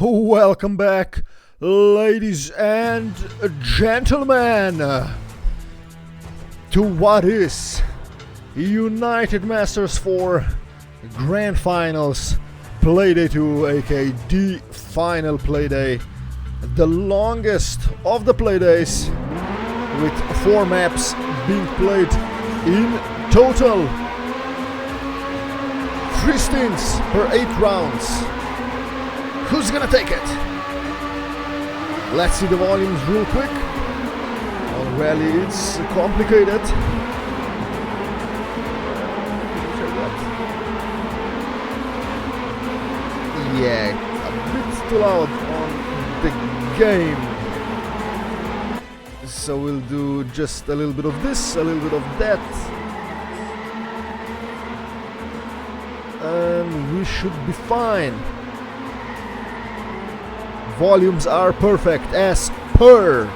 Welcome back, ladies and gentlemen, to what is United Masters 4 Grand Finals Playday 2, aka the final Playday, the longest of the Playdays, with 4 maps being played in total. 3 stints per 8 rounds. Who's gonna take it? Let's see the volumes real quick. On rally it's complicated. Yeah, a bit too loud on the game. So we'll do just a little bit of this, a little bit of that. And we should be fine. Volumes are perfect as per.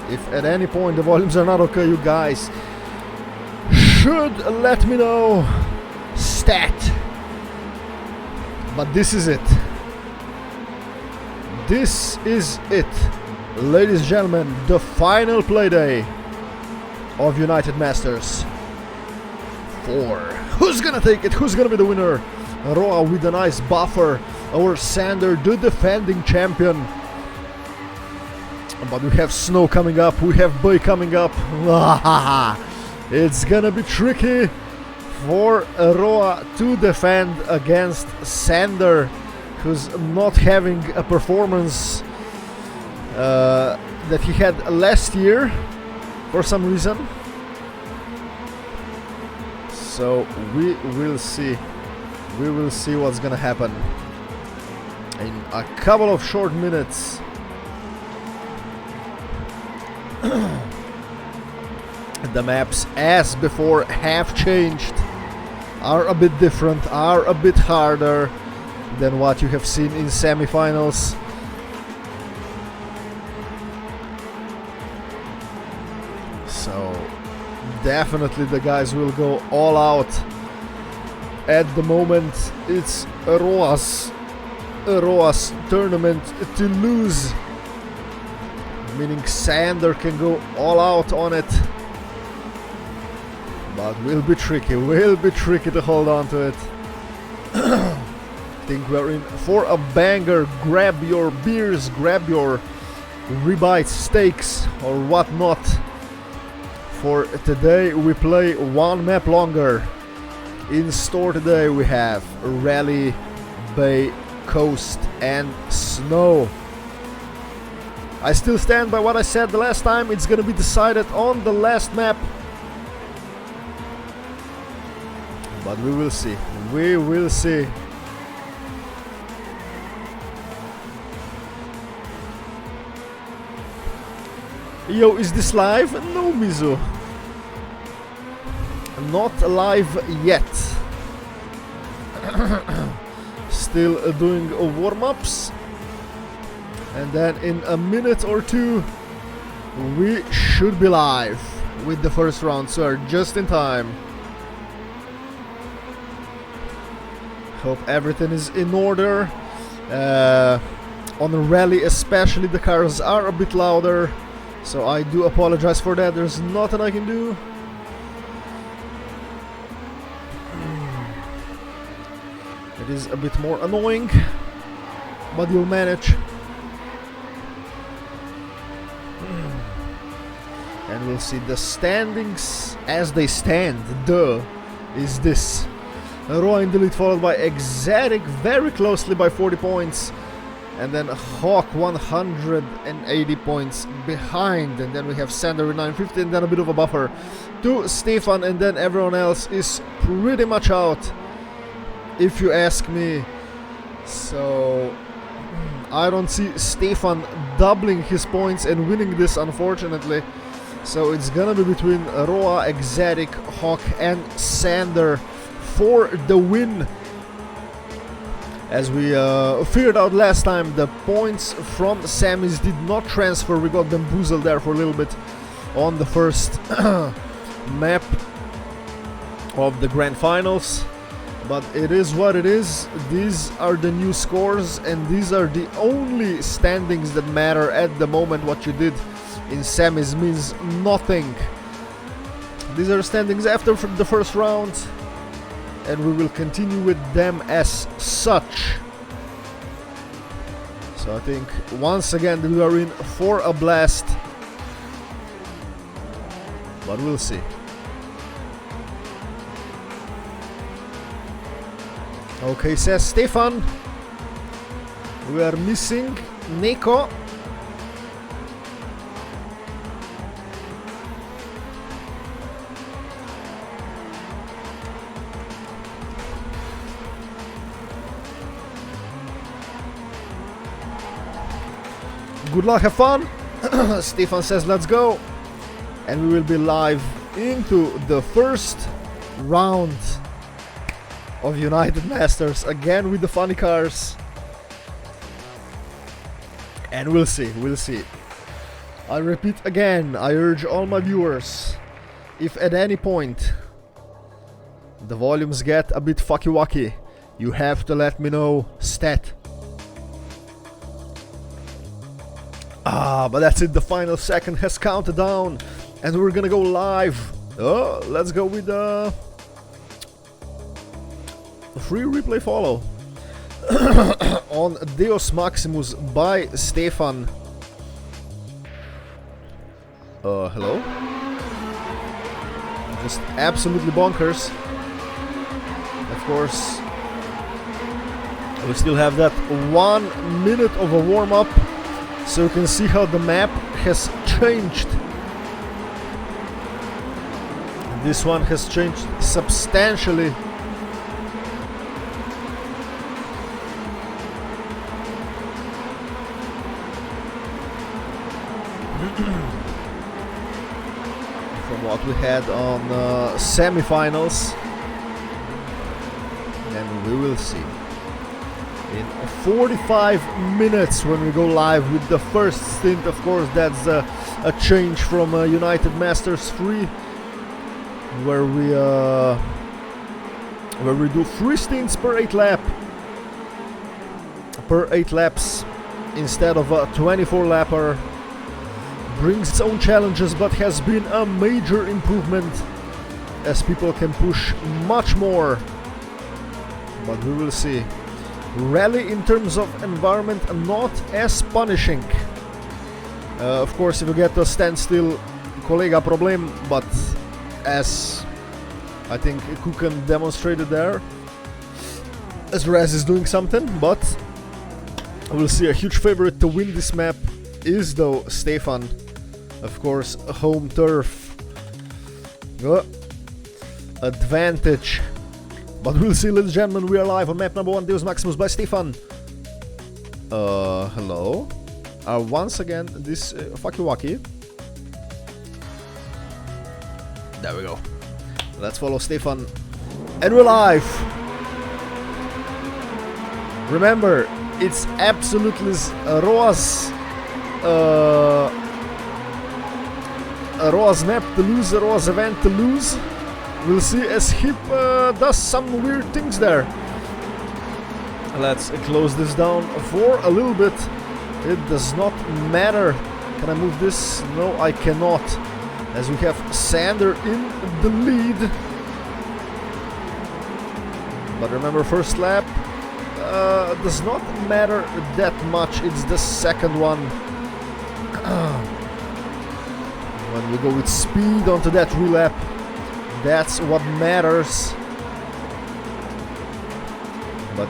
If at any point the volumes are not okay, you guys should let me know. Stat. But this is it. This is it. Ladies and gentlemen, the final Playday of United Masters 4. Who's gonna take it? Who's gonna be the winner? Roa with a nice buffer, or Sander, the defending champion. But we have Snow coming up, we have Bay coming up. It's gonna be tricky for Roa to defend against Sander, who's not having a performance that he had last year for some reason. So we will see. We will see what's gonna happen in a couple of short minutes. The maps, as before, have changed, are a bit different, are a bit harder than what you have seen in semifinals. So definitely the guys will go all out. At the moment, it's a Roa's tournament to lose, meaning Sander can go all out on it, but will be tricky to hold on to it. I think we're in for a banger. Grab your beers, grab your ribeye steaks or whatnot, for today we play 1 map longer. In store today we have Rally, Bay, Coast and Snow. I still stand by what I said the last time. It's gonna be decided on the last map. But we will see. We will see. Yo, is this live? No, Mizu. Not live yet. Still doing warm-ups, and then in a minute or two we should be live with the first round, so we're just in time. Hope everything is in order. On the rally especially, the cars are a bit louder, so I do apologize for that. There's nothing I can do. It is a bit more annoying, but you'll manage. And we'll see the standings as they stand. Is this Roa in the lead, followed by Exotic very closely by 40 points, and then Hawk 180 points behind, and then we have Sander with 950, and then a bit of a buffer to Stefan, and then everyone else is pretty much out, if you ask me. So I don't see Stefan doubling his points and winning this, unfortunately. So it's gonna be between Roa, Exotic, Hawk and Sander for the win. As we figured out last time, the points from Sammy's did not transfer. We got bamboozled there for a little bit on the first map of the Grand Finals. But it is what it is. These are the new scores, and these are the only standings that matter at the moment. What you did in semis means nothing. These are standings after the first round, and we will continue with them as such. So I think once again we are in for a blast, but we'll see. Okay, says Stefan. We are missing Nico. Good luck, have fun. Stefan says let's go. And we will be live into the first round of United Masters, again with the funny cars. And we'll see. I repeat again, I urge all my viewers, if at any point the volumes get a bit fucky-wucky, you have to let me know, stat. But that's it, the final second has counted down, and we're gonna go live. Oh, let's go with the free replay follow on Deus Maximus by Stefan. Hello? Just absolutely bonkers. Of course, we still have that 1 minute of a warm-up, so you can see how the map has changed. This one has changed substantially. From what we had on semi-finals, and we will see in 45 minutes when we go live with the first stint. Of course, that's a change from United Masters 3, where we do 3 stints per 8 laps instead of a 24 lapper. Brings its own challenges, but has been a major improvement as people can push much more. But we will see. Rally in terms of environment not as punishing. Of course, if you get a standstill, kolega problem, but as I think Kukan demonstrated there, as Raz is doing something, but we'll see. A huge favorite to win this map is though Stefan. Of course, home turf. Advantage. But we'll see, ladies and gentlemen, we are live on map number 1, Deus Maximus by Stefan. Hello? Once again, this fucky-wucky. There we go. Let's follow Stefan. And we're live! Remember, it's absolutely Roa's map to lose, Roa's event to lose. We'll see as Hip does some weird things there. Let's close this down for a little bit. It does not matter. Can I move this? No, I cannot. As we have Sander in the lead. But remember, first lap does not matter that much. It's the second one. When we go with speed onto that relap, that's what matters. But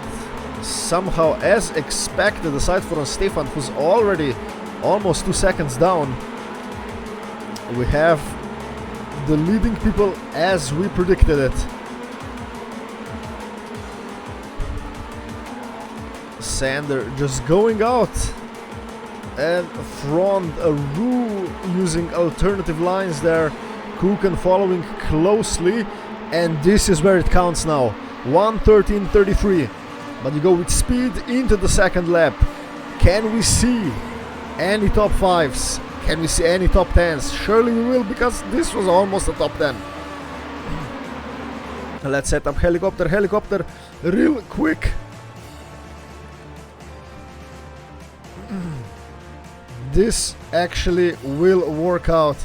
somehow, as expected, aside from Stefan, who's already almost 2 seconds down, we have the leading people as we predicted it. Sander just going out and front a rule using alternative lines there. Kukan following closely, and this is where it counts now. 1:13.33. But you go with speed into the second lap. Can we see any top 5s? Can we see any top 10s? Surely we will, because this was almost a top 10. Let's set up helicopter real quick. This actually will work out.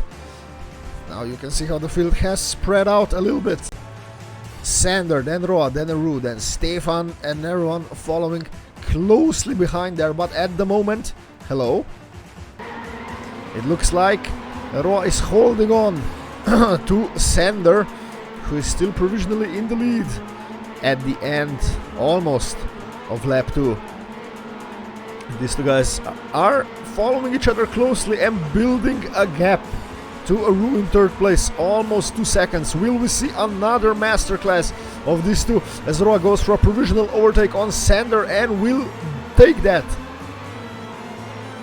Now you can see how the field has spread out a little bit. Sander, then Roa, then Aru, then Stefan and everyone following closely behind there, but at the moment, hello, it looks like Roa is holding on to Sander, who is still provisionally in the lead at the end almost of lap 2. These two guys are following each other closely and building a gap to Aru in third place, almost 2 seconds. Will we see another masterclass of these two as Roa goes for a provisional overtake on Sander and will take that?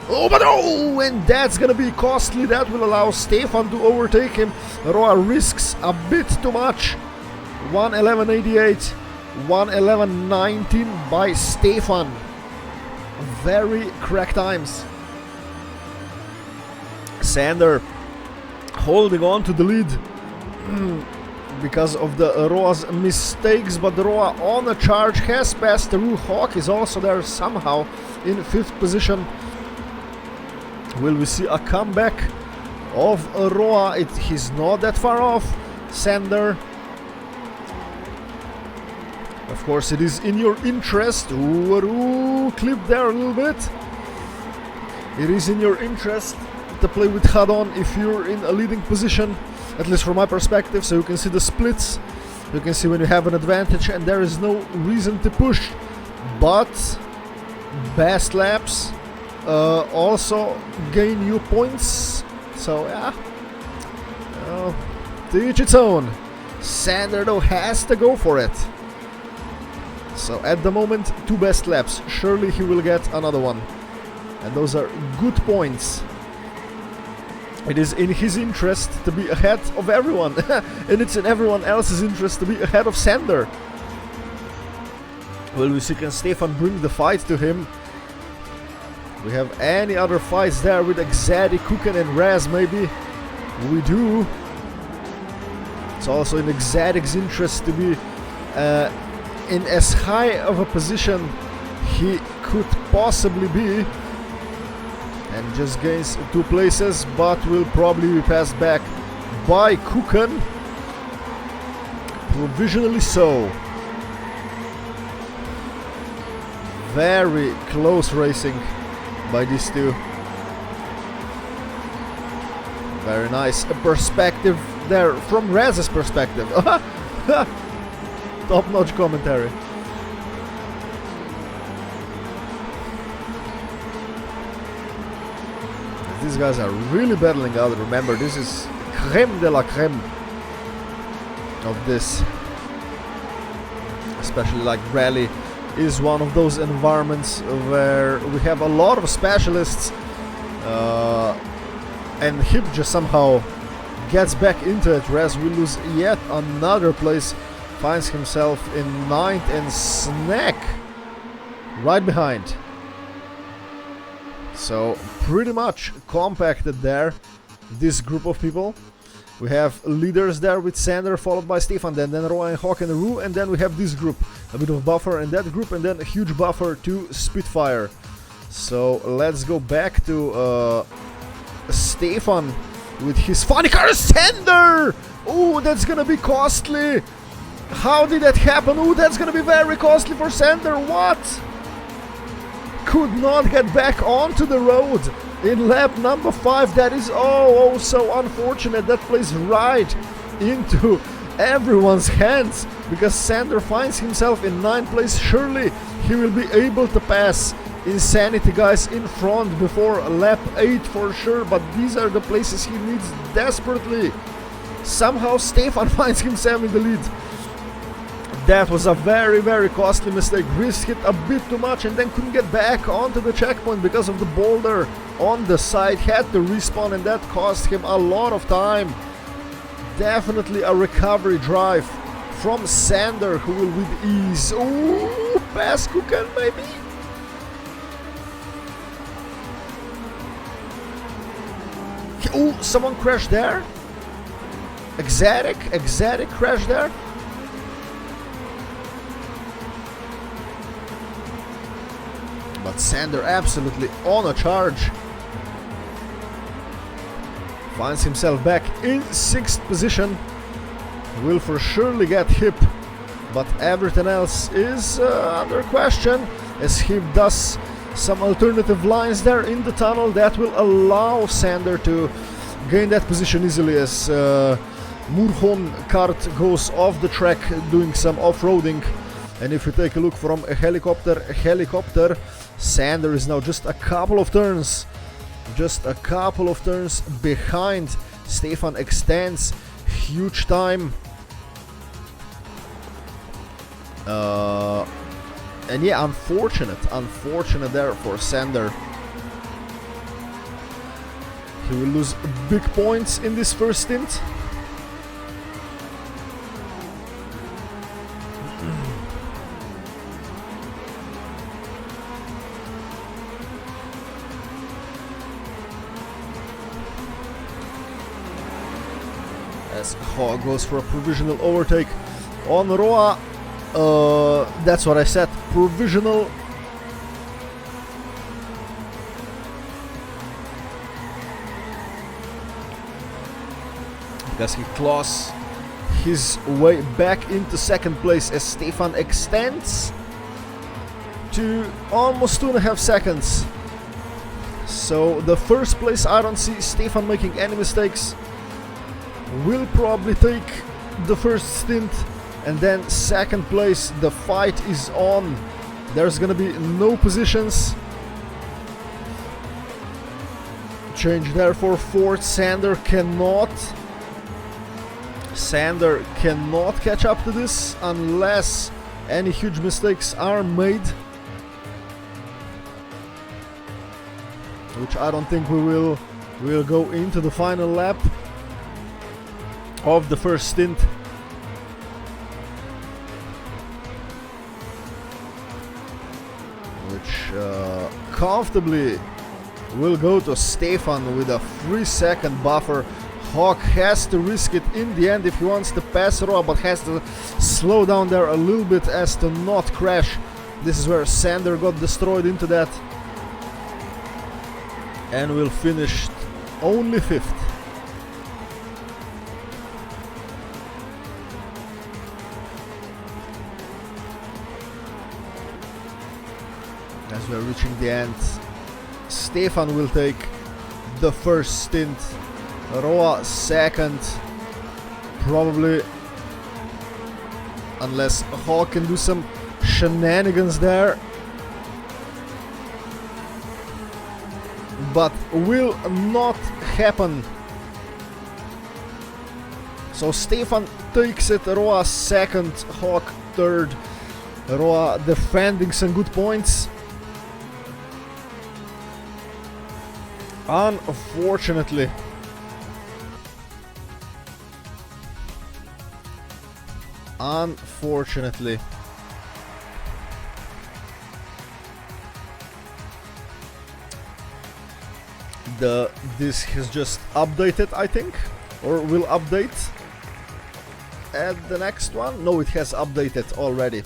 Oh, but oh, and that's gonna be costly. That will allow Stefan to overtake him. Roa risks a bit too much. 1:11.88, 1:11.19 by Stefan. Very crack times. Sander holding on to the lead because of the Roa's mistakes, but Roa on a charge has passed through. Hawk is also there somehow in 5th position. Will we see a comeback of Roa? He's not that far off Sander. Of course, it is in your interest. Ooh, clip there a little bit. It is in your interest to play with HUD on if you're in a leading position, at least from my perspective, so you can see the splits, you can see when you have an advantage and there is no reason to push. But best laps also gain you points, so yeah, to each its own. Sander though has to go for it. So at the moment, 2 best laps, surely he will get another one, and those are good points. It is in his interest to be ahead of everyone, and it's in everyone else's interest to be ahead of Sander. Will we see, can Stefan bring the fight to him? We have any other fights there with Exadi, Kuken and Raz maybe? We do. It's also in Exadic's interest to be in as high of a position he could possibly be. And just gains 2 places, but will probably be passed back by Kuken. Provisionally so. Very close racing by these two. Very nice perspective there from Raz's perspective. Top-notch commentary. These guys are really battling out. Remember, this is creme de la creme of this. Especially like rally is one of those environments where we have a lot of specialists, and Hip just somehow gets back into it. Raz will lose yet another place, finds himself in 9th, and Snack right behind. So pretty much compacted there, this group of people. We have leaders there with Sander, followed by Stefan, then Roa and Hawk and Aru, and then we have this group, a bit of buffer in that group, and then a huge buffer to Spitfire. So let's go back to Stefan with his funny car. Sander! Oh, that's gonna be costly. How did that happen? Oh, that's gonna be very costly for Sander. What? Could not get back onto the road in lap number 5. That is oh so unfortunate. That plays right into everyone's hands because Sander finds himself in 9th place. Surely he will be able to pass Insanity guys in front before lap 8 for sure, but these are the places he needs desperately. Somehow Stefan finds himself in the lead. That was a very costly mistake. Risked it a bit too much and then couldn't get back onto the checkpoint because of the boulder on the side. Had to respawn and that cost him a lot of time. Definitely a recovery drive from Sander, who will with ease. Ooh, pass Kuken maybe. Oh, someone crashed there. Exotic crashed there. But Sander absolutely on a charge. Finds himself back in 6th position. Will for surely get Hip, but everything else is under question, as Hip does some alternative lines there in the tunnel that will allow Sander to gain that position easily, as Murhon kart goes off the track doing some off-roading. And if you take a look from a helicopter, Sander is now just a couple of turns behind. Stefan extends huge time. And yeah, unfortunate there for Sander. He will lose big points in this first stint. As Hog goes for a provisional overtake on Roa. That's what I said, provisional. Because he claws his way back into 2nd place as Stefan extends to almost 2.5 seconds. So the 1st place, I don't see Stefan making any mistakes. Will probably take the 1st stint, and then 2nd place, the fight is on. There's gonna be no positions change there for 4th. Sander cannot catch up to this unless any huge mistakes are made, which I don't think we will. We'll go into the final lap of the 1st stint. Which comfortably will go to Stefan with a 3-second buffer. Hawk has to risk it in the end if he wants to pass Roa, but has to slow down there a little bit as to not crash. This is where Sander got destroyed into that, and will finish only 5th. As we're reaching the end, Stefan will take the 1st stint, Roa 2nd, probably, unless Hawk can do some shenanigans there, but will not happen. So Stefan takes it, Roa 2nd, Hawk 3rd, Roa defending some good points. Unfortunately, the disc has just updated, I think, or will update at the next one. No, it has updated already.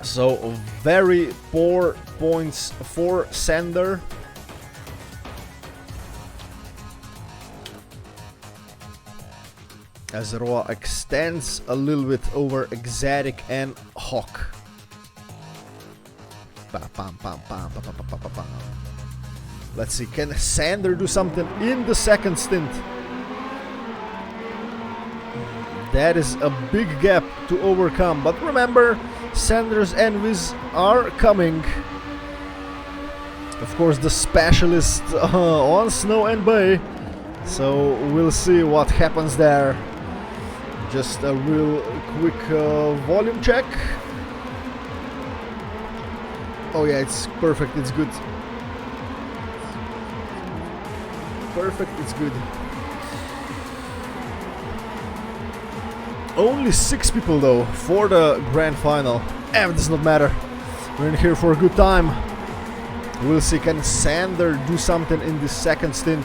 So very poor points for Sander. As Roa extends a little bit over Exotic and Hawk. Let's see, can Sander do something in the 2nd stint? That is a big gap to overcome, but remember, Sander's envies are coming. Of course, the specialist on Snow and Bay, so we'll see what happens there. Just a real quick volume check. Oh yeah, it's perfect, it's good. Perfect, it's good. Only 6 people though for the grand final. It does not matter. We're in here for a good time. We'll see, can Sander do something in the 2nd stint?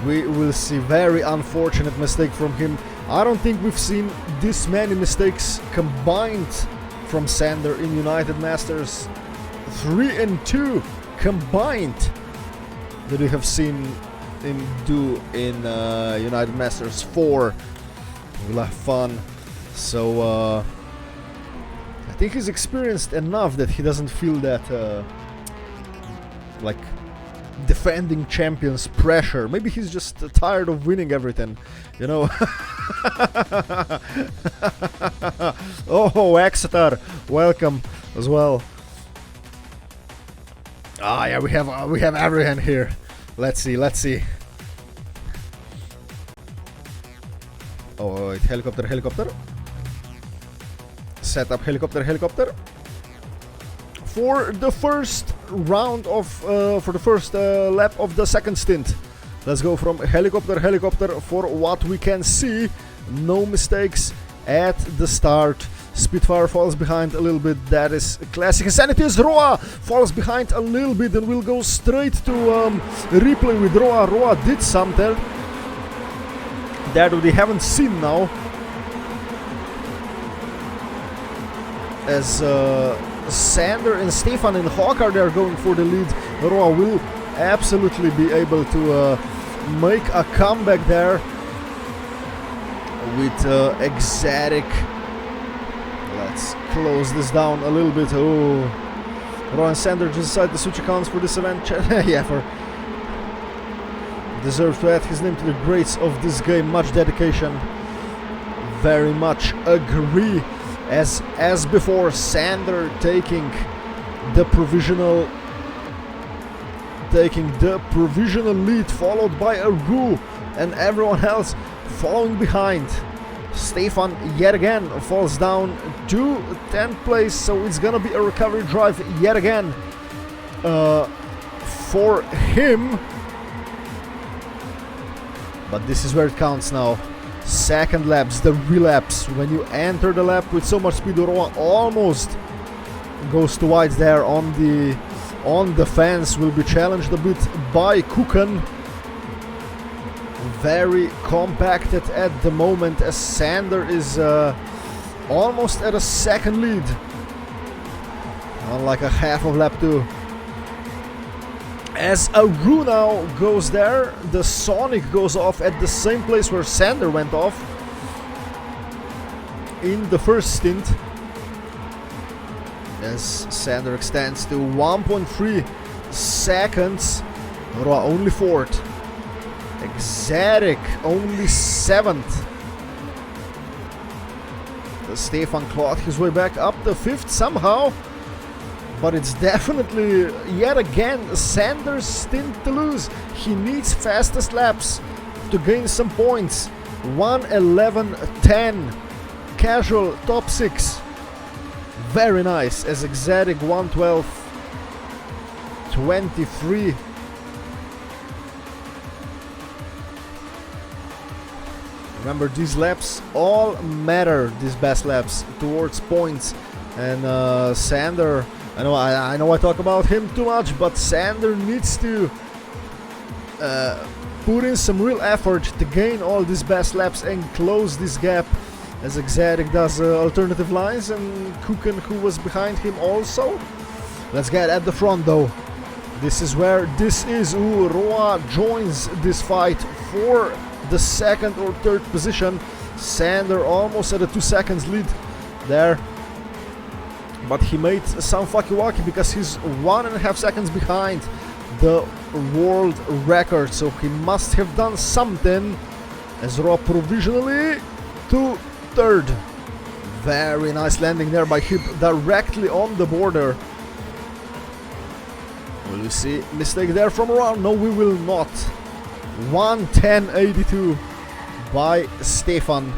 we will see very unfortunate mistake from him. I don't think we've seen this many mistakes combined from Sander in United Masters. 3 and 2 combined that we have seen him do in United Masters 4. We'll have fun. So I think he's experienced enough that he doesn't feel that like defending champions pressure. Maybe he's just tired of winning everything, you know. Oh, Exeter, welcome as well. Ah, yeah, we have everyone here. Let's see. Oh, wait, helicopter. Set up helicopter. For the first round of, for the first lap of the second stint. Let's go from helicopter for what we can see. No mistakes at the start. Spitfire falls behind a little bit. That is classic insanity. Roa falls behind a little bit and we'll go straight to replay with Roa. Roa did something that we haven't seen now. As Sander and Stefan and Hawkar, they are going for the lead. Roa will absolutely be able to make a comeback there with Exotic. Let's close this down a little bit. Oh, Roa and Sander just decided to switch accounts for this event. Yeah, for deserves to add his name to the greats of this game. Much dedication. Very much agree. As before, Sander taking the provisional lead, followed by Aru and everyone else following behind. Stefan yet again falls down to 10th place, so it's gonna be a recovery drive yet again for him. But this is where it counts now. Second laps, the relapse. When you enter the lap with so much speed, Roa almost goes to whites there on the fence. Will be challenged a bit by Kukan. Very compacted at the moment as Sander is almost at a second lead. On like a half of lap 2. As Aru now goes there, the Sonic goes off at the same place where Sander went off in the first stint. As Sander extends to 1.3 seconds. Roa only 4th. Exotic only 7th. Stefan clawed his way back up to 5th somehow. But it's definitely, yet again, Sander's stint to lose. He needs fastest laps to gain some points. 1:11.10. Casual top 6. Very nice. As Exotic 1:12.23. Remember, these laps all matter, these best laps, towards points. And Sander, I know I talk about him too much, but Sander needs to put in some real effort to gain all these best laps and close this gap, as Exotic does alternative lines, and Kukan, who was behind him, also. Let's get at the front though. This is where this is. Ooh, Roa joins this fight for the second or third position. Sander almost at a 2 seconds lead there. But he made some fucky-wacky because he's 1.5 seconds behind the world record. So he must have done something. As Roa provisionally to 3rd. Very nice landing there by him directly on the border. Will we see mistake there from Roa? No, we will not. 1:10.82 by Stefan.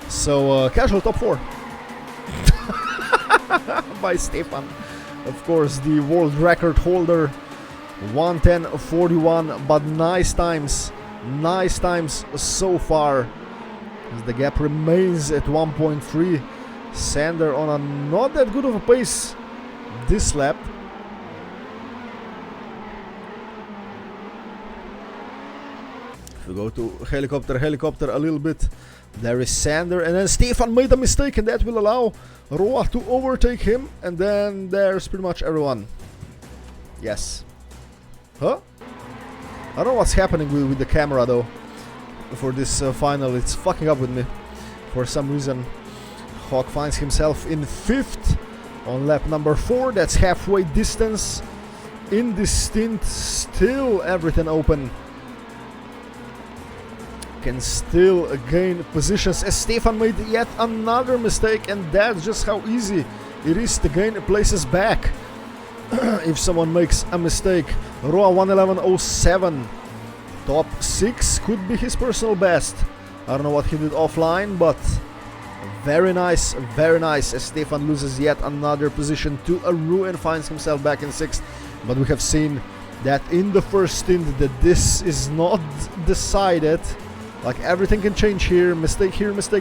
So casual top 4. By Stefan, of course, the world record holder. 1:10.41, but nice times so far, as the gap remains at 1.3. Sander on a not that good of a pace this lap. We go to helicopter a little bit. There is Sander, and then Stefan made a mistake, and that will allow Roa to overtake him. And then there's pretty much everyone. Yes. Huh? I don't know what's happening with the camera though. For this final, it's fucking up with me for some reason. Hawk finds himself in 5th on lap number 4. That's halfway distance in this stint. Still everything open. Can still gain positions as Stefan made yet another mistake, and that's just how easy it is to gain places back if someone makes a mistake. Roa 1:11.07, top 6 could be his personal best. I don't know what he did offline, but very nice as Stefan loses yet another position to Aru and finds himself back in 6th. But we have seen that in the first stint that this is not decided. Like, everything can change here, mistake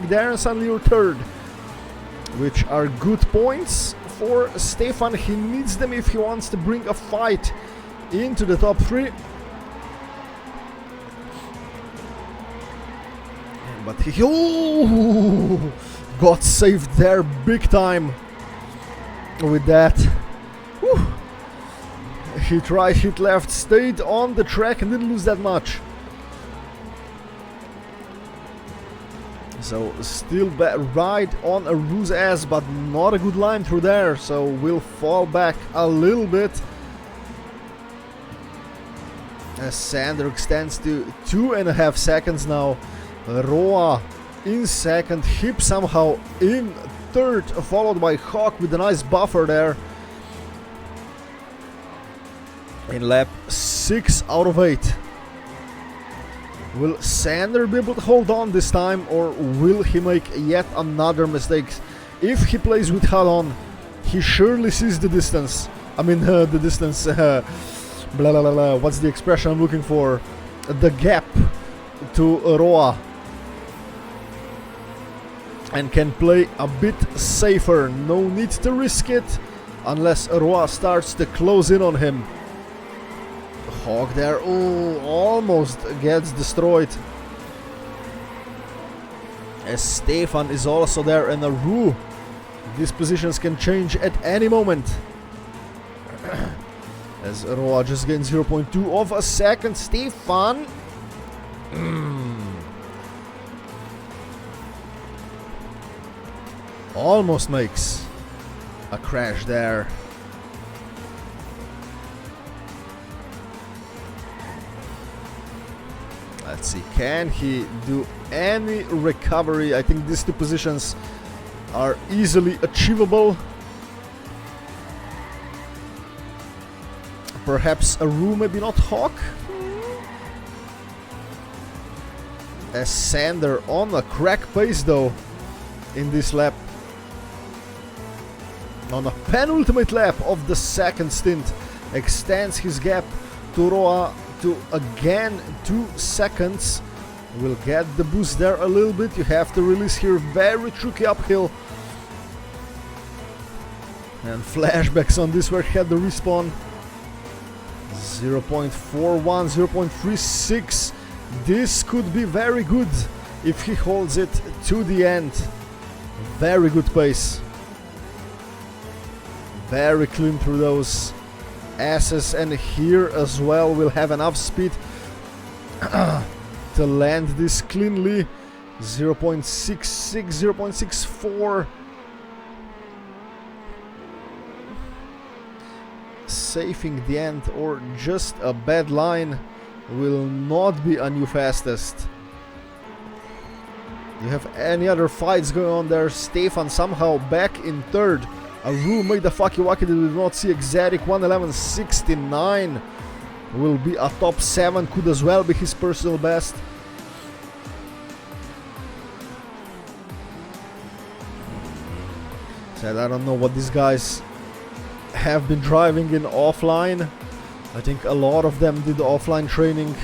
there, and suddenly you're 3rd. Which are good points for Stefan. He needs them if he wants to bring a fight into the top 3. But he got saved there big time with that. Whew. Hit right, hit left, stayed on the track and didn't lose that much. So still right on Aru's ass, but not a good line through there, so we'll fall back a little bit. As Sander extends to 2.5 seconds now. Roa in 2nd, Hip somehow in 3rd, followed by Hawk with a nice buffer there. In lap 6 out of 8. Will Sander be able to hold on this time, or will he make yet another mistake? If he plays with HUD on, he surely sees the distance. I mean, the distance, blah, blah, blah, blah. What's the expression I'm looking for? The gap to Roa. And can play a bit safer. No need to risk it unless Roa starts to close in on him. Hawk there, oh, almost gets destroyed. As Stefan is also there, and Aru. These positions can change at any moment. As Roa just gains 0.2 of a second. Stefan. Almost makes a crash there. Let's see, can he do any recovery? I think these 2 positions are easily achievable. Perhaps Aru, maybe not Hawk. As Sander on a crack pace though in this lap. On a penultimate lap of the 2nd stint, extends his gap to Roa to again 2 seconds. Will get the boost there a little bit. You have to release here, very tricky uphill. And flashbacks on this where he had the respawn. 0.41, 0.36. This could be very good if he holds it to the end. Very good pace. Very clean through those asses, and here as well we'll have enough speed to land this cleanly. 0.66, 0.64. Safing the end or just a bad line will not be a new fastest. You have any other fights going on there? Stefan somehow back in 3rd. Aru made the fucky wacky that we did not see. Exotic 1:11.69 will be a top 7, could as well be his personal best. Said I don't know what these guys have been driving in offline. I think a lot of them did offline training,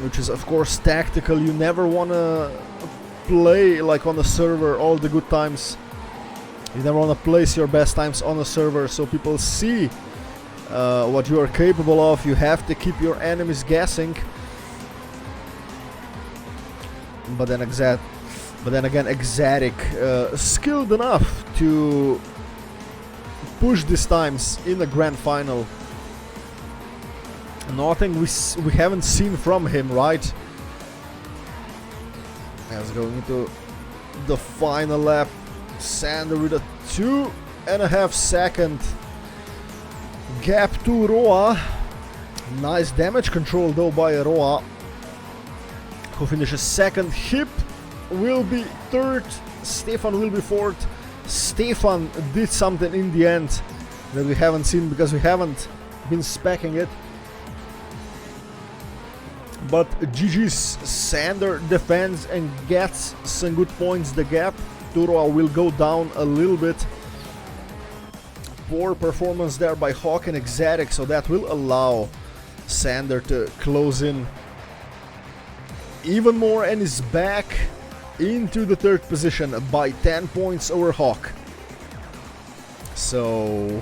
which is of course tactical. You never wanna play like on the server all the good times. You never want to place your best times on a server so people see what you are capable of. You have to keep your enemies guessing. but then again, Exotic skilled enough to push these times in the grand final. Nothing we haven't seen from him, right? As going into the final lap, Sander with a 2.5 second gap to Roa. Nice damage control though by Roa, who finishes second. Hip will be third, Stefan will be fourth. Stefan did something in the end that we haven't seen because we haven't been speccing it. But GG's, Sander defends and gets some good points. The gap to Roa will go down a little bit. Poor performance there by Hawk and Exotic, so that will allow Sander to close in even more and is back into the third position by 10 points over Hawk. So,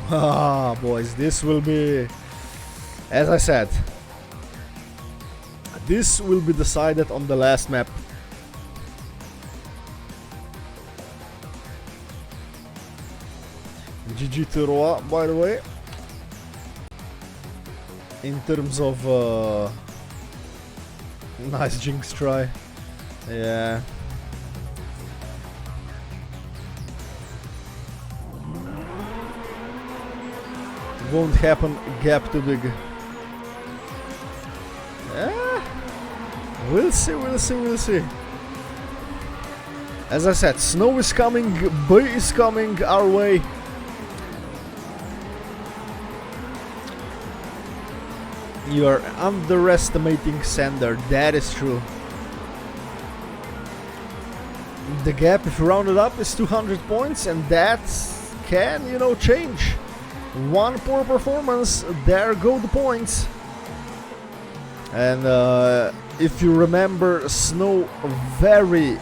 boys, this will be, as I said, this will be decided on the last map. GG to Roa, by the way. In terms of nice jinx try. Yeah. Won't happen, gap too big. We'll see, we'll see, we'll see. As I said, snow is coming, Bay is coming our way. You are underestimating Sander, that is true. The gap, if you round it up, is 200 points, and that can, you know, change. One poor performance, there go the points. And if you remember, Snow very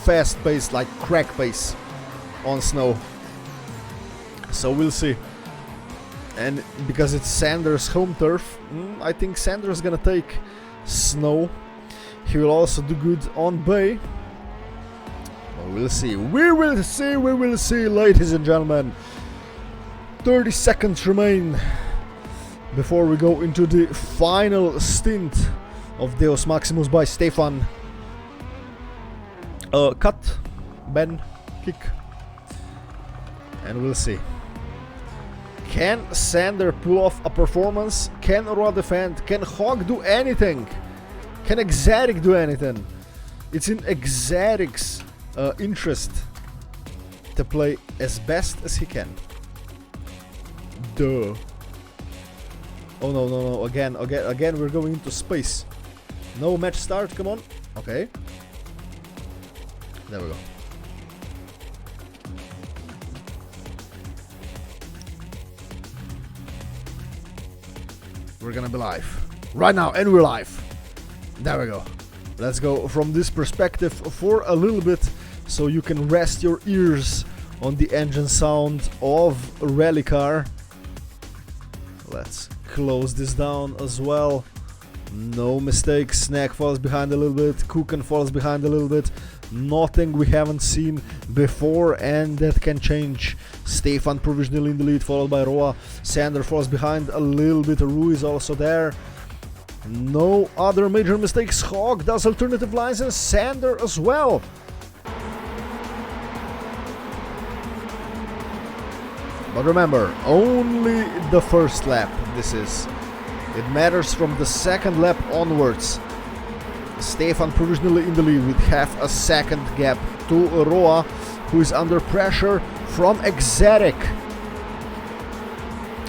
fast pace, like crack pace on Snow. So we'll see. And because it's Sander's home turf, I think Sander's gonna take Snow. He will also do good on Bay. Well, we'll see. We will see, we will see, ladies and gentlemen. 30 seconds remain before we go into the final stint of Deus Maximus by Stefan. Cut, Ben, kick, and we'll see. Can Sander pull off a performance? Can Roa defend? Can Hawk do anything? Can Exotic do anything? It's in Exotic's interest to play as best as he can. Duh. Oh no, no, no, again, we're going into space. No match start, come on. Okay. There we go. We're gonna be live. Right now, and we're live. There we go. Let's go from this perspective for a little bit so you can rest your ears on the engine sound of a rally car. Let's close this down as well. No mistakes. Snack falls behind a little bit. Kuchen falls behind a little bit. Nothing we haven't seen before, and that can change. Stefan provisionally in the lead, followed by Roa. Sander falls behind a little bit. Rui is also there. No other major mistakes. Hawk does alternative lines, and Sander as well. But remember, only the first lap this is. It matters from the second lap onwards. Stefan provisionally in the lead with half a second gap to Roa, who is under pressure from Exotic.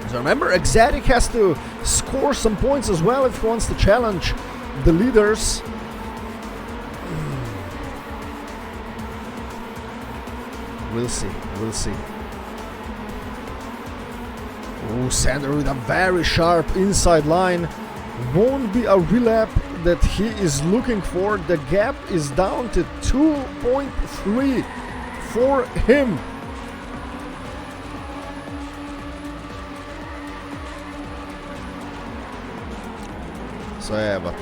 So remember, Exotic has to score some points as well if he wants to challenge the leaders. We'll see, we'll see. Oh, Sander with a very sharp inside line. Won't be a relap that he is looking for. The gap is down to 2.3 for him. So yeah, but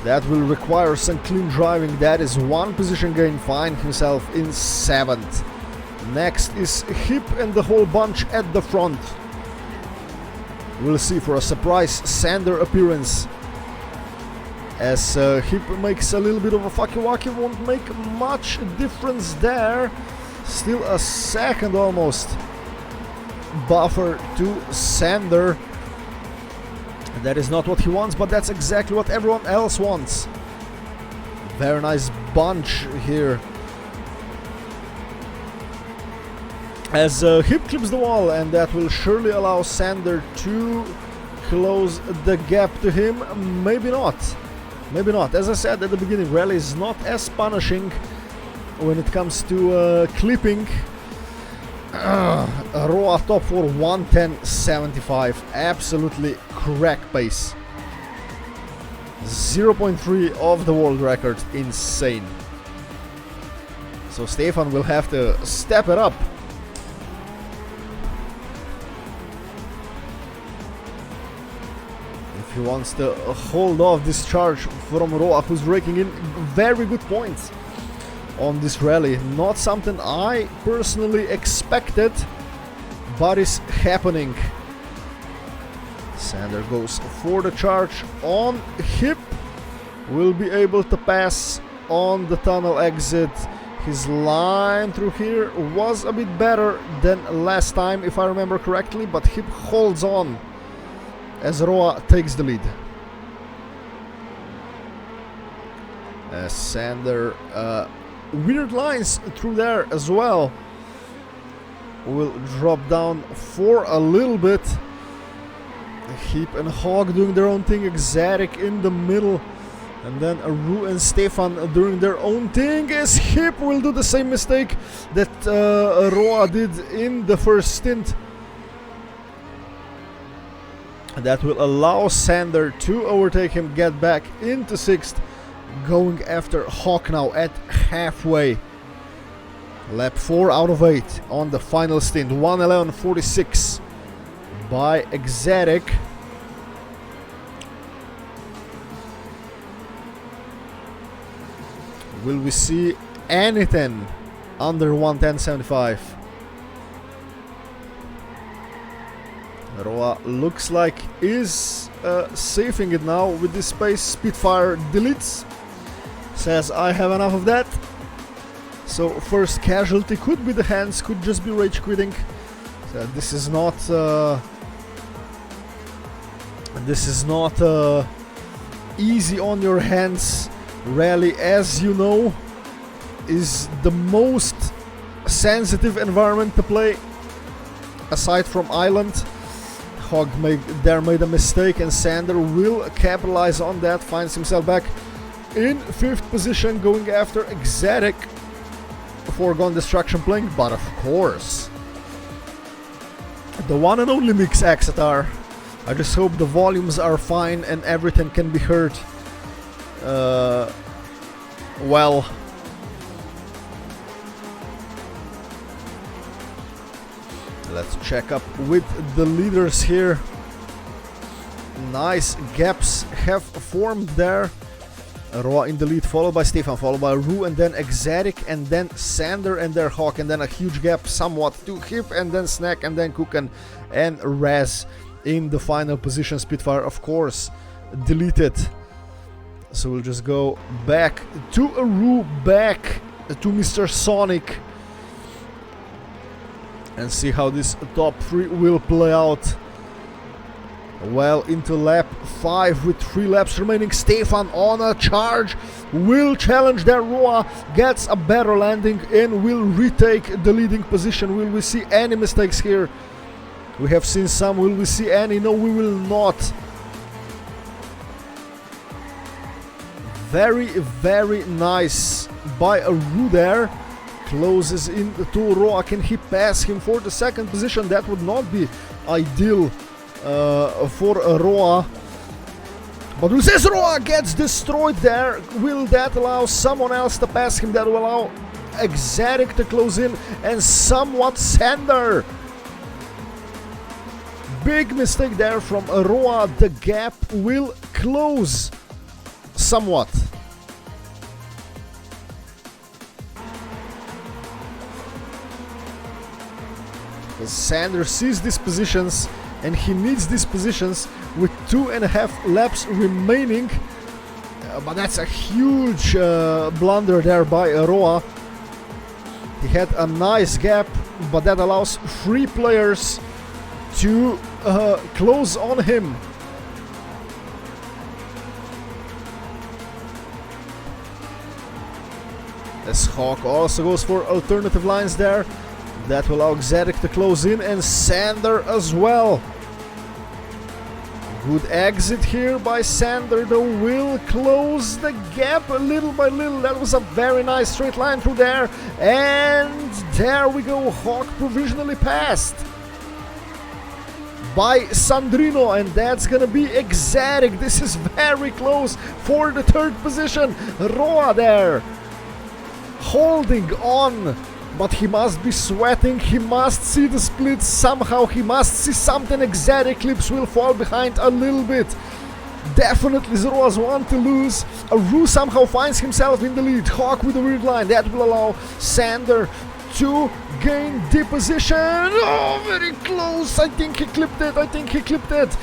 That will require some clean driving. That is one position gain. Find himself in 7th. Next is Hip and the whole bunch at the front. We'll see for a surprise Sander appearance. As Hip makes a little bit of a fucky-wacky, won't make much difference there. Still a second almost buffer to Sander. That is not what he wants, but that's exactly what everyone else wants. Very nice bunch here. As Hip clips the wall, and that will surely allow Sander to close the gap to him. Maybe not. Maybe not. As I said at the beginning, rally is not as punishing when it comes to clipping. Roa top for 110.75. Absolutely crack pace. 0.3 of the world record. Insane. So Stefan will have to step it up. If he wants to hold off this charge from Roa, who's raking in very good points on this rally. Not something I personally expected, but is happening. Sander goes for the charge on Hip. Will be able to pass on the tunnel exit. His line through here was a bit better than last time, if I remember correctly, but Hip holds on as Roa takes the lead. As Sander weird lines through there as well. Will drop down for a little bit. Hip and Hog doing their own thing. Exotic in the middle. And then Aru and Stefan doing their own thing. As Hip will do the same mistake that Roa did in the first stint. That will allow Sander to overtake him, get back into 6th. Going after Hawk now at halfway. Lap 4 out of 8 on the final stint. 1:11.46 by Exotic. Will we see anything under 110.75? Roa looks like is safing it now with this pace. Spitfire deletes. Says, I have enough of that. So first casualty could be the hands, could just be rage quitting. So this is not easy on your hands. Rally, as you know, is the most sensitive environment to play aside from Island. Hog made a mistake, and Sander will capitalize on that. Finds himself back in 5th position, going after Exotic. Foregone destruction playing, but of course the one and only Mix Exeter. I just hope the volumes are fine and everything can be heard well. Let's check up with the leaders here. Nice gaps have formed there. Roa in the lead, followed by Stefan, followed by Ru, and then Exotic, and then Sander and their Hawk, and then a huge gap somewhat to Hip, and then Snack, and then Kukan and Raz in the final position. Spitfire, of course, deleted. So we'll just go back to Ru, back to Mr. Sonic, and see how this top 3 will play out. Well into lap 5 with 3 laps remaining. Stefan on a charge will challenge their Roa, gets a better landing and will retake the leading position. Will we see any mistakes here? We have seen some. Will we see any? No, we will not. Very, very nice by Aru there. Closes in to Roa. Can he pass him for the 2nd position? That would not be ideal for Roa. But who says Roa gets destroyed there? Will that allow someone else to pass him? That will allow Exotic to close in and somewhat Sander. Big mistake there from Roa. The gap will close somewhat. Because Sander sees these positions and he needs these positions with 2.5 laps remaining. But that's a huge blunder there by Roa. He had a nice gap, but that allows 3 players to close on him. As Hawk also goes for alternative lines there. That will allow Exotic to close in, and Sander as well. Good exit here by Sander, though, will close the gap little by little. That was a very nice straight line through there. And there we go, Hawk provisionally passed by Sandrino, and that's gonna be Exotic. This is very close for the 3rd position. Roa there, holding on. But he must be sweating, he must see the splits somehow, he must see something. Exotic Clips will fall behind a little bit. Definitely Zeroa's one to lose. Aru somehow finds himself in the lead. Hawk with a weird line. That will allow Sander to gain the position. Oh, very close. I think he clipped it.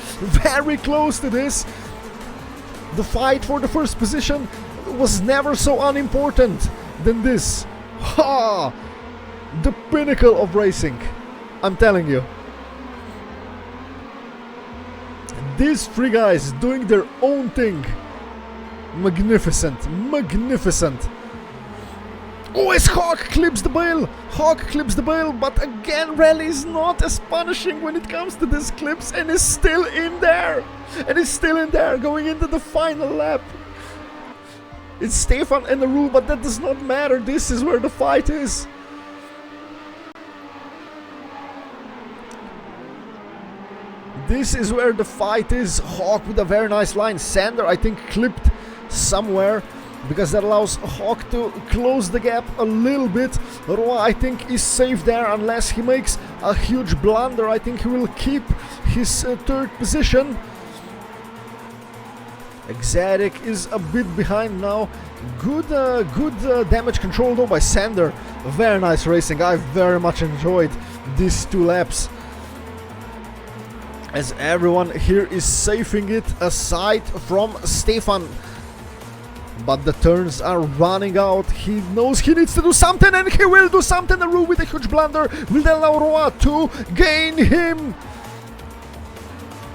Very close to this. The fight for the 1st position was never so unimportant than this. Ha! The pinnacle of racing, I'm telling you. These 3 guys doing their own thing. Magnificent. Oh, as Hawk clips the bail. But again, Rally is not as punishing when it comes to these clips, and is still in there. Going into the final lap. It's Stefan and Aru, but that does not matter. This is where the fight is. Hawk with a very nice line. Sander, I think, clipped somewhere, because that allows Hawk to close the gap a little bit. Roa, I think, is safe there unless he makes a huge blunder. I think he will keep his 3rd position. Exotic is a bit behind now. Good damage control though by Sander. Very nice racing. I very much enjoyed these 2 laps. As everyone here is safing it, aside from Stefan. But the turns are running out. He knows he needs to do something, and he will do something. Aru with a huge blunder will allow Roa to gain him.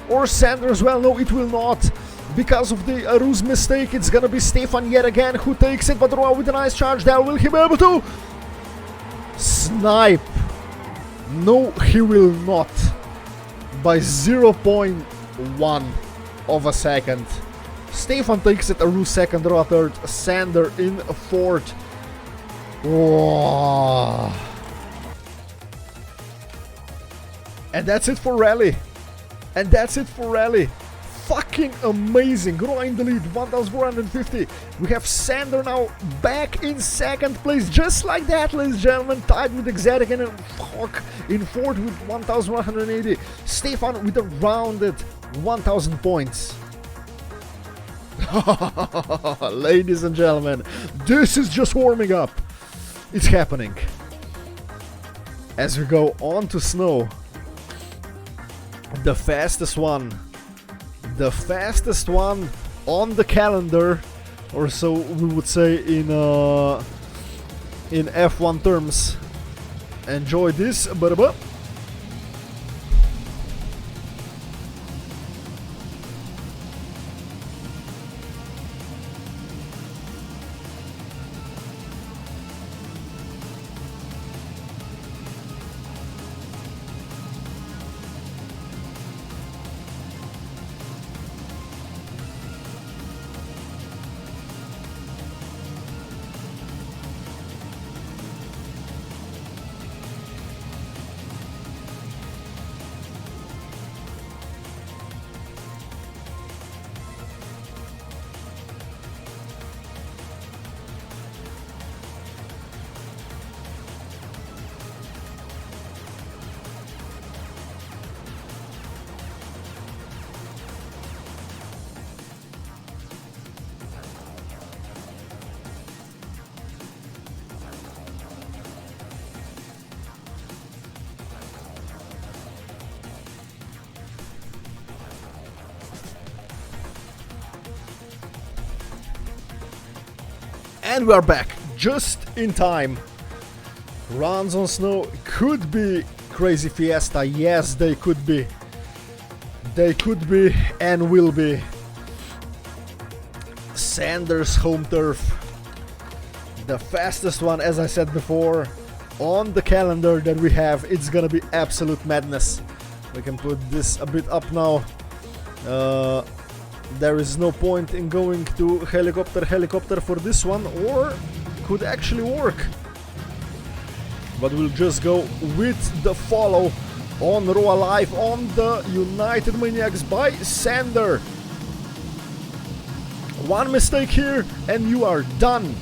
Or Sander as well. No, it will not. Because of the Aru's mistake, it's gonna be Stefan yet again who takes it. But Roa with a nice charge there. Will he be able to snipe? No, he will not. By 0.1 of a second. Stefan takes it, Aru 2nd, Roa 3rd, Sander in 4th. Oh. And that's it for Rally. Fucking amazing. Roa in the lead, 1,450. We have Sander now back in 2nd place, just like that, ladies and gentlemen. Tied with Exotic, and Hawk in 4th with 1,180. Stefan with a rounded 1,000 points. Ladies and gentlemen, this is just warming up. It's happening. As we go on to snow, the fastest one on the calendar, or so we would say in F1 terms. Enjoy this. And we are back, just in time. Runs on snow could be crazy fiesta, yes they could be. They could be and will be. Sanders home turf. The fastest one, as I said before, on the calendar that we have. It's gonna be absolute madness. We can put this a bit up now. There is no point in going to helicopter for this one, or could actually work. But we'll just go with the follow on Roa Live on the United Maniacs by Sander. One mistake here and you are done.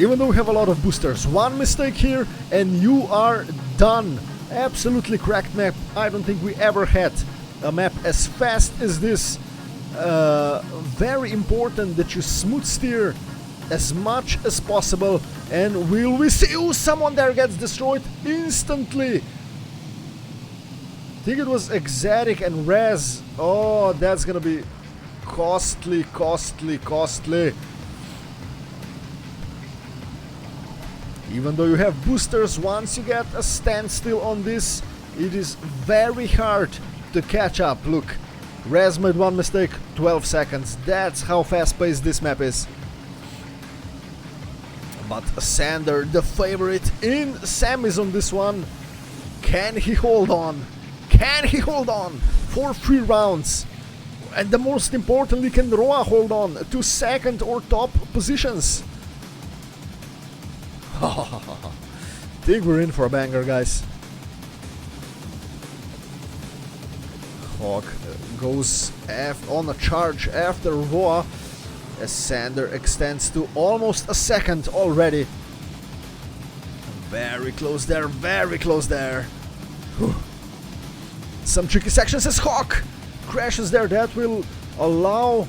Even though we have a lot of boosters, one mistake here and you are done. Absolutely cracked map. I don't think we ever had a map as fast as this. Very important that you smooth steer as much as possible. And will we see? Oh, someone there gets destroyed instantly. I think it was Exotic and Raz. Oh, that's gonna be costly. Even though you have boosters, once you get a standstill on this, it is very hard to catch up. Look, Raz made one mistake, 12 seconds. That's how fast-paced this map is. But Sander, the favorite in semis on this one. Can he hold on? Can he hold on for 3 rounds? And the most importantly, can Roa hold on to second or top positions? Think we're in for a banger, guys. Hawk goes on a charge after Roa, as Sander extends to almost a second already. Very close there, very close there. Whew. Some tricky sections as Hawk crashes there. That will allow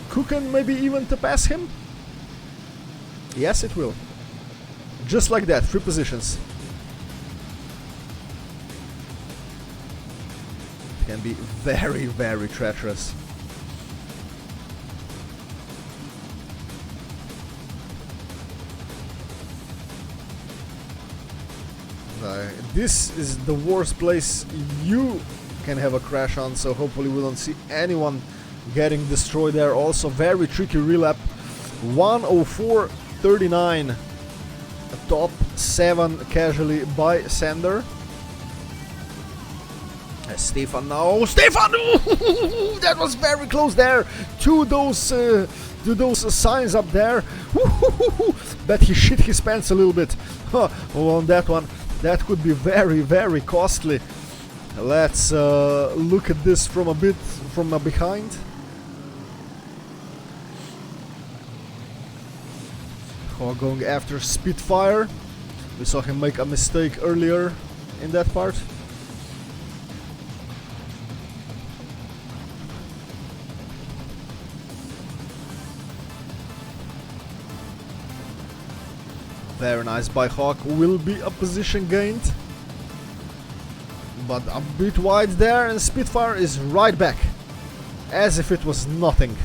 Kuken maybe even to pass him. Yes, it will. Just like that, 3 positions. It can be very, very treacherous. This is the worst place you can have a crash on, so hopefully we don't see anyone getting destroyed there. Also very tricky relap. 104.39. A top 7 casually by Sander. Stefan now. Stefan! That was very close there to those signs up there. But he shit his pants a little bit on that one. That could be very, very costly. Let's look at this from a bit from behind. Going after Spitfire. We saw him make a mistake earlier in that part. Very nice by Hawk. Will be a position gained, but a bit wide there, and Spitfire is right back as if it was nothing.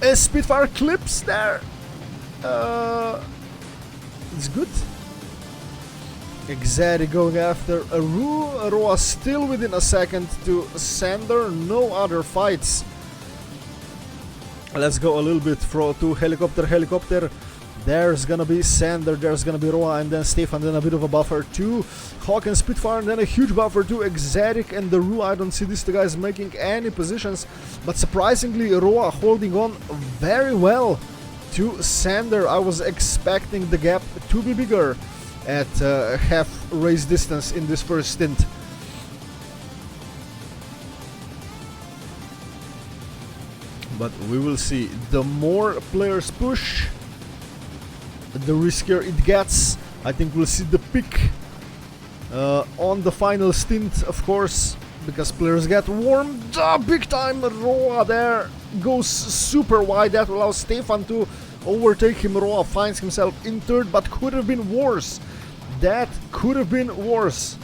As Spitfire clips there, it's good. Exotic going after Aru. Aroa still within a second to Sander. No other fights. Let's go a little bit to helicopter. There's gonna be Sander, there's gonna be Roa, and then Stefan, then a bit of a buffer to Hawk and Spitfire, and then a huge buffer to Exotic and the Ru. I don't see these two guys making any positions, but surprisingly Roa holding on very well to Sander. I was expecting the gap to be bigger at half race distance in this first stint. But we will see. The more players push, the riskier it gets. I think we'll see the peak on the final stint, of course, because players get warmed up big time. Roa there goes super wide. That allows Stefan to overtake him. Roa finds himself in third, but could have been worse. That could have been worse.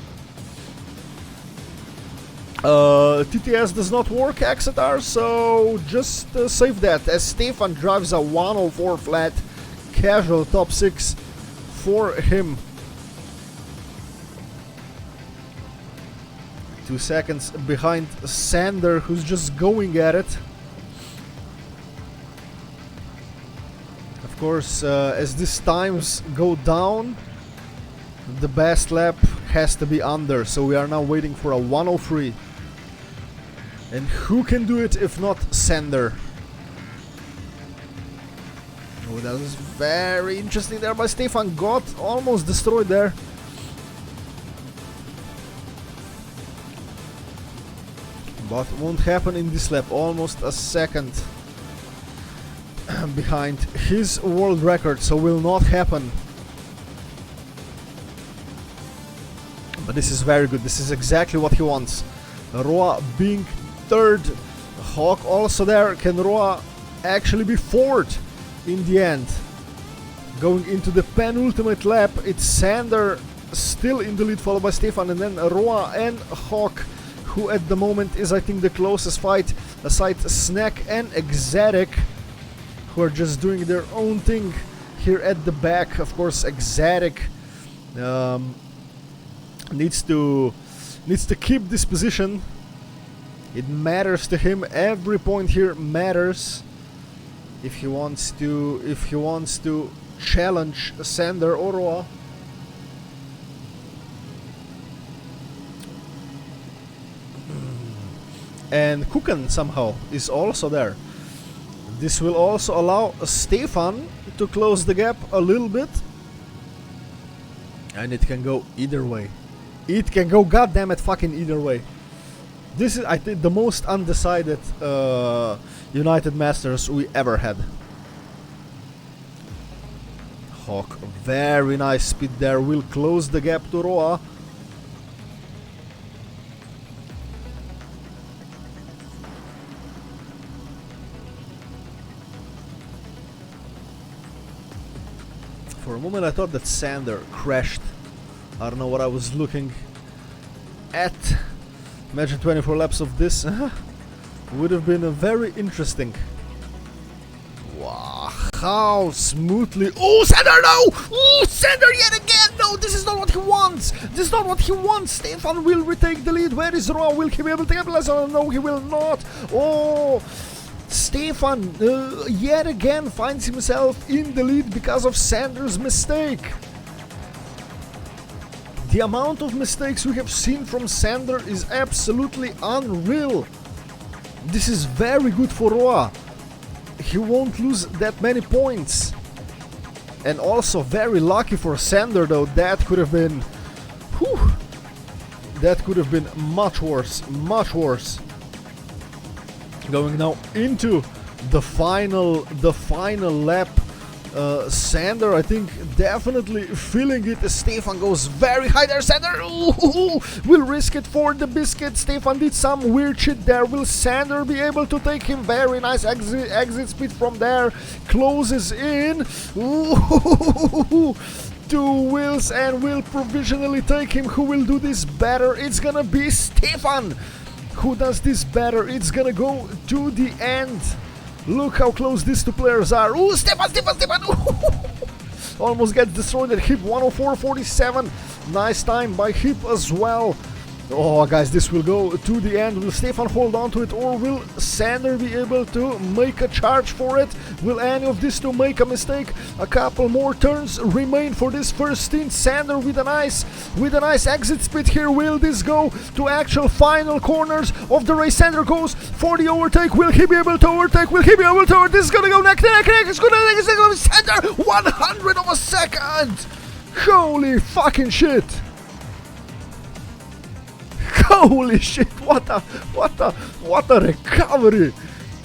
TTS does not work, Exeter, so just save that, as Stefan drives a 104 flat, casual top 6 for him. 2 seconds behind Sander, who's just going at it. Of course, as these times go down, the best lap has to be under, so we are now waiting for a 103. And who can do it if not Sander? Oh, that was very interesting there by Stefan. Got almost destroyed there. But won't happen in this lap. Almost a second behind his world record, so will not happen. But this is very good. This is exactly what he wants. Roa being third. Hawk also there. Can Roa actually be fourth in the end? Going into the penultimate lap, it's Sander still in the lead, followed by Stefan, and then Roa and Hawk, who at the moment is, I think, the closest fight, aside Snack and Exotic, who are just doing their own thing here at the back. Of course, Exotic needs to keep this position. It matters to him. Every point here matters if he wants to challenge Sander or Roa. And Kukan somehow is also there. This will also allow Stefan to close the gap a little bit. And it can go either way. It can go goddammit fucking either way. This is, I think, the most undecided United Masters we ever had. Hawk, very nice speed there, will close the gap to Roa. For a moment I thought that Sander crashed. I don't know what I was looking at. Imagine 24 laps of this. Would have been very interesting. Wow, how smoothly. Oh, Sander, no! Oh, Sander yet again! No, this is not what he wants! This is not what he wants! Stefan will retake the lead. Where is Roa? Will he be able to capitalize on it? No, he will not! Oh! Stefan yet again finds himself in the lead because of Sander's mistake. The amount of mistakes we have seen from Sander is absolutely unreal. This is very good for Roa. He won't lose that many points. And also very lucky for Sander though. That could have been... Whew, that could have been much worse. Much worse. Going now into the final lap. Sander, I think, definitely feeling it. Stefan goes very high there. Sander will risk it for the biscuit. Stefan did some weird shit there. Will Sander be able to take him? Very nice exit speed from there. Closes in. 2 wheels and will provisionally take him. Who will do this better? It's gonna be Stefan. Who does this better? It's gonna go to the end. Look how close these two players are. Ooh, Stefan! Almost gets destroyed at hip 104.47. Nice time by hip as well. Oh, guys, this will go to the end. Will Stefan hold on to it, or will Sander be able to make a charge for it? Will any of these two make a mistake? A couple more turns remain for this first stint. Sander with a nice exit speed here. Will this go to actual final corners of the race? Sander goes for the overtake. Will he be able to overtake? Will he be able to overtake? This is gonna go neck to neck. It's gonna go Sander 100 of a second. Holy fucking shit. Holy shit, what a recovery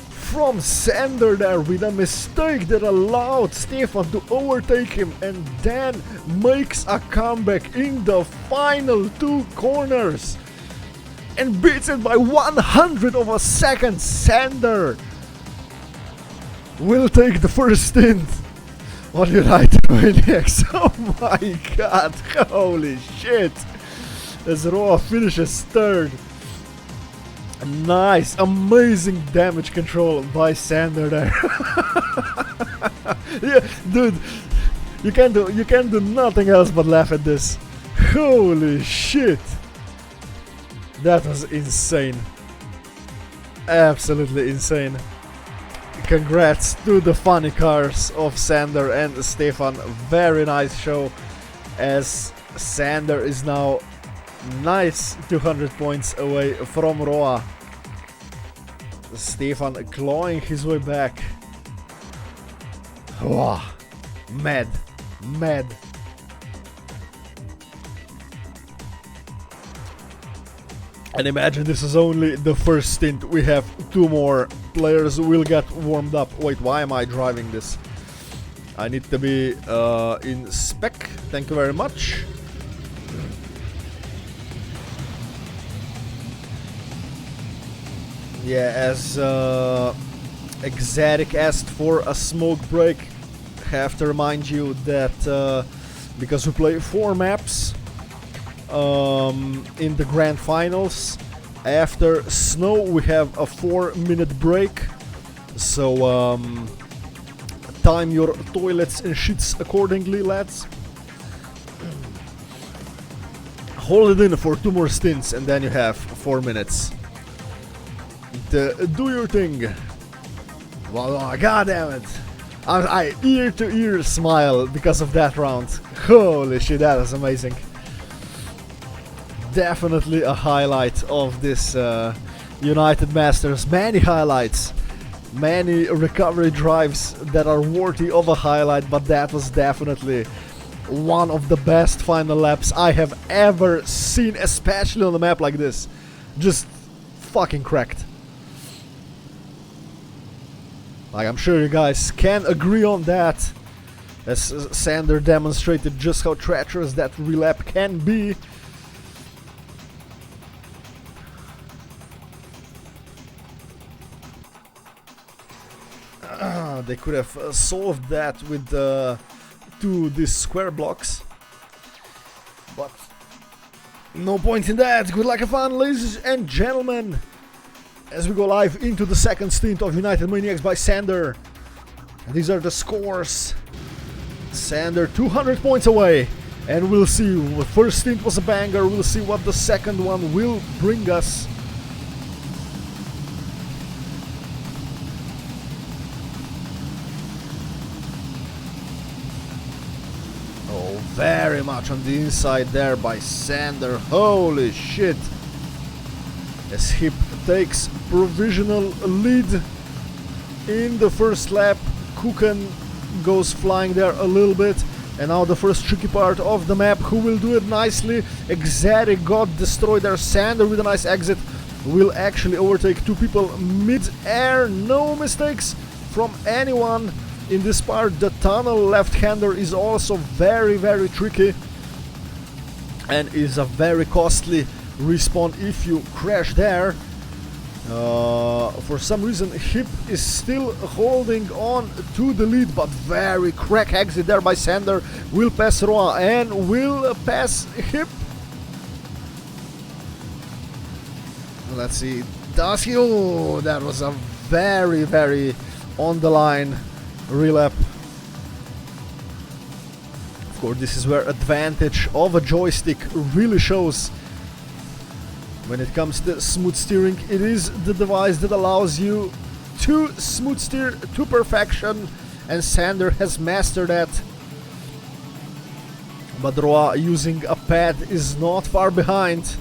from Sander there, with a mistake that allowed Stefan to overtake him, and then makes a comeback in the final 2 corners and beats it by 100 of a second. Sander will take the first stint on United Maniacs. Oh my god, holy shit. As Roa finishes third. Nice, amazing damage control by Sander there. Yeah, dude, you can do nothing else but laugh at this. Holy shit, that was insane, absolutely insane. Congrats to the funny cars of Sander and Stefan. Very nice show, as Sander is now nice 200 points away from Roa. Stefan clawing his way back. Wow, mad. And imagine this is only the first stint. We have 2 more players will get warmed up. Wait, why am I driving this? I need to be in spec. Thank you very much. Yeah, as Exotic asked for a smoke break, have to remind you that because we play 4 maps in the grand finals, after snow we have a 4-minute break, so time your toilets and shits accordingly, lads. Hold it in for 2 more stints and then you have 4 minutes. Do your thing. Well, oh, god damn it. I ear to ear smile because of that round. Holy shit, that was amazing. Definitely a highlight of this United Masters. Many highlights, many recovery drives that are worthy of a highlight, but that was definitely one of the best final laps I have ever seen, especially on a map like this. Just fucking cracked. Like, I'm sure you guys can agree on that, as Sander demonstrated just how treacherous that relap can be. They could have solved that with 2 these square blocks, but no point in that. Good luck and fun, ladies and gentlemen, as we go live into the second stint of United Maniacs by Sander. These are the scores. Sander 200 points away, and we'll see. The first stint was a banger. We'll see what the second one will bring us. Oh, very much on the inside there by Sander. Holy shit. As Hip takes provisional lead in the first lap, Kukan goes flying there a little bit, and now the first tricky part of the map. Who will do it nicely? Exotic got destroyed there. Sander with a nice exit will actually overtake 2 people mid-air. No mistakes from anyone in this part. The tunnel left-hander is also very tricky and is a very costly respawn if you crash there. For some reason Hip is still holding on to the lead, but very crack exit there by Sander. Will pass Roa and will pass Hip. Let's see, does he? Oh, that was a very on the line relap. Of course, this is where advantage of a joystick really shows. When it comes to smooth steering, it is the device that allows you to smooth steer to perfection, and Sander has mastered that. But Roa using a pad is not far behind.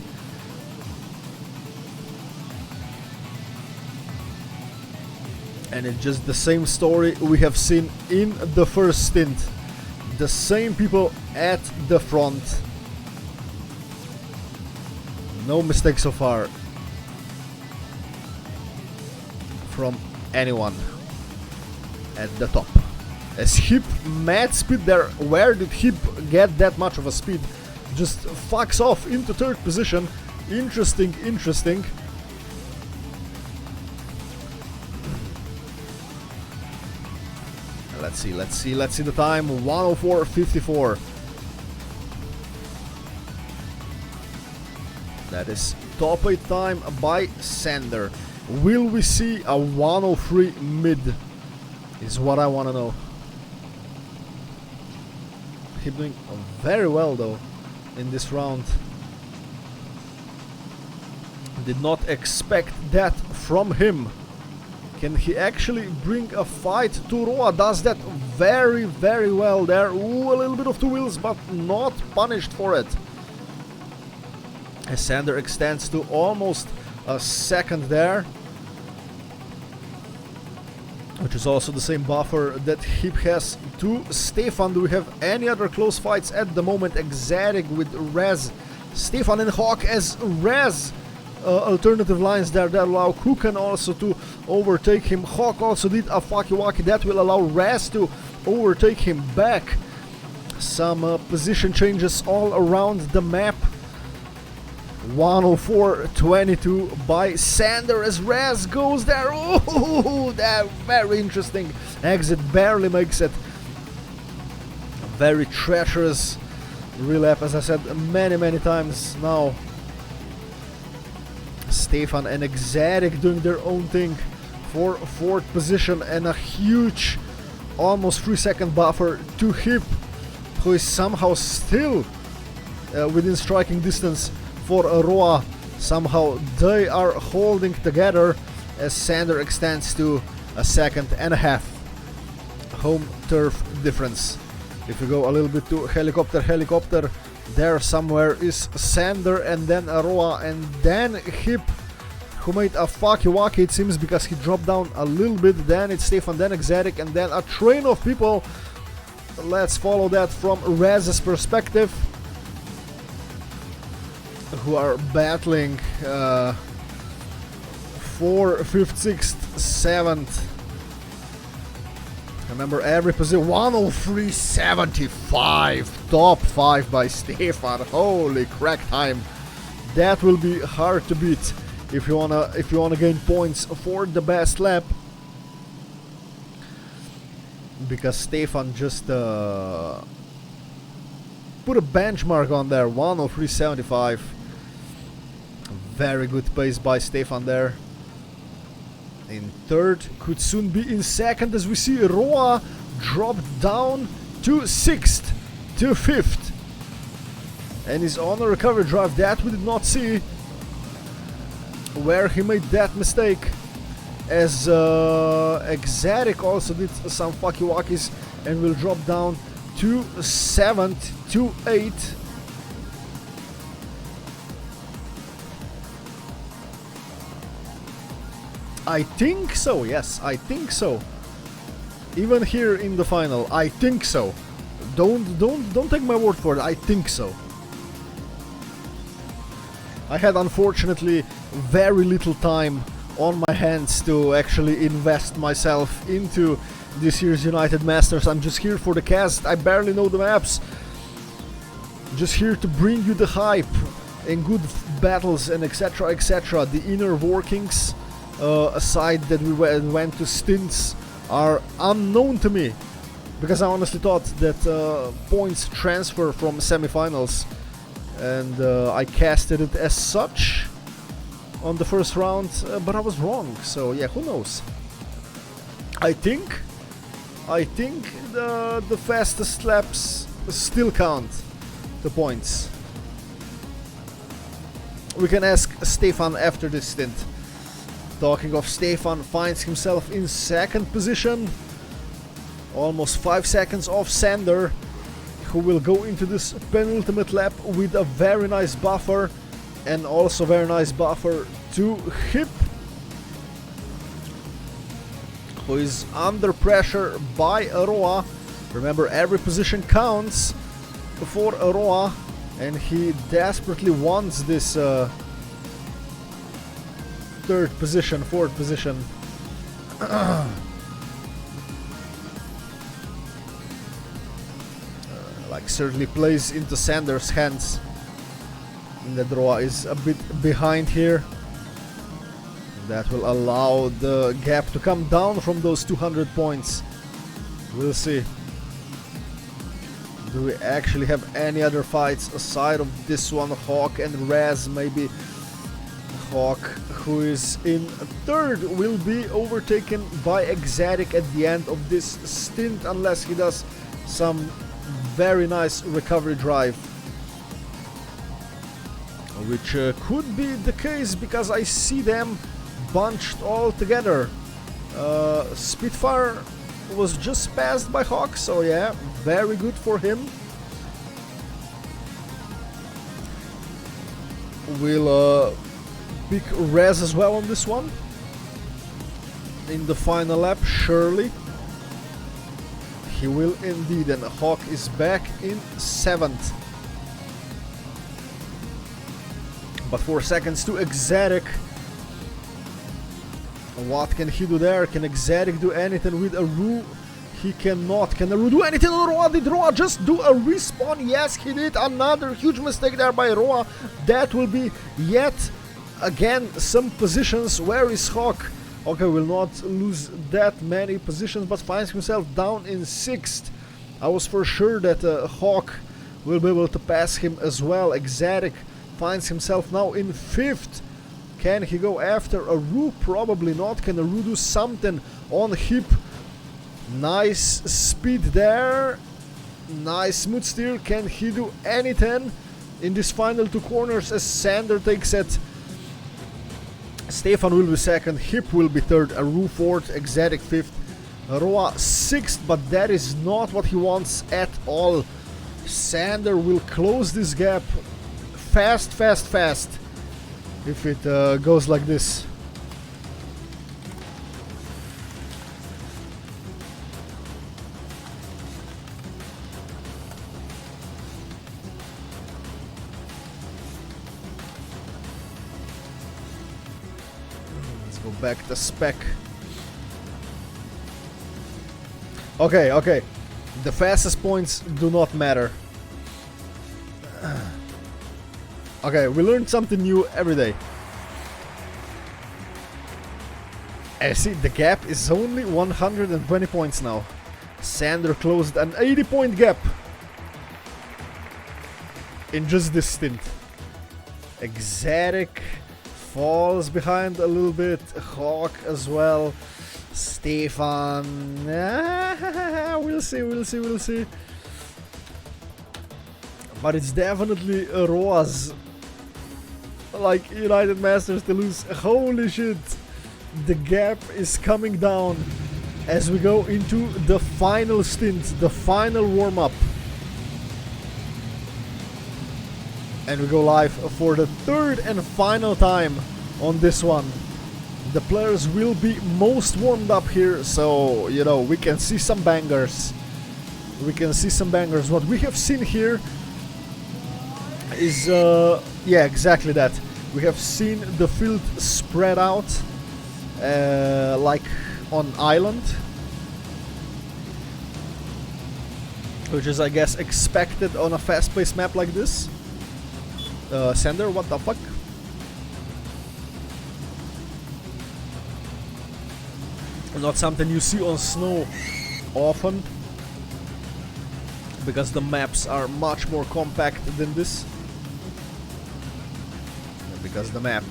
And it's just the same story we have seen in the first stint. The same people at the front. No mistake so far from anyone at the top. As Hip mad speed there. Where did Hip get that much of a speed? Just fucks off into 3rd position. Interesting. Let's see the time. 1:04.54. That is Top 8 time by Sander. Will we see a 103 mid? Is what I want to know. He's doing very well though in this round. Did not expect that from him. Can he actually bring a fight to Roa? Does that very, very well there. Ooh, a little bit of two wheels, but not punished for it. As Sander extends to almost a second there, which is also the same buffer that Hip has to Stefan. Do we have any other close fights at the moment? Exotic with Rez, Stefan and Hawk as Rez. Alternative lines there that allow Kukan also to overtake him. Hawk also did a Fakiwaki that will allow Raz to overtake him back. Some position changes all around the map. 104-22 by Sander as Raz goes there. Oh, that very interesting exit, barely makes it. Very treacherous relap, as I said many times now. Stefan and Exotic doing their own thing for 4th position, and a huge almost 3-second buffer to Hip, who is somehow still within striking distance for Roa. Somehow they are holding together as Sander extends to a 2.5 home turf difference. If we go a little bit to helicopter, there somewhere is Sander, and then Roa, and then Hip, who made a Fakiwaki it seems because he dropped down a little bit. Then it's Stefan, then Exotic, and then a train of people. Let's follow that from Rez's perspective, who are battling 4th, 5th, 6th, 7th. Remember every position. 103.75, top 5 by Stefan. Holy crack time! That will be hard to beat if you wanna gain points for the best lap, because Stefan just put a benchmark on there. 103.75. Very good pace by Stefan there. In 3rd, could soon be in 2nd, as we see Roa dropped down to 6th, to 5th, and is on a recovery drive that we did not see where he made that mistake, as Exotic also did some Fakiwakis and will drop down to 7th, to 8th. I think so, yes, I think so. Even here in the final, I think so. Don't take my word for it, I think so. I had unfortunately very little time on my hands to actually invest myself into this year's United Masters. I'm just here for the cast, I barely know the maps. Just here to bring you the hype and good battles and etc, etc. The inner workings aside that we went to stints are unknown to me, because I honestly thought that points transfer from semifinals, and I casted it as such on the first round, but I was wrong, so yeah, who knows. I think the fastest laps still count the points. We can ask Stefan after this stint. Talking of Stefan, finds himself in 2nd position, almost 5 seconds off Sander, who will go into this penultimate lap with a very nice buffer, and also very nice buffer to Hip, who is under pressure by Roa. Remember, every position counts for Roa, and he desperately wants this 3rd position, 4th position. Like, certainly plays into Sander's hands. And the draw is a bit behind here. That will allow the gap to come down from those 200 points. We'll see. Do we actually have any other fights aside of this one? Hawk and Raz maybe Hawk, who is in third, will be overtaken by Exotic at the end of this stint unless he does some very nice recovery drive. Which could be the case because I see them bunched all together. Spitfire was just passed by Hawk, so yeah, very good for him. We'll pick Rez as well on this one. In the final lap, surely. He will indeed, and Hawk is back in 7th. But 4 seconds to Exotic. What can he do there? Can Exotic do anything with Aru? He cannot. Can Aru do anything on Roa? Did Roa just do a respawn? Yes, he did. Another huge mistake there by Roa. That will be yet again some positions. Where is Hawk? Okay, will not lose that many positions, but finds himself down in 6th. I was for sure that Hawk will be able to pass him as well. Exotic finds himself now in 5th. Can he go after Aru? Probably not. Can Aru do something on Hip? Nice speed there. Nice smooth steer. Can he do anything in these final 2 corners as Sander takes it? Stefan will be 2nd. Hip will be 3rd. Aru 4th. Exotic 5th. Roa 6th, but that is not what he wants at all. Sander will close this gap fast, fast, fast. If it goes like this. Let's go back to spec. Okay, okay. The fastest points do not matter. Okay, we learned something new every day. And see, the gap is only 120 points now. Sander closed an 80-point gap in just this stint. Exotic falls behind a little bit. Hawk as well. Stefan. We'll see, we'll see, we'll see. But it's definitely Roa's like United Masters to lose. Holy shit, the gap is coming down as we go into the final stint, the final warm-up, and we go live for the 3rd and final time on this one. The players will be most warmed up here, so you know we can see some bangers. We can see some bangers. What we have seen here is yeah, exactly that. We have seen the field spread out like on island, which is I guess expected on a fast-paced map like this. Sander, what the fuck? Not something you see on snow often, because the maps are much more compact than this. Because the map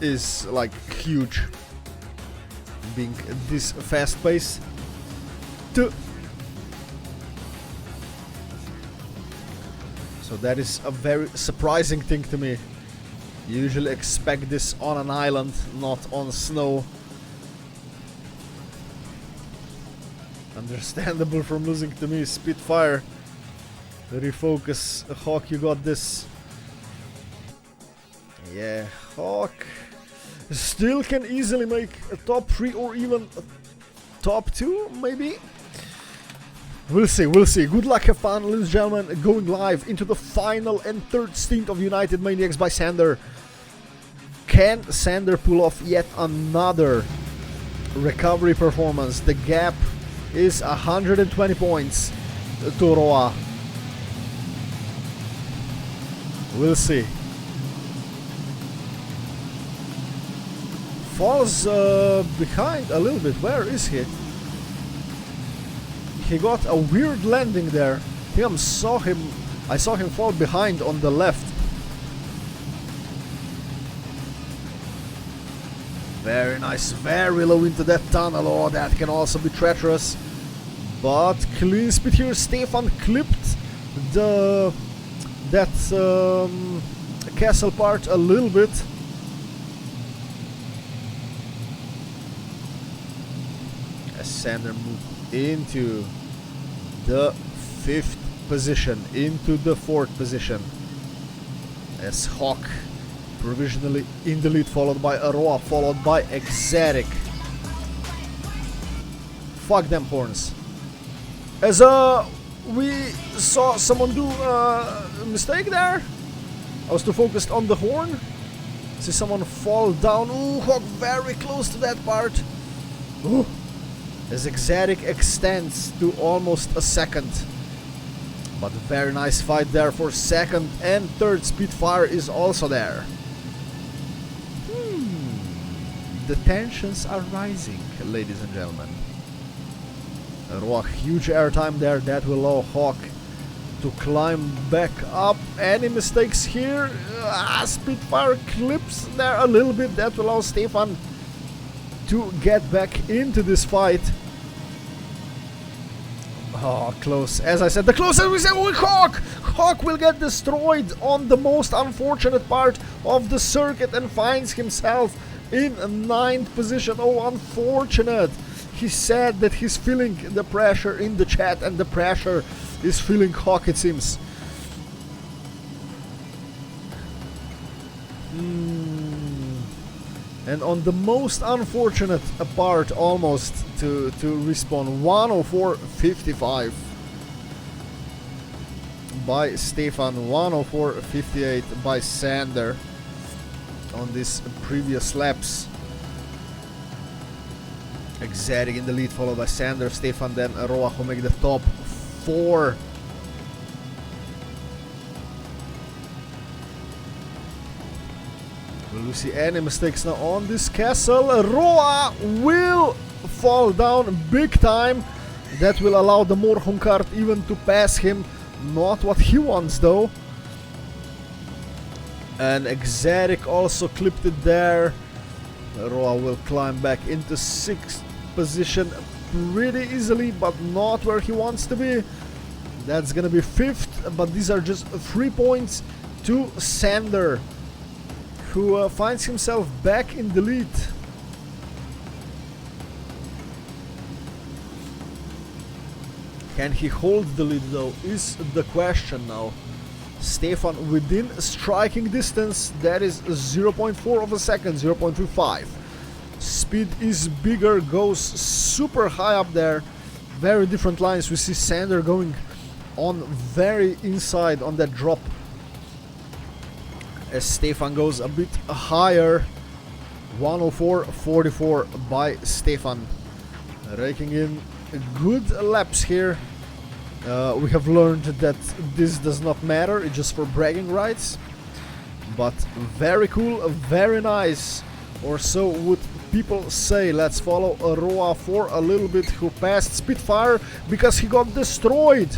is like huge, being this fast paced. So that is a very surprising thing to me. You usually expect this on an island, not on snow. Understandable from losing to me. Spitfire, refocus. Hawk, you got this. Yeah, Hawk still can easily make a top 3 or even a top 2, maybe. We'll see, we'll see. Good luck, have fun, ladies and gentlemen. Going live into the final and 3rd stint of United Maniacs by Sander. Can Sander pull off yet another recovery performance? The gap is 120 points to Roa. We'll see. Falls behind a little bit. Where is he? He got a weird landing there. I saw him fall behind on the left. Very nice, very low into that tunnel. Oh, that can also be treacherous. But clean speed here. Stefan clipped that castle part a little bit. As Sander moved into the 5th position, into the 4th position. As Hawk provisionally in the lead, followed by Aroa, followed by Exotic. Fuck them horns. As we saw someone do a mistake there. I was too focused on the horn. See someone fall down. Ooh, Hawk very close to that part. Ooh. As Exotic extends to almost a second. But very nice fight there for 2nd and 3rd. Spitfire is also there. The tensions are rising, ladies and gentlemen. Aroa, huge airtime there. That will allow Hawk to climb back up. Any mistakes here? Spitfire clips there a little bit. That will allow Stefan to get back into this fight. Oh, close. As I said, the closer we say, oh, Hawk! Hawk will get destroyed on the most unfortunate part of the circuit and finds himself in 9th position. Oh, unfortunate. He said that he's feeling the pressure in the chat, and the pressure is feeling Hawk, it seems. And on the most unfortunate part, almost to respawn, 104.55 by Stefan, 104.58 by Sander on these previous laps. Exotic in the lead, followed by Sander, Stefan, then Aroa, who make the top 4. Will we see any mistakes now on this castle? Aroa will fall down big time. That will allow the Morhun cart even to pass him. Not what he wants though. And Exotic also clipped it there. Aroa will climb back into 6th position pretty easily, but not where he wants to be. That's gonna be 5th, but these are just 3 points to Sander, who finds himself back in the lead. Can he hold the lead though, is the question now. Stefan within striking distance, that is 0.4 of a second, 0.25. Speed is bigger, goes super high up there. Very different lines. We see Sander going on very inside on that drop, as Stefan goes a bit higher. 104.44 by Stefan, raking in good laps here. We have learned that this does not matter, it's just for bragging rights. But very cool, very nice, or so would people say. Let's follow Aroa for a little bit, who passed Spitfire because he got destroyed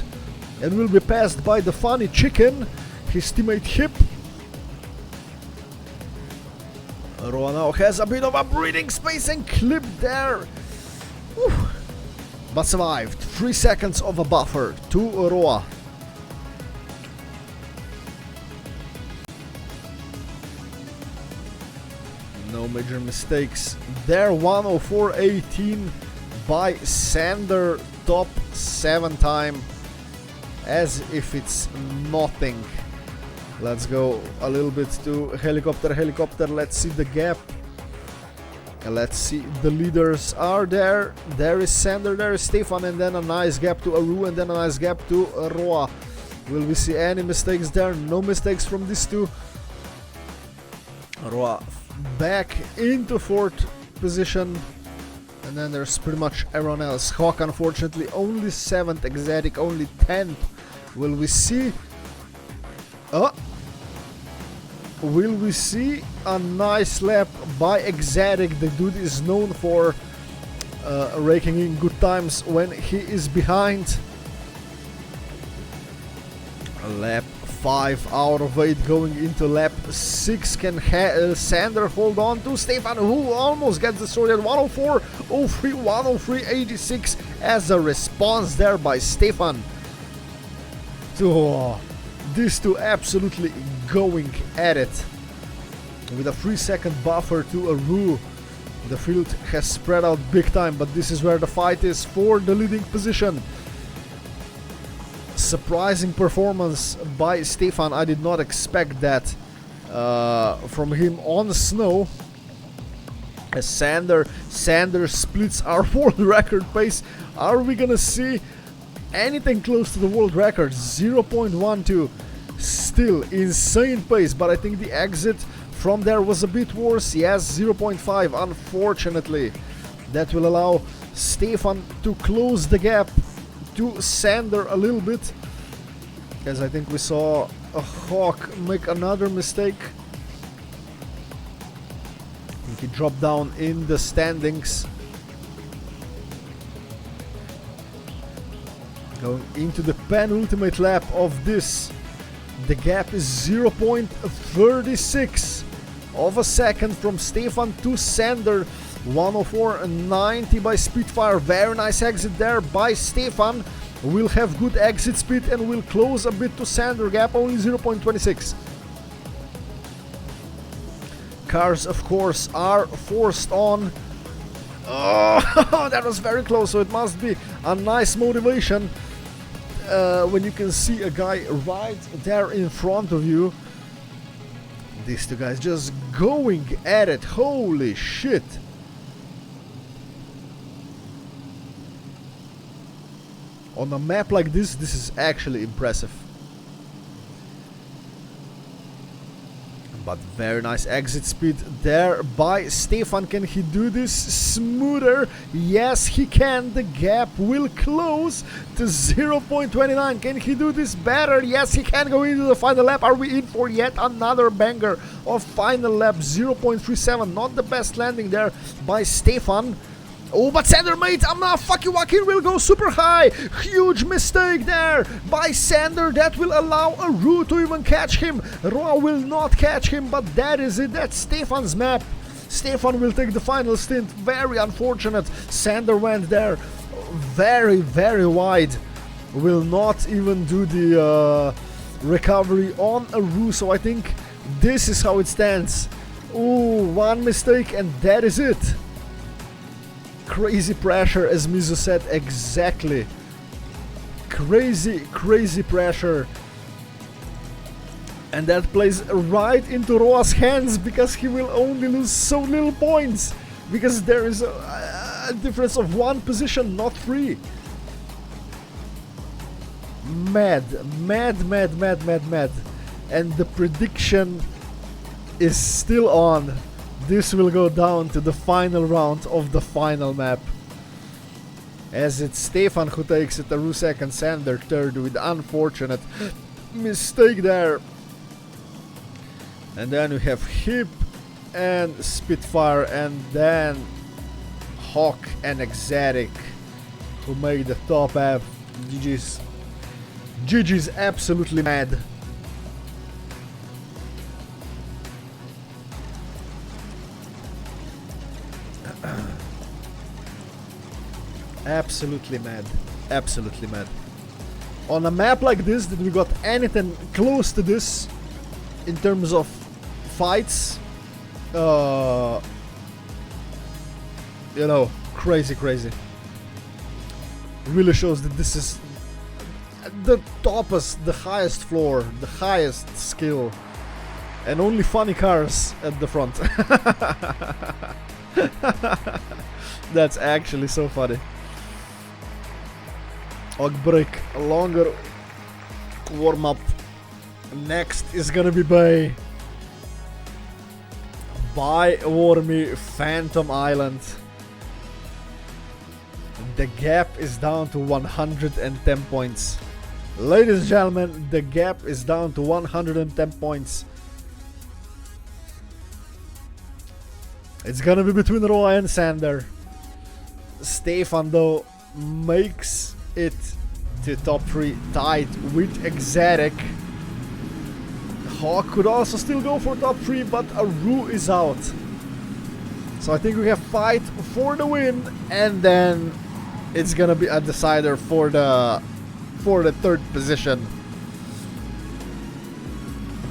and will be passed by the funny chicken, his teammate Hip. Aroa now has a bit of a breathing space and clipped there. Whew. But survived. 3 seconds of a buffer to Aroa. No major mistakes there. 104.18 by Sander, top 7 time, as if it's nothing. Let's go a little bit to helicopter. Let's see the gap. And let's see, the leaders are there. There is Sander, there is Stefan, and then a nice gap to Aru, and then a nice gap to Aroa. Will we see any mistakes there? No mistakes from these two. Aroa back into 4th position. And then there's pretty much everyone else. Hawk, unfortunately, only 7th. Exotic, only 10th. Will we see... Will we see a nice lap by Exotic? The dude is known for raking in good times when he is behind. Lap 5 out of 8 going into lap 6. Can Sander hold on to Stefan, who almost gets the story at 104.03, 103.86 as a response there by Stefan. To these two absolutely going at it. With a 3-second buffer to Aru, the field has spread out big time, but this is where the fight is for the leading position. Surprising performance by Stefan. I did not expect that from him on the snow. As Sander splits our world record pace. Are we gonna see anything close to the world record? 0.12, still insane pace, but I think the exit from there was a bit worse. Yes, 0.5, unfortunately. That will allow Stefan to close the gap to Sander a little bit, as I think we saw a Hawk make another mistake. He dropped down in the standings. Going into the penultimate lap of this, the gap is 0.36 of a second from Stefan to Sander. 104.90 by Spitfire. Very nice exit there by Stefan. Will have good exit speed and will close a bit to Sander. Gap only 0.26. Cars, of course, are forced on. Oh, that was very close, so it must be a nice motivation when you can see a guy right there in front of you. These two guys just going at it. Holy shit. On a map like this is actually impressive. But very nice exit speed there by Stefan. Can he do this smoother? Yes, he can. The gap will close to 0.29. Can he do this better? Yes, he can. Go into the final lap. Are we in for yet another banger of final lap? 0.37. Not the best landing there by Stefan. Oh, but Sander mate, I'm not fucking walking, will go super high. Huge mistake there by Sander. That will allow Aru to even catch him. Roa will not catch him, but that is it. That's Stefan's map. Stefan will take the final stint. Very unfortunate. Sander went there very, very wide. Will not even do the recovery on Aru. So I think this is how it stands. Ooh, one mistake and that is it. Crazy pressure, as Mizu said, exactly. Crazy, crazy pressure. And that plays right into Roa's hands, because he will only lose so little points. Because there is a difference of 1 position, not 3. Mad. And the prediction is still on. This will go down to the final round of the final map. As it's Stefan who takes it, Aru second, Sander third with unfortunate mistake there. And then we have Hip and Spitfire, and then Hawk and Exotic who made the top half. GG's absolutely mad. Absolutely mad. Absolutely mad. On a map like this, did we got anything close to this in terms of fights? You know, crazy. Really shows that this is the toppest, the highest floor, the highest skill, and only funny cars at the front. That's actually so funny. Og break, a longer warm-up. Next is gonna be by Wormy Phantom Island. The gap is down to 110 points. Ladies and gentlemen, the gap is down to 110 points. It's gonna be between Roa and Sander. Stefan though makes it to top 3, tied with Exotic. Hawk could also still go for top 3, but Aru is out. So I think we have fight for the win, and then it's gonna be a decider for the third position.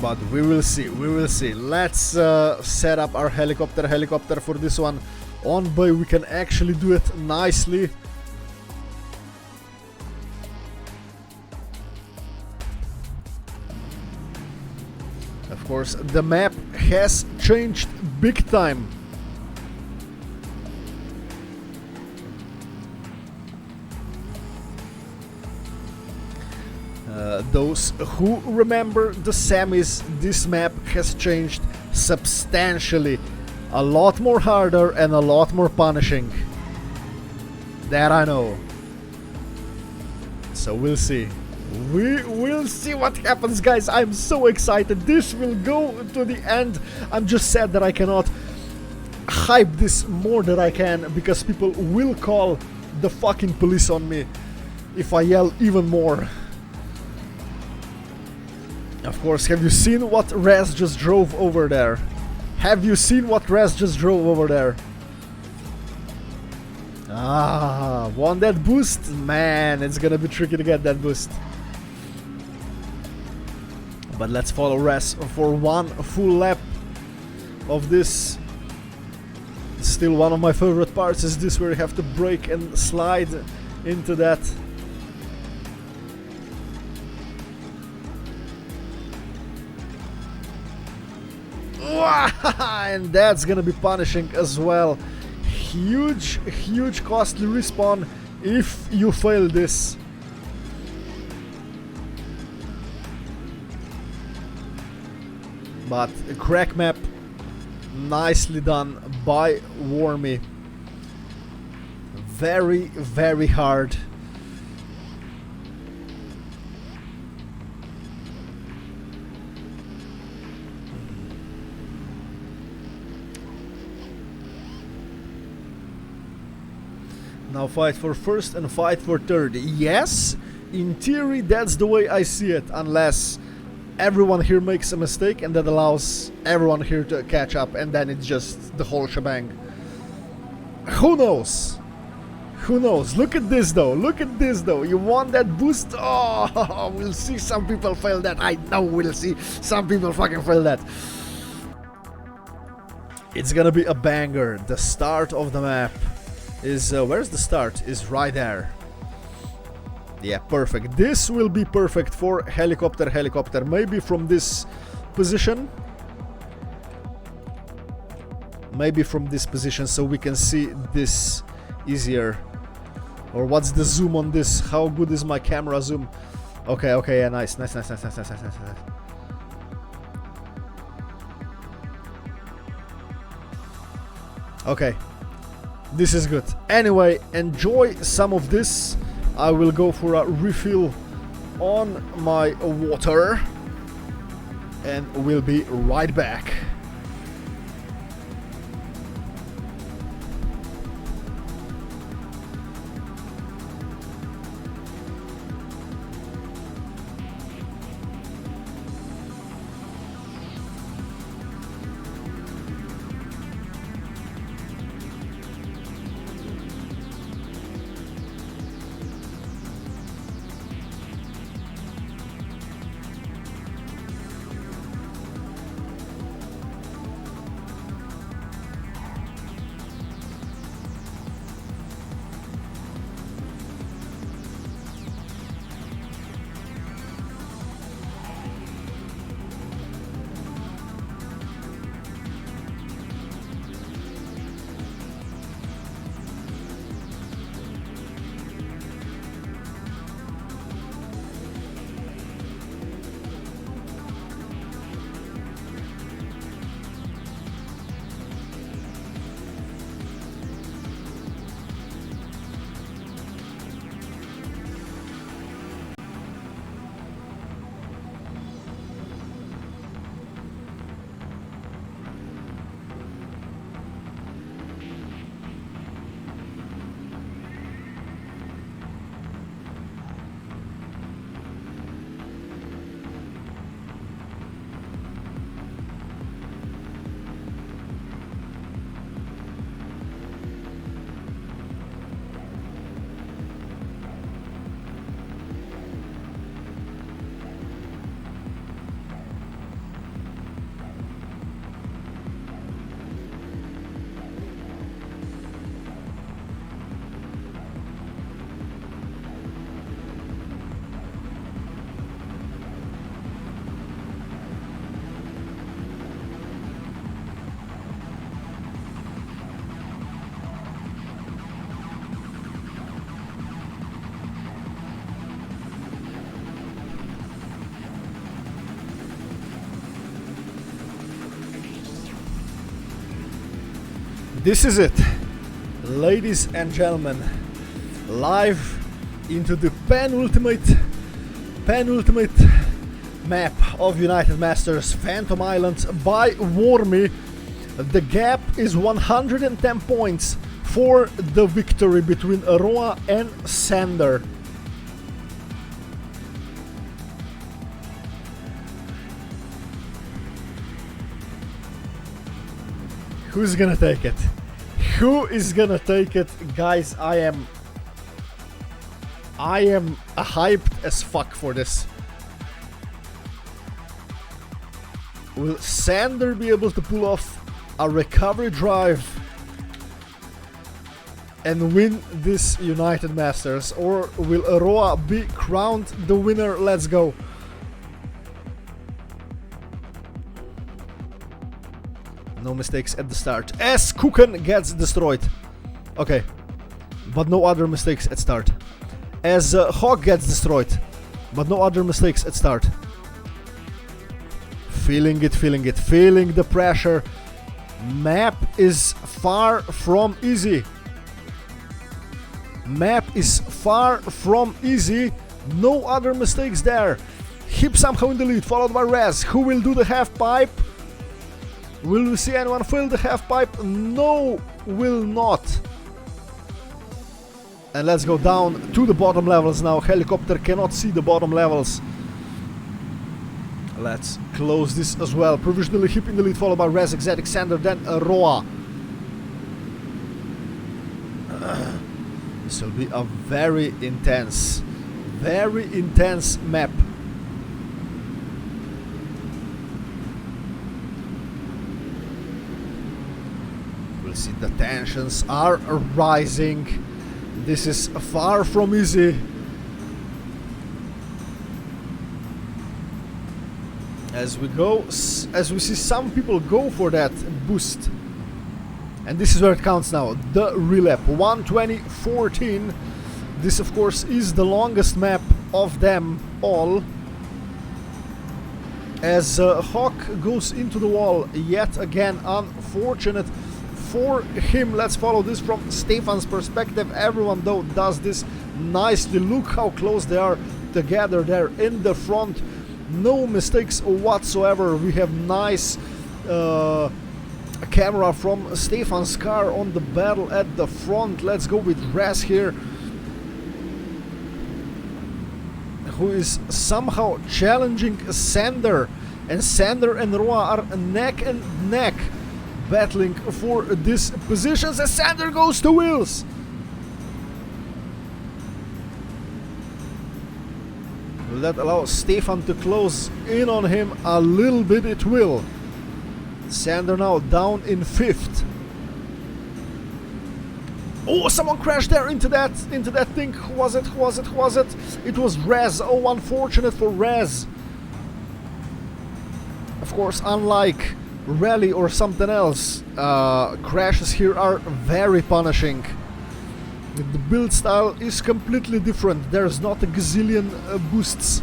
But we will see, we will see. Let's set up our helicopter for this one. On by, we can actually do it nicely. Of course, the map has changed big time. Those who remember the semis, this map has changed substantially. A lot more harder and a lot more punishing. That I know. So we'll see. We will see what happens, guys. I'm so excited. This will go to the end. I'm just sad that I cannot hype this more than I can, because people will call the fucking police on me if I yell even more. Of course, have you seen what Rez just drove over there? Have you seen what Rez just drove over there? Ah, want that boost? Man, it's gonna be tricky to get that boost. But let's follow Rez for one full lap of this. Still one of my favorite parts is this, where you have to brake and slide into that. And that's gonna be punishing as well. Huge costly respawn if you fail this. But a crack map, nicely done by Wormy. Very hard. Now fight for first and fight for third. Yes, in theory that's the way I see it, unless everyone here makes a mistake and that allows everyone here to catch up, and then it's just the whole shebang. Who knows? Who knows? Look at this though, look at this though. You want that boost? Oh, we'll see some people fail that. I know we'll see some people fucking fail that. It's gonna be a banger. The start of the map is, where's the start? Is right there. Yeah, perfect. This will be perfect for helicopter. Maybe from this position. Maybe from this position, so we can see this easier. Or what's the zoom on this? How good is my camera zoom? Okay, yeah, nice. Okay. This is good. Anyway, enjoy some of this. I will go for a refill on my water and we'll be right back. This is it, ladies and gentlemen, live into the penultimate map of United Masters, Phantom Island by Wormy. The gap is 110 points for the victory between Roa and Sander. Who's gonna take it? Who is gonna take it? Guys, I am hyped as fuck for this. Will Sander be able to pull off a recovery drive and win this United Masters, or will Roa be crowned the winner? Let's go. No mistakes at the start, as Kuken gets destroyed. Okay, but no other mistakes at start. As Hawk gets destroyed, but no other mistakes at start. Feeling the pressure. Map is far from easy. Map is far from easy. No other mistakes there. Hip somehow in the lead, followed by Rez. Who will do the half pipe? Will we see anyone fill the half pipe? No, will not. And let's go down to the bottom levels now. Helicopter cannot see the bottom levels. Let's close this as well. Provisionally Hip in the lead, followed by Rez, Exotic, Sander, then Roa. This will be a very intense map. We'll see the tensions are rising. This is far from easy. As we see some people go for that boost. And this is where it counts now. The relap 1:20:14. This of course is the longest map of them all. As Hawk goes into the wall yet again, unfortunate for him. Let's follow this from Stefan's perspective. Everyone though does this nicely. Look how close they are together there in the front. No mistakes whatsoever. We have nice camera from Stefan's car on the battle at the front. Let's go with Raz here, who is somehow challenging Sander. And Sander and Roa are neck and neck battling for this position as Sander goes to wheels. Will that allow Stefan to close in on him a little bit? It will. Sander now down in 5th. Oh, someone crashed there into that thing. Who was it? It was Rez. Oh, unfortunate for Rez. Of course, unlike Rally or something else, crashes here are very punishing. The build style is completely different. There's not a gazillion boosts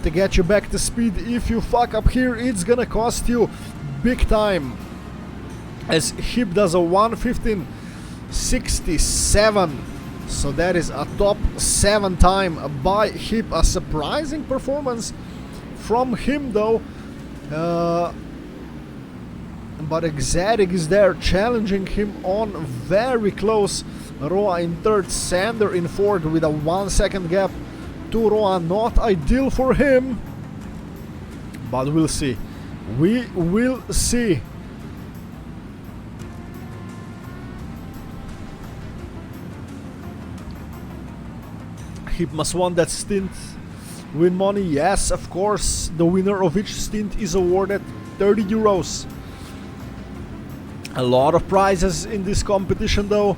to get you back to speed. If you fuck up here, it's gonna cost you big time. As Hip does a 1:15:67, so that is a top 7 time by Hip. A surprising performance from him though. But Exotic is there challenging him on very close. Roa in 3rd, Sander in 4th with a 1 second gap to Roa. Not ideal for him, but we'll see. We will see. Hip must want that stint. Win money, yes, of course. The winner of each stint is awarded 30 euros. A lot of prizes in this competition though.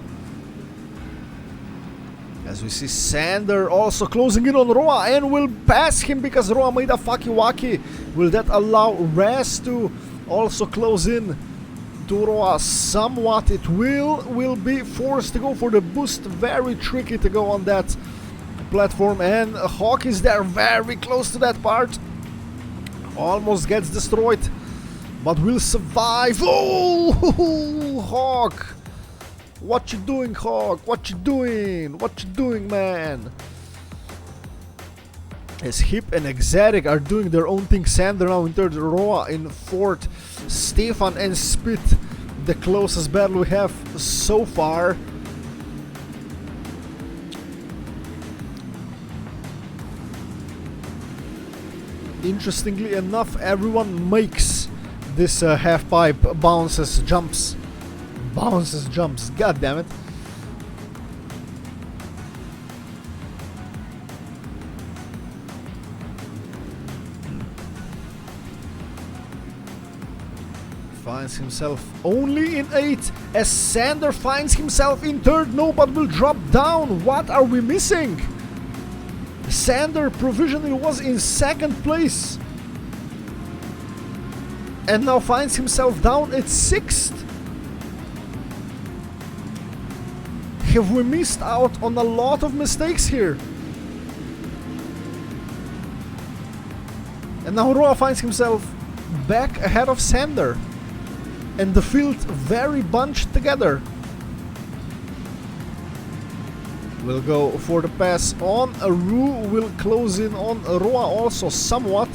As we see Sander also closing in on Roa and will pass him because Roa made a fucky wacky. Will that allow Raz to also close in to Roa somewhat? It will be forced to go for the boost. Very tricky to go on that platform, and Hawk is there very close to that part. Almost gets destroyed, but will survive. Oh, Hawk What you doing, Hawk? What you doing? What you doing, man? As Hip and Exotic are doing their own thing. Sander now in third, Roa in fourth, Stefan and Spit, the closest battle we have so far. Interestingly enough, everyone makes this half pipe bounces, jumps. Bounces, jumps. God damn it. Finds himself only in 8th as Sander finds himself in 3rd. No, but will drop down. What are we missing? Sander provisionally was in 2nd place and now finds himself down at 6th. Have we missed out on a lot of mistakes here? And now Roa finds himself back ahead of Sander. And the field very bunched together. Will go for the pass on. Aru will close in on Roa also somewhat.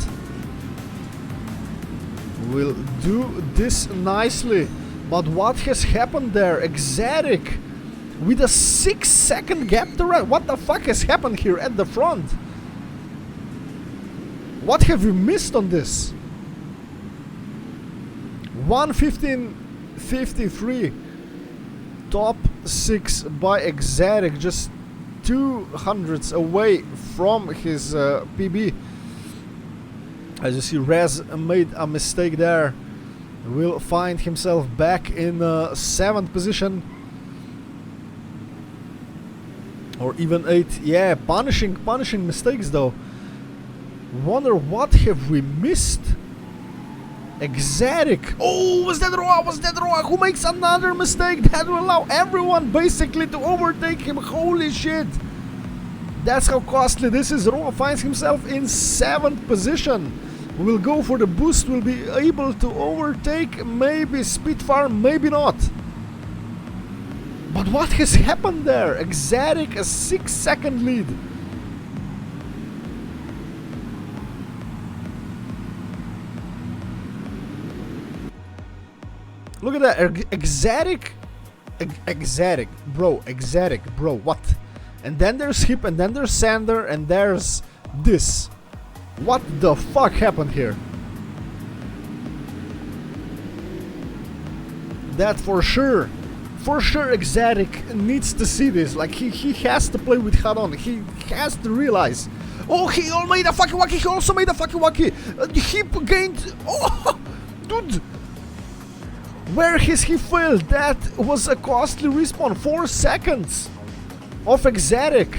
Will do this nicely. But what has happened there? Exotic with a 6-second gap to right. What the fuck has happened here at the front? What have we missed on this? 1:15:53. Top 6 by Exotic, just 200ths away from his PB. As you see, Rez made a mistake there. Will find himself back in 7th position. Or even 8th. Yeah, punishing mistakes though. Wonder what have we missed? Exotic. Oh, was that Roa? Was that Roa? Who makes another mistake that will allow everyone basically to overtake him? Holy shit. That's how costly this is. Roa finds himself in 7th position. Will go for the boost. Will be able to overtake maybe Spitfire, maybe not. But what has happened there? Exotic, a 6-second lead. Look at that, Exotic, bro, what? And then there's Hip, and then there's Sander, and there's this. What the fuck happened here? That for sure Exotic needs to see this. Like, he has to play with head on. He has to realize. Oh, he all made a fucking wacky. He also made a fucking wacky. Hip gained. Oh, dude. Where has he failed? That was a costly respawn. 4 seconds of Exotic.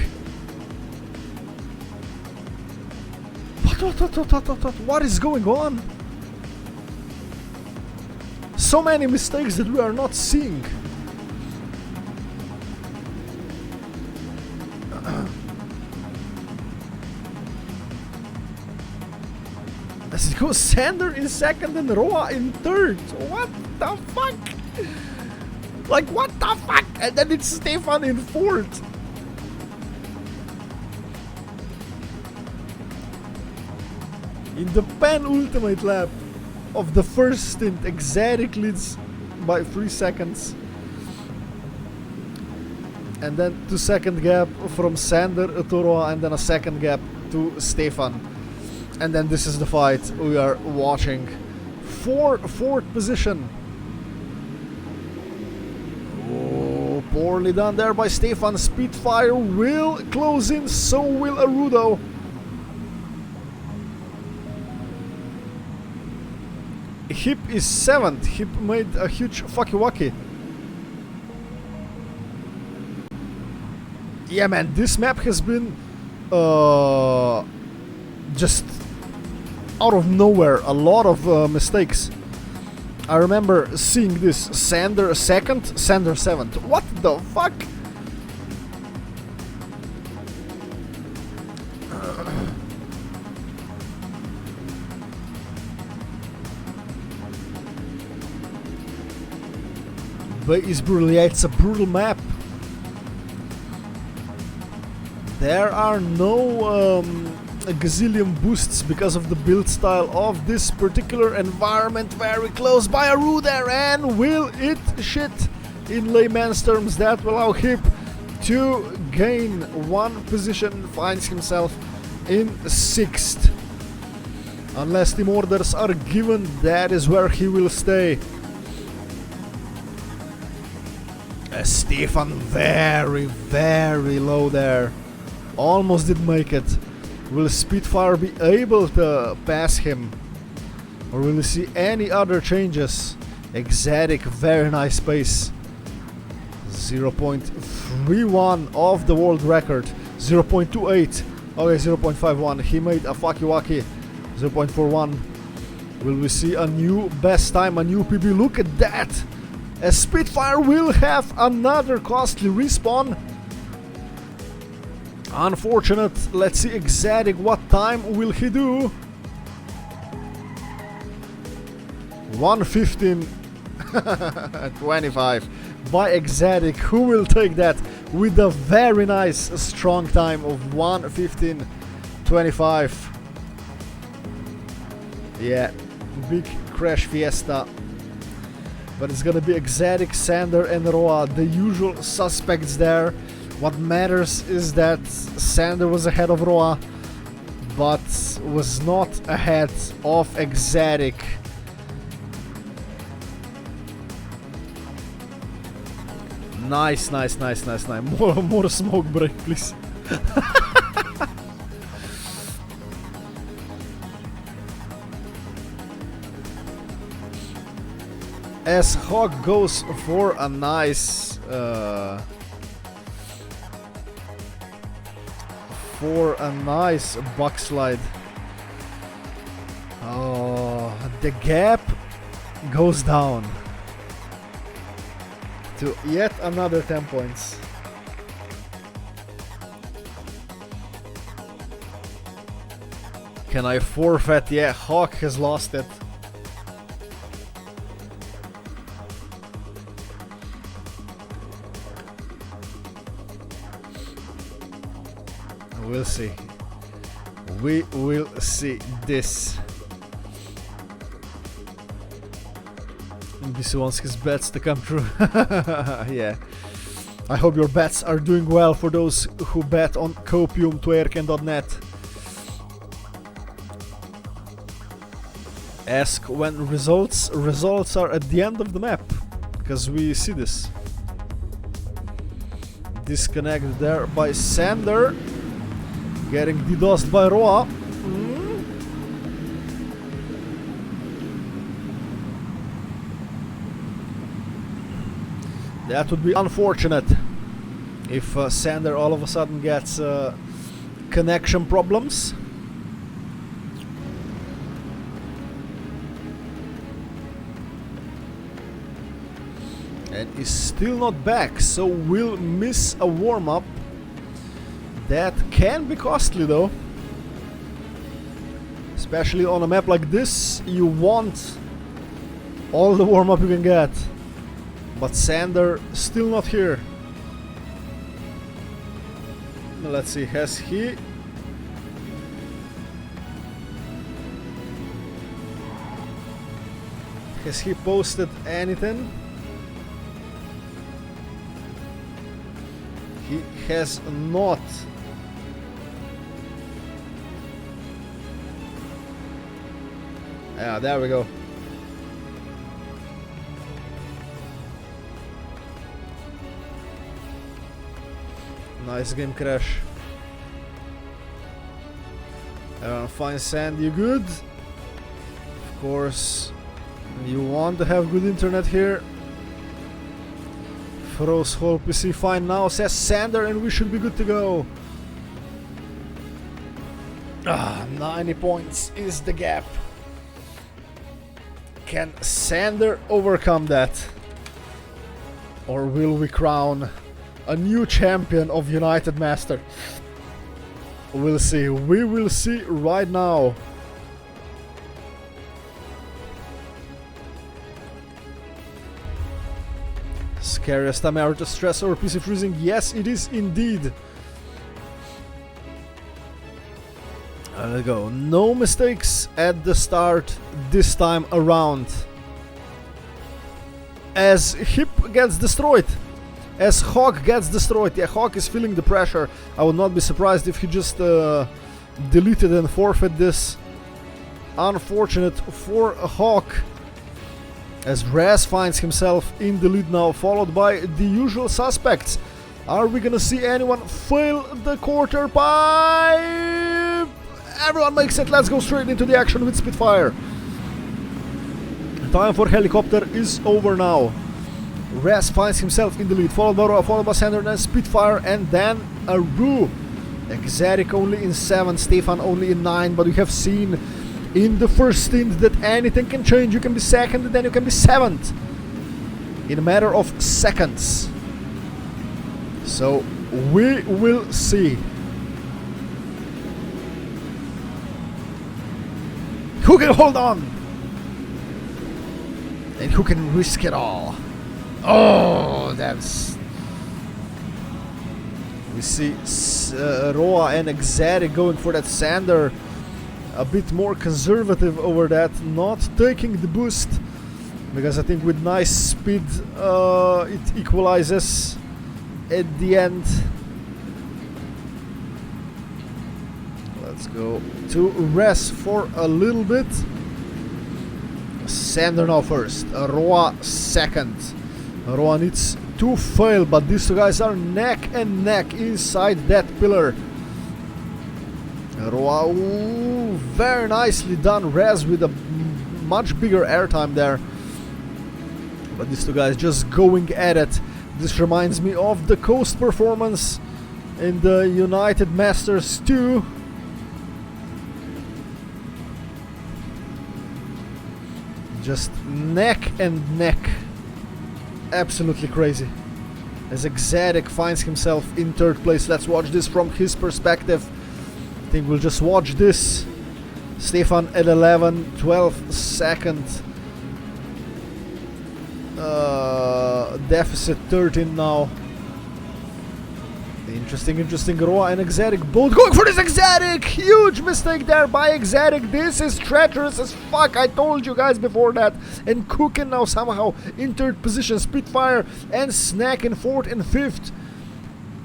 What is going on? So many mistakes that we are not seeing. As it goes, Sander in 2nd and Roa in 3rd. What the fuck? Like, what the fuck? And then it's Stefan in 4th. In the penultimate lap of the first stint, Exotic leads by 3 seconds. And then 2-second gap from Sander to Roa, and then a 2nd gap to Stefan. And then this is the fight we are watching for 4th position. Oh, poorly done there by Stefan. Spitfire will close in, so will Arudo. Hip is 7th. Hip made a huge fucky wacky. Yeah, man, this map has been just out of nowhere. A lot of mistakes. I remember seeing this. Sander 2nd, Sander 7th. What the fuck? Base brutal, yeah, it's a brutal map. There are no gazillion boosts because of the build style of this particular environment. Very close by Aru there, and will it shit? In layman's terms, that will allow him to gain one position, finds himself in 6th. Unless team orders are given, that is where he will stay. Stefan very, very low there. Almost did make it. Will Spitfire be able to pass him? Or will we see any other changes? Exotic, very nice pace. 0.31 of the world record. 0.28. Okay, 0.51. He made a fucky-wacky. 0.41. Will we see a new best time, a new PB? Look at that! A Spitfire will have another costly respawn. Unfortunate. Let's see Exotic. What time will he do? 1:15.25 by Exotic, who will take that with a very nice strong time of 1:15.25. Yeah, big crash fiesta. But it's gonna be Exotic, Sander and Roa, the usual suspects there. What matters is that Sander was ahead of Roa, but was not ahead of Exotic. Nice. More smoke break, please. As Hawk goes for a nice backslide. Oh, the gap goes down to yet another 10 points. Can I forfeit? Yeah, Hawk has lost it. We'll see. We will see this. NBC wants his bets to come true. Yeah. I hope your bets are doing well for those who bet on Copium, Twerk.net. Ask when results are at the end of the map, because we see this. Disconnected there by Sander. Getting DDoSed by Roa. That would be unfortunate if Sander all of a sudden gets connection problems. And is still not back, so will miss a warm-up. That can be costly though. Especially on a map like this, you want all the warm-up you can get. But Sander still not here. Let's see, has he posted anything? He has not. Yeah, there we go. Nice game crash. Fine Sand, you good? Of course, you want to have good internet here. Froze whole PC fine now, says Sander, and we should be good to go. 90 points is the gap. Can Sander overcome that? Or will we crown a new champion of United Master? We'll see. We will see right now. carry a Stammer to stress or PC freezing? Yes, it is indeed. Let's go. No mistakes at the start this time around. As Hip gets destroyed. As Hawk gets destroyed. Yeah, Hawk is feeling the pressure. I would not be surprised if he just deleted and forfeit this. Unfortunate for Hawk. As Raz finds himself in the lead now, followed by the usual suspects. Are we gonna see anyone fail the quarter pipe? Everyone makes it. Let's go straight into the action with Spitfire. Time for helicopter is over now. Raz finds himself in the lead, followed by Sander, then Spitfire, and then Aru. Exotic only in 7, Stefan only in 9, but we have seen in the first stint that anything can change. You can be second and then you can be 7th in a matter of seconds. So we will see. Who can hold on? And who can risk it all? Oh, that's... We see Roa and Exotic going for that Sander. A bit more conservative over that, not taking the boost. Because I think with nice speed it equalizes at the end. Let's go to rest for a little bit. Sander now first, Roa second. Roa needs to fail, but these two guys are neck and neck inside that pillar. Roa, ooh, very nicely done. Raz with a much bigger airtime there. But these two guys just going at it. This reminds me of the Coast performance in the United Masters 2. Just neck and neck. Absolutely crazy. As Exotic finds himself in 3rd place. Let's watch this from his perspective. I think we'll just watch this. Stefan at 11, 12 second. Deficit 13 now. Interesting. Roa and Exotic both going for this. Exotic! Huge mistake there by Exotic. This is treacherous as fuck. I told you guys before that. And Cookin now somehow in 3rd position. Spitfire and Snack in 4th and 5th.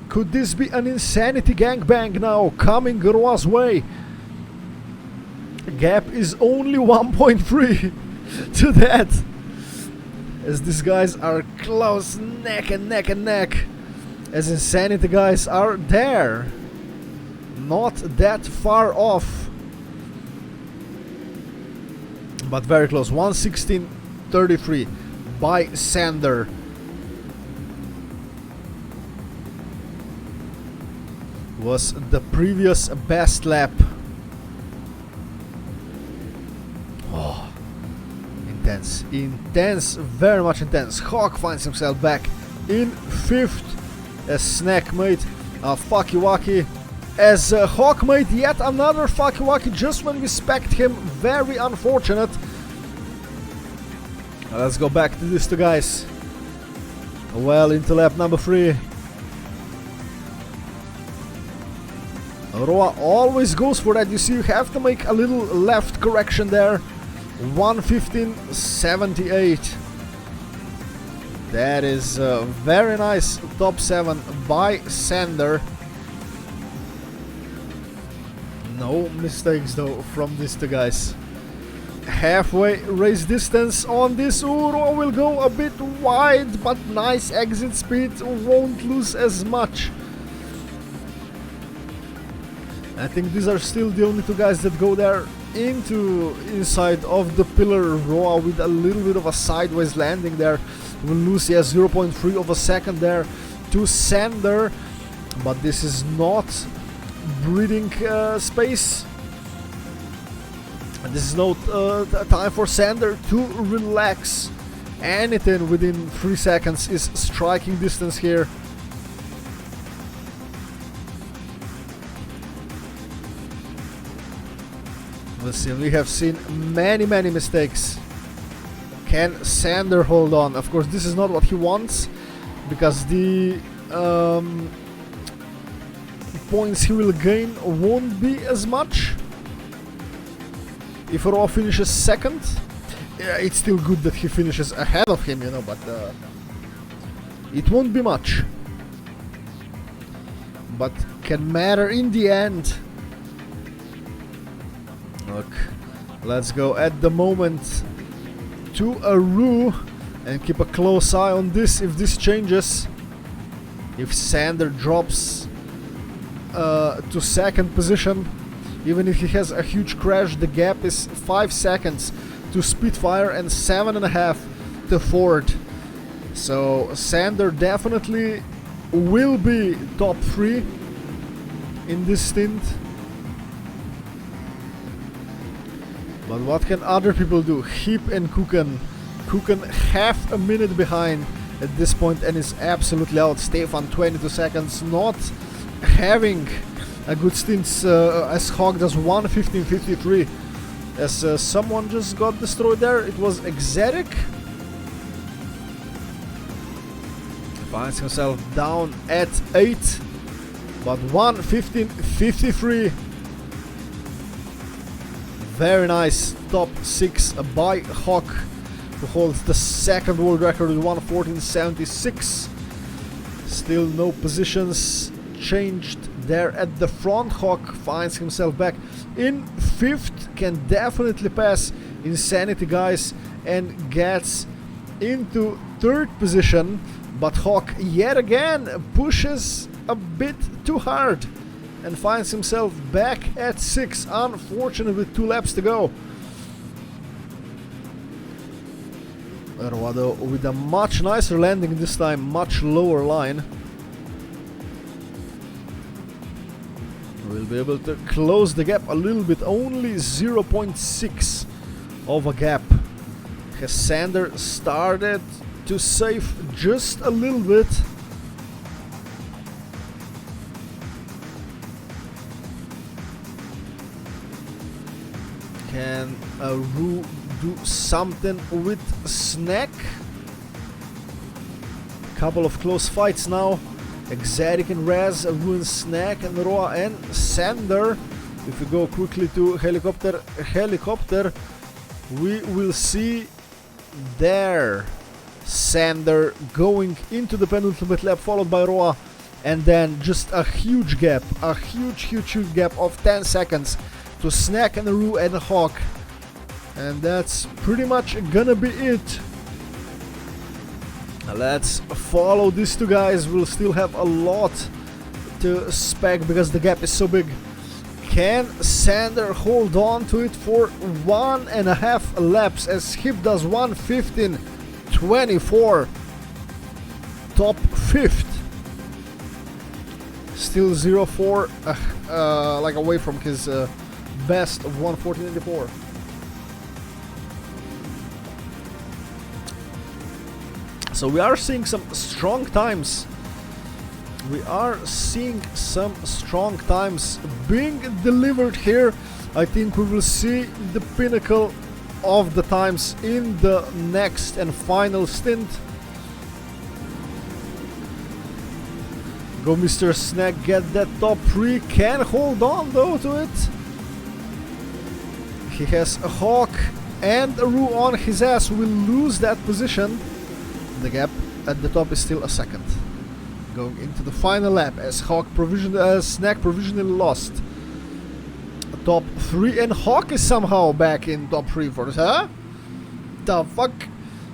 Could this be an insanity gangbang now coming Roa's way? Gap is only 1.3 to that. As these guys are close, neck and neck. As Insanity guys are there. Not that far off. But very close. 1:16.33 by Sander. Was the previous best lap. Oh, intense, very much intense. Hawk finds himself back in 5th. As Snack made a Fakiwaki. As Hawk made yet another Fakiwaki just when we spec'd him. Very unfortunate. Let's go back to these two guys. Well into lap number 3. Roa always goes for that. You see, you have to make a little left correction there. 1:15.78. That is very nice top 7 by Sander. No mistakes though from these two guys. Halfway race distance on this. Roa will go a bit wide, but nice exit speed, won't lose as much. I think these are still the only two guys that go there inside of the pillar. Roa with a little bit of a sideways landing there. Will lose, yes, 0.3 of a second there to Sander. But this is not breathing space. And this is no time for Sander to relax. Anything within 3 seconds is striking distance here. Let's see, we have seen many mistakes. Can Sander hold on? Of course, this is not what he wants. because the points he will gain won't be as much. If Roa finishes second, yeah, it's still good that he finishes ahead of him, you know, but it won't be much. But can matter in the end. Look, let's go at the moment to Aru and keep a close eye on this. If this changes, if Sander drops to second position, even if he has a huge crash, the gap is 5 seconds to Spitfire and 7.5 to Ford. So Sander definitely will be top 3 in this stint. But what can other people do? Heap and Kukan. Kukan half a minute behind at this point and is absolutely out. Stefan 22 seconds, not having a good stint as Hawk does 1:15.53. As someone just got destroyed there, it was Exotic. Finds himself down at 8, but 1:15.53. Very nice top 6 by Hawk, who holds the second world record with 1:14.76. Still no positions changed there at the front. Hawk finds himself back in 5th, can definitely pass Insanity guys and gets into 3rd position, but Hawk yet again pushes a bit too hard and finds himself back at 6, unfortunately with 2 laps to go. Erwado with a much nicer landing this time, much lower line. We'll be able to close the gap a little bit, only 0.6 of a gap. Has Sander started to save just a little bit. Can Aru do something with Snack? Couple of close fights now. Exotic and Raz, Aru and Snack and Roa and Sander. If we go quickly to helicopter, we will see there Sander going into the penultimate lap, followed by Roa, and then just a huge gap, a huge gap of 10 seconds to Snack and Aru and Hawk. And that's pretty much gonna be it. Let's follow these two guys. We'll still have a lot to spec because the gap is so big. Can Sander hold on to it for 1.5 laps as Hip does 1:15.24, top 5th. Still 0.4 like away from his best of 1:14.84. So we are seeing some strong times. We are seeing some strong times being delivered here. I think we will see the pinnacle of the times in the next and final stint. Go Mr. Snack, get that top 3. Can hold on though to it. He has a Hawk and Aru on his ass. Will lose that position. The gap at the top is still a second. Going into the final lap as Snack provisionally lost top 3, and Hawk is somehow back in top 3 for this, huh? The fuck?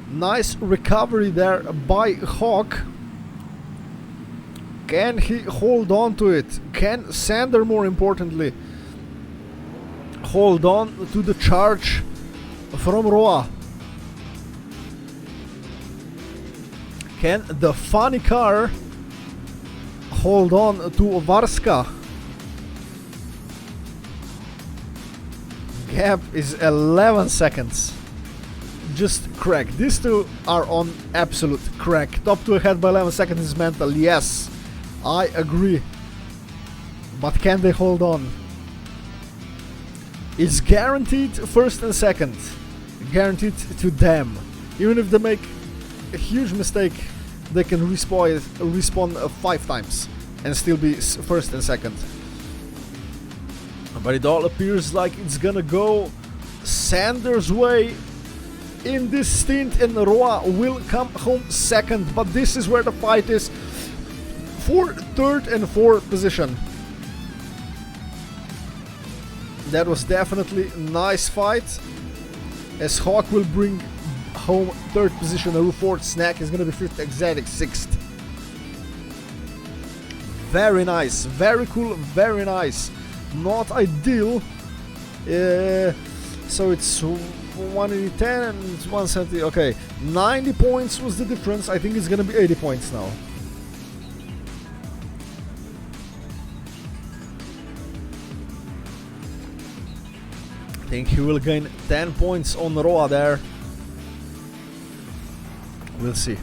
Nice recovery there by Hawk. Can he hold on to it? Can Sander, more importantly, hold on to the charge from Roa? Can the funny car hold on to Varska? Gap is 11 seconds. Just crack. These two are on absolute crack. Top 2 ahead by 11 seconds is mental. Yes, I agree. But can they hold on? It's guaranteed first and second. Guaranteed to them. Even if they make a huge mistake they can respawn 5 times and still be first and second. But it all appears like it's gonna go Sander's way in this stint, and Roa will come home second. But this is where the fight is for third and fourth position. That was definitely a nice fight, as Hawk will bring home third position, Aru fourth, Snack is gonna be fifth, Exotic sixth. Very nice, very cool, very nice. Not ideal. So it's 110 and 170. Okay, 90 points was the difference. I think it's gonna be 80 points now. I think he will gain 10 points on Roa there. We'll see.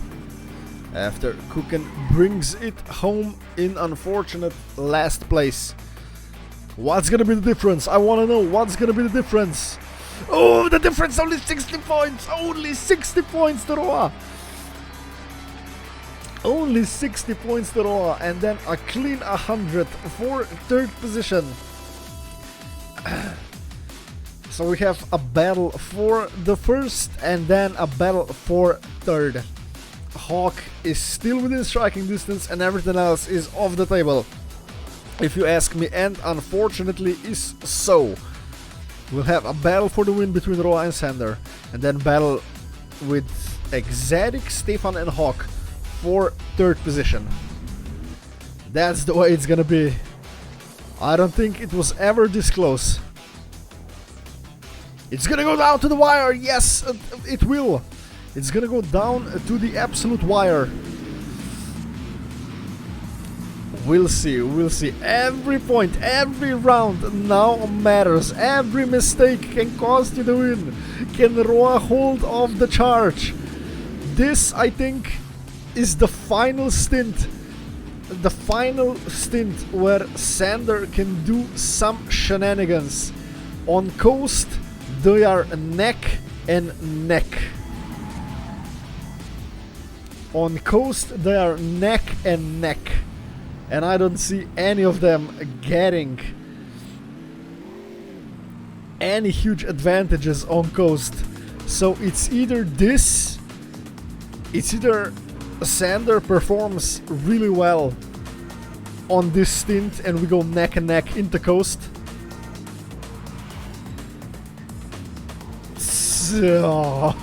After Kuken brings it home in unfortunate last place. What's gonna be the difference? I wanna know what's gonna be the difference. Oh, the difference, only 60 points! Only 60 points to Roa! Only 60 points to Roa, and then a clean 100 for third position. So we have a battle for the first and then a battle for third. Hawk is still within striking distance and everything else is off the table, if you ask me, and unfortunately is so. We'll have a battle for the win between Roa and Sander, and then battle with Exotic, Stefan and Hawk for third position. That's the way it's gonna be. I don't think it was ever this close. It's gonna go down to the wire, yes, it will. It's gonna go down to the absolute wire. We'll see, we'll see. Every point, every round now matters. Every mistake can cost you the win. Can Roa hold off the charge? This, I think, is the final stint. The final stint where Sander can do some shenanigans. On coast, they are neck and neck. On coast, they are neck and neck. And I don't see any of them getting any huge advantages on coast. So it's either this, it's either Sander performs really well on this stint and we go neck and neck into coast. So,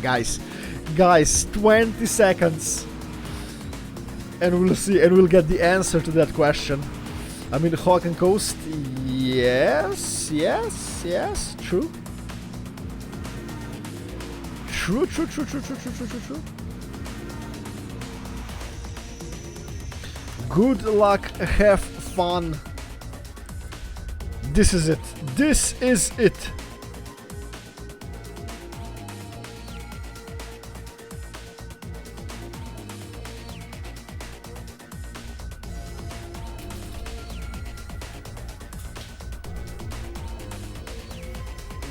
guys, 20 seconds. And we'll see, and we'll get the answer to that question. I mean, Hawk and Coast, yes, true. True. Good luck, have fun. This is it. This is it.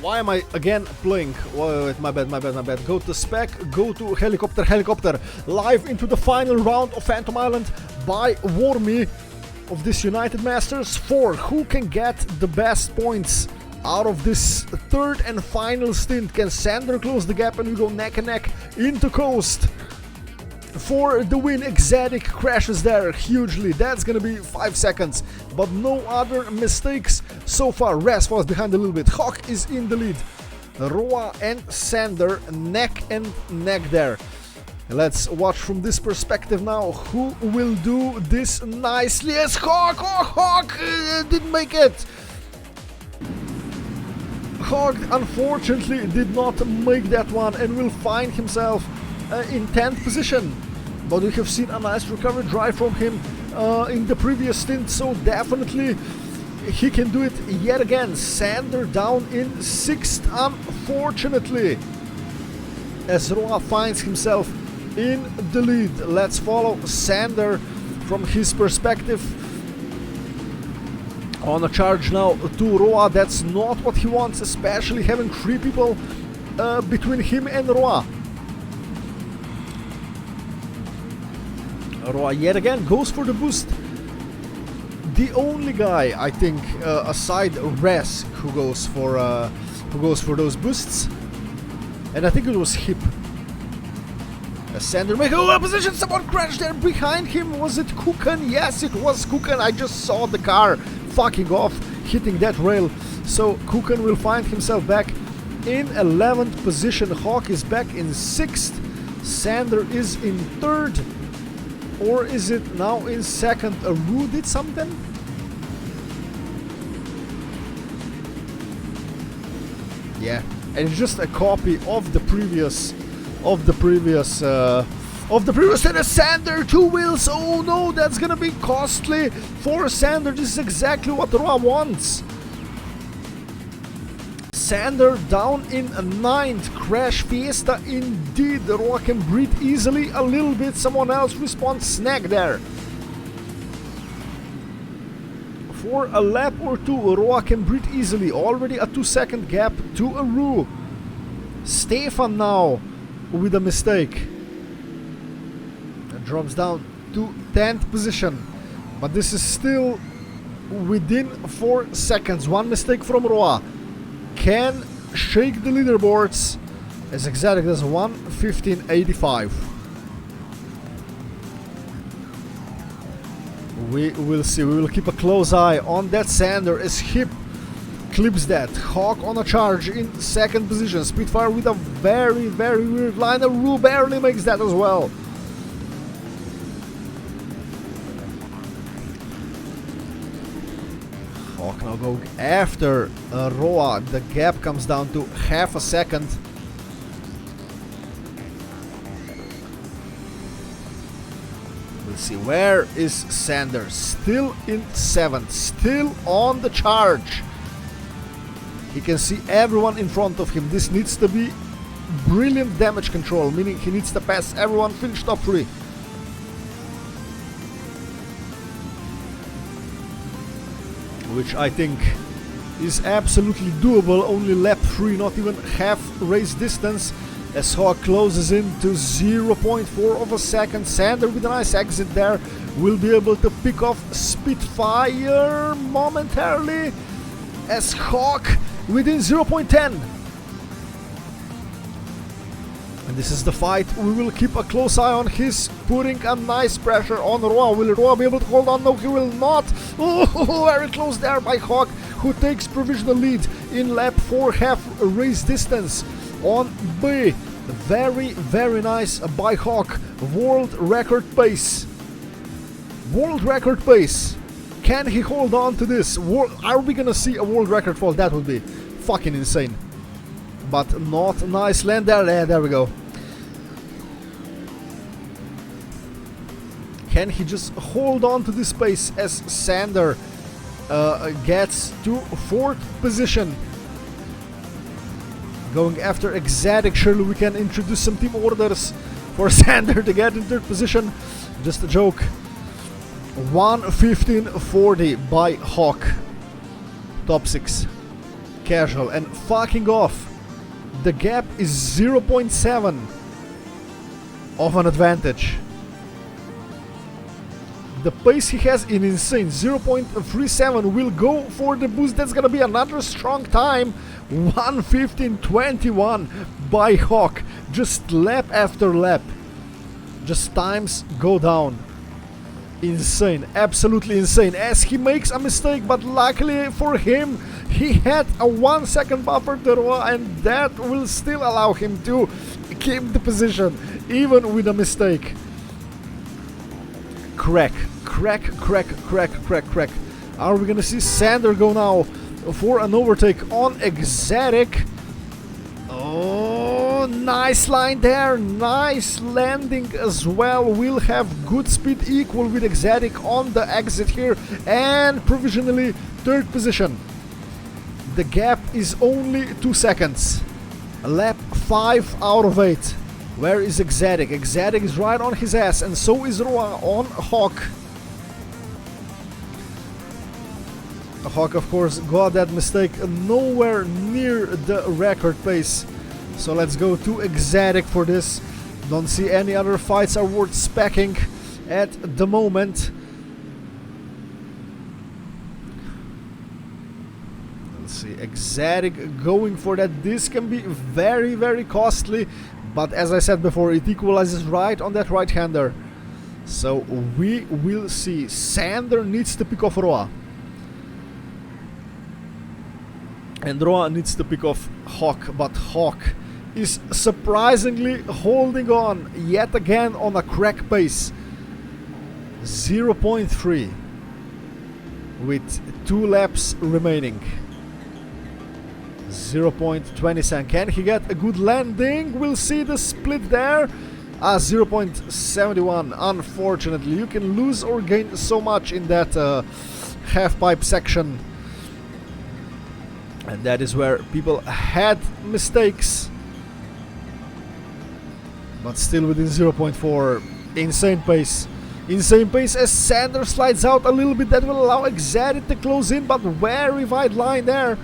Why am I again playing? Wait, my bad. Go to spec, go to helicopter. Live into the final round of Phantom Island by Wormy of this United Masters 4. Who can get the best points out of this third and final stint? Can Sander close the gap and we go neck and neck into coast? For the win, Exotic crashes there hugely. That's gonna be 5 seconds, but no other mistakes so far. Raz falls behind a little bit. Hawk is in the lead. Roa and Sander neck and neck there. Let's watch from this perspective now. Who will do this nicely? Yes, Hawk! Oh, Hawk didn't make it. Hawk unfortunately did not make that one and will find himself in 10th position. But we have seen a nice recovery drive from him in the previous stint, so definitely he can do it yet again. Sander down in 6th, unfortunately, as Roa finds himself in the lead. Let's follow Sander from his perspective. On a charge now to Roa. That's not what he wants, especially having 3 people between him and Roa. Roa yet again goes for the boost. The only guy, I think, aside Res, who goes for those boosts, and I think it was Hip. Sander make a position. Someone crashed there behind him. Was it Kukan? Yes, it was Kukan. I just saw the car fucking off, hitting that rail. So Kukan will find himself back in 11th position. Hawk is back in 6th. Sander is in 3rd. Or is it now in 2nd? Rue did something? Yeah, and it's just a copy of the previous tennis. Sander, 2 wheels. Oh no, that's gonna be costly for Sander. This is exactly what Roa wants. Sander down in 9th. Crash Fiesta indeed. Roa can breathe easily a little bit. Someone else responds snag there. For a lap or two, Roa can breathe easily. Already a 2-second gap to Aru. Stefan now with a mistake. And drops down to 10th position. But this is still within 4 seconds. One mistake from Roa can shake the leaderboards as exact as 1:15.85. We will see. We will keep a close eye on that Sander as Hip clips that. Hawk on a charge in 2nd position. Spitfire with a very weird line. Rue barely makes that as well. Hawk now going after Roa. The gap comes down to half a second. We'll see. Where is Sander? Still in 7th. Still on the charge. He can see everyone in front of him. This needs to be brilliant damage control, meaning he needs to pass everyone, finish top 3. Which I think is absolutely doable. Only lap 3, not even half race distance. As Hawk closes in to 0.4 of a second. Sander with a nice exit there will be able to pick off Spitfire momentarily. As Hawk within 0.10. And this is the fight. We will keep a close eye on. He's putting a nice pressure on Roa. Will Roa be able to hold on? No, he will not. Oh, very close there by Hawk, who takes provisional lead in lap 4, half race distance on B. Very nice by Hawk. World record pace. World record pace. Can he hold on to this? Are we gonna see a world record fall? That would be fucking insane. But not nice land there. Yeah, there we go. Can he just hold on to this pace as Sander gets to 4th position? Going after Exotic. Surely we can introduce some team orders for Sander to get in 3rd position. Just a joke. 1:15.40 by Hawk. Top 6. Casual and fucking off. The gap is 0.7 of an advantage. The pace he has is insane. 0.37 will go for the boost. That's gonna be another strong time. 1:15.21 by Hawk. Just lap after lap. Just times go down. Insane, absolutely insane, as he makes a mistake, but luckily for him he had a 1 second buffer to Roa, and that will still allow him to keep the position even with a mistake. Crack. Are we gonna see Sander go now for an overtake on Exotic? Oh, nice line there, nice landing as well. We'll have good speed equal with Exotic on the exit here, and provisionally 3rd position. The gap is only 2 seconds. Lap 5 out of 8. Where is Exotic? Exotic is right on his ass, and so is Roa on Hawk. Hawk, of course, got that mistake nowhere near the record pace. So let's go to Exotic for this. Don't see any other fights are worth specking. at the moment. Let's see, Exotic going for that. This can be very, very costly, but as I said before, it equalizes right on that right-hander. So we will see. Sander needs to pick off Roa. And Roa needs to pick off Hawk, but Hawk is surprisingly holding on yet again on a crack pace. 0.3 with 2 laps remaining. 0.27. Can he get a good landing? We'll see the split there. 0.71. Unfortunately, you can lose or gain so much in that half pipe section. And that is where people had mistakes. But still within 0.4. Insane pace. Insane pace as Sander slides out a little bit. That will allow Exotic to close in, but very wide line there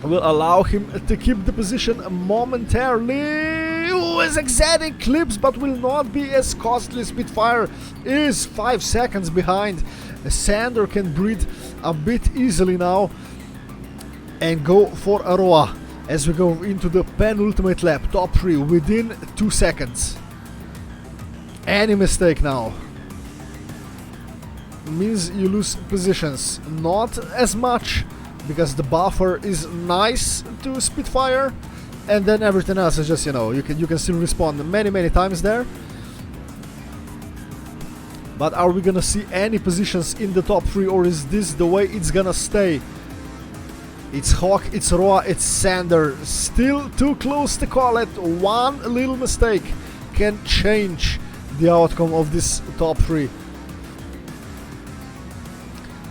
will allow him to keep the position momentarily. Ooh, as Exotic clips, but will not be as costly. Spitfire is 5 seconds behind. Sander can breathe a bit easily now and go for Aroa as we go into the penultimate lap. Top 3 within 2 seconds. Any mistake now means you lose positions. Not as much, because the buffer is nice to Spitfire, and then everything else is just, you know, you can still respawn many times there. But are we gonna see any positions in the top 3, or is this the way it's gonna stay? It's Hawk, it's Roa, it's Sander. Still too close to call it. One little mistake can change the outcome of this top 3.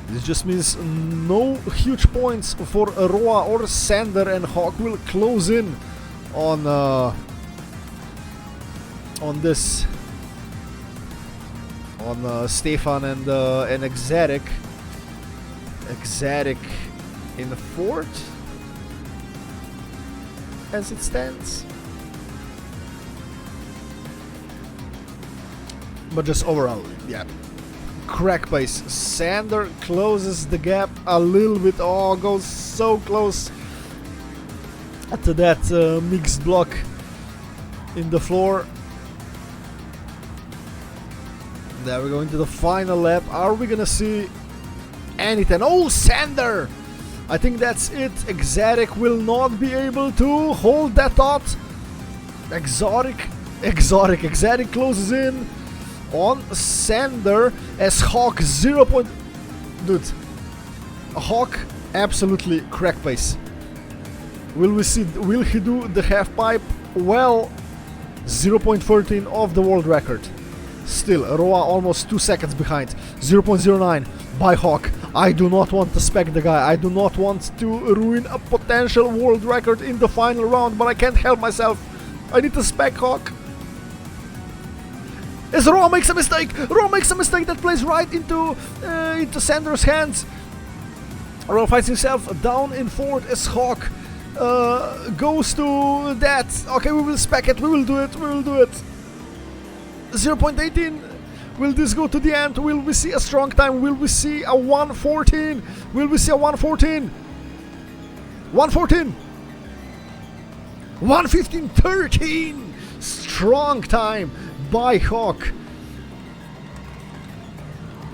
This just means no huge points for Roa or Sander, and Hawk will close in on this. On Stefan and Exotic. Exotic in the 4th as it stands. But just overall, yeah, crack pace. Sander closes the gap a little bit. Oh, goes so close to that mixed block in the floor. There we go into the final lap. Are we gonna see anything? Oh, Sander! I think that's it. Exotic will not be able to hold that thought. Exotic closes in on Sander as Hawk 0. Dude, Hawk absolutely crack pace. Will we see? Will he do the half pipe? Well, 0.13 of the world record. Still, Roa almost 2 seconds behind. 0.09 by Hawk. I do not want to spec the guy. I do not want to ruin a potential world record in the final round, but I can't help myself. I need to spec Hawk. As Roa makes a mistake! Roa makes a mistake that plays right into Sander's hands. Roa finds himself down in 4th as Hawk goes to that. Okay, we will spec it. We will do it. We will do it. 0.18. Will this go to the end? Will we see a strong time? Will we see a 1:14? Will we see a 1:14? 1:14. 1:15.13. Strong time by Hawk.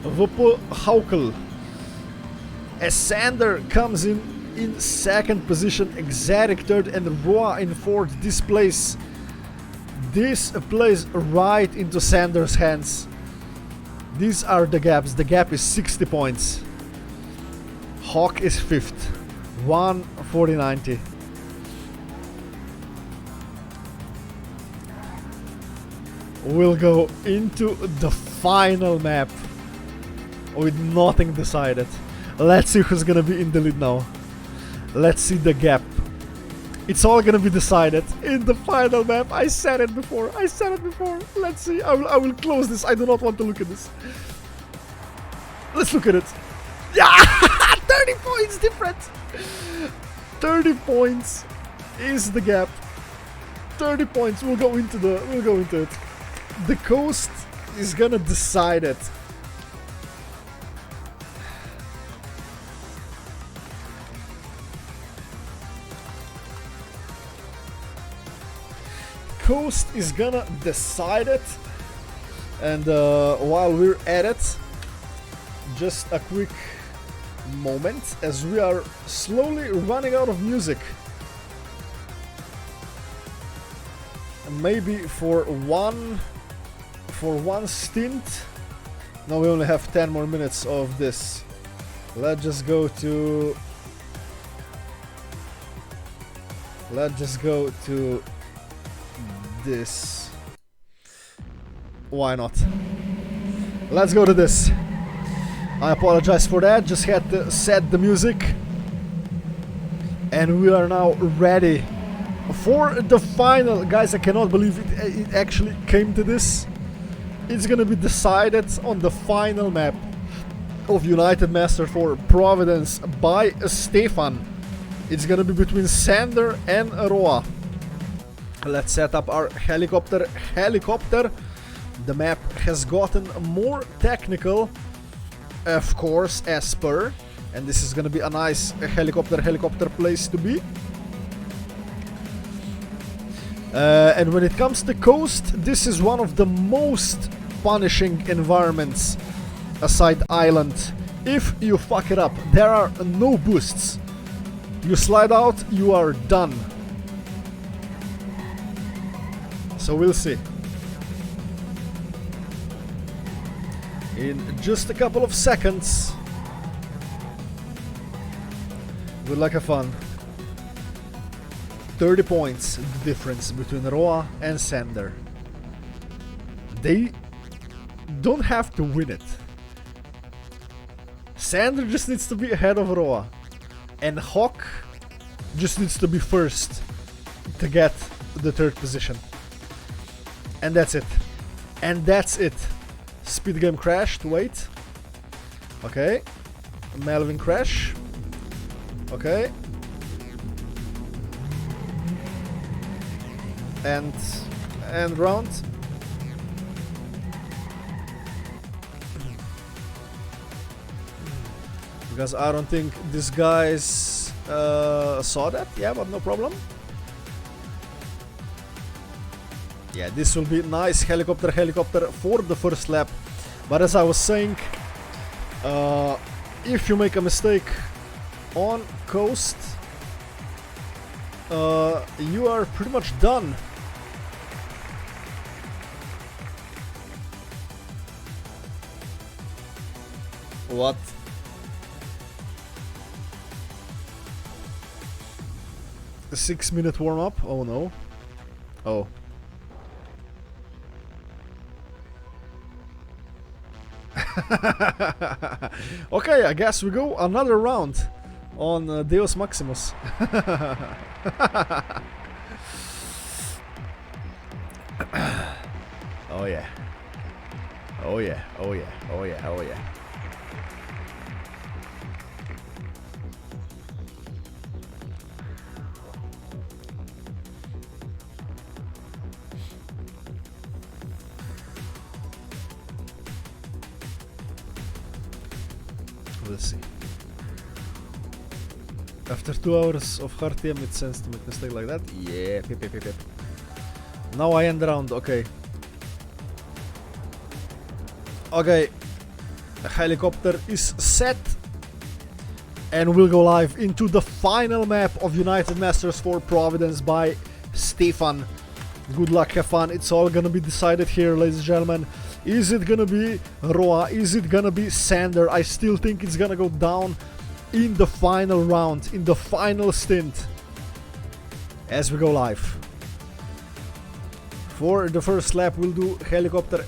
Vupo Haukel. As Sander comes in 2nd position, Exotic 3rd, and Roa in 4th. This plays right into Sander's hands. These are the gaps. The gap is 60 points. Hawk is 5th. 1:40.90. We'll go into the final map with nothing decided. Let's see who's gonna be in the lead now. Let's see the gap. It's all gonna be decided in the final map. I said it before. Let's see. I will close this. I do not want to look at this. Let's look at it. Yeah, 30 points different. 30 points is the gap. 30 points. We'll go into it. the coast is gonna decide it. Coast is gonna decide it. And while we're at it, just a quick moment as we are slowly running out of music. Maybe for one stint. No, we only have 10 more minutes of this. Let's just go to this. Why not? Let's go to this. I apologize for that, just had to set the music. And we are now ready for the final. Guys, I cannot believe it actually came to this. It's gonna be decided on the final map of United Master for Providence by Stefan. It's gonna be between Sander and Roa. Let's set up our helicopter. The map has gotten more technical, of course, as per, and this is gonna be a nice helicopter place to be. And when it comes to coast, this is one of the most punishing environments aside island. If you fuck it up, there are no boosts. You slide out, you are done. So we'll see. In just a couple of seconds. Good luck, have fun. 30 points the difference between Roa and Sander. They don't have to win it. Sander just needs to be ahead of Roa. And Hawk just needs to be first to get the third position. And that's it. And that's it. Speed game crashed, wait. Okay. Melvin crash. Okay. And round. Because I don't think these guys saw that. Yeah, but no problem. Yeah, this will be nice helicopter for the first lap. But as I was saying, if you make a mistake on coast, you are pretty much done. What? A 6-minute warm-up? Oh no. Oh. Okay, I guess we go another round on Deus Maximus. Oh yeah. Oh yeah, oh yeah, oh yeah, oh yeah. Let's see. After 2 hours of hard TM, it makes sense to make a mistake like that. Yeah, pip. Now I end the round, okay. Okay, helicopter is set. And we'll go live into the final map of United Masters for Providence by Stefan. Good luck, have fun. It's all gonna be decided here, ladies and gentlemen. Is it gonna be Roa? Is it gonna be Sander? I still think it's gonna go down in the final round, in the final stint, as we go live. For the first lap, we'll do helicopter.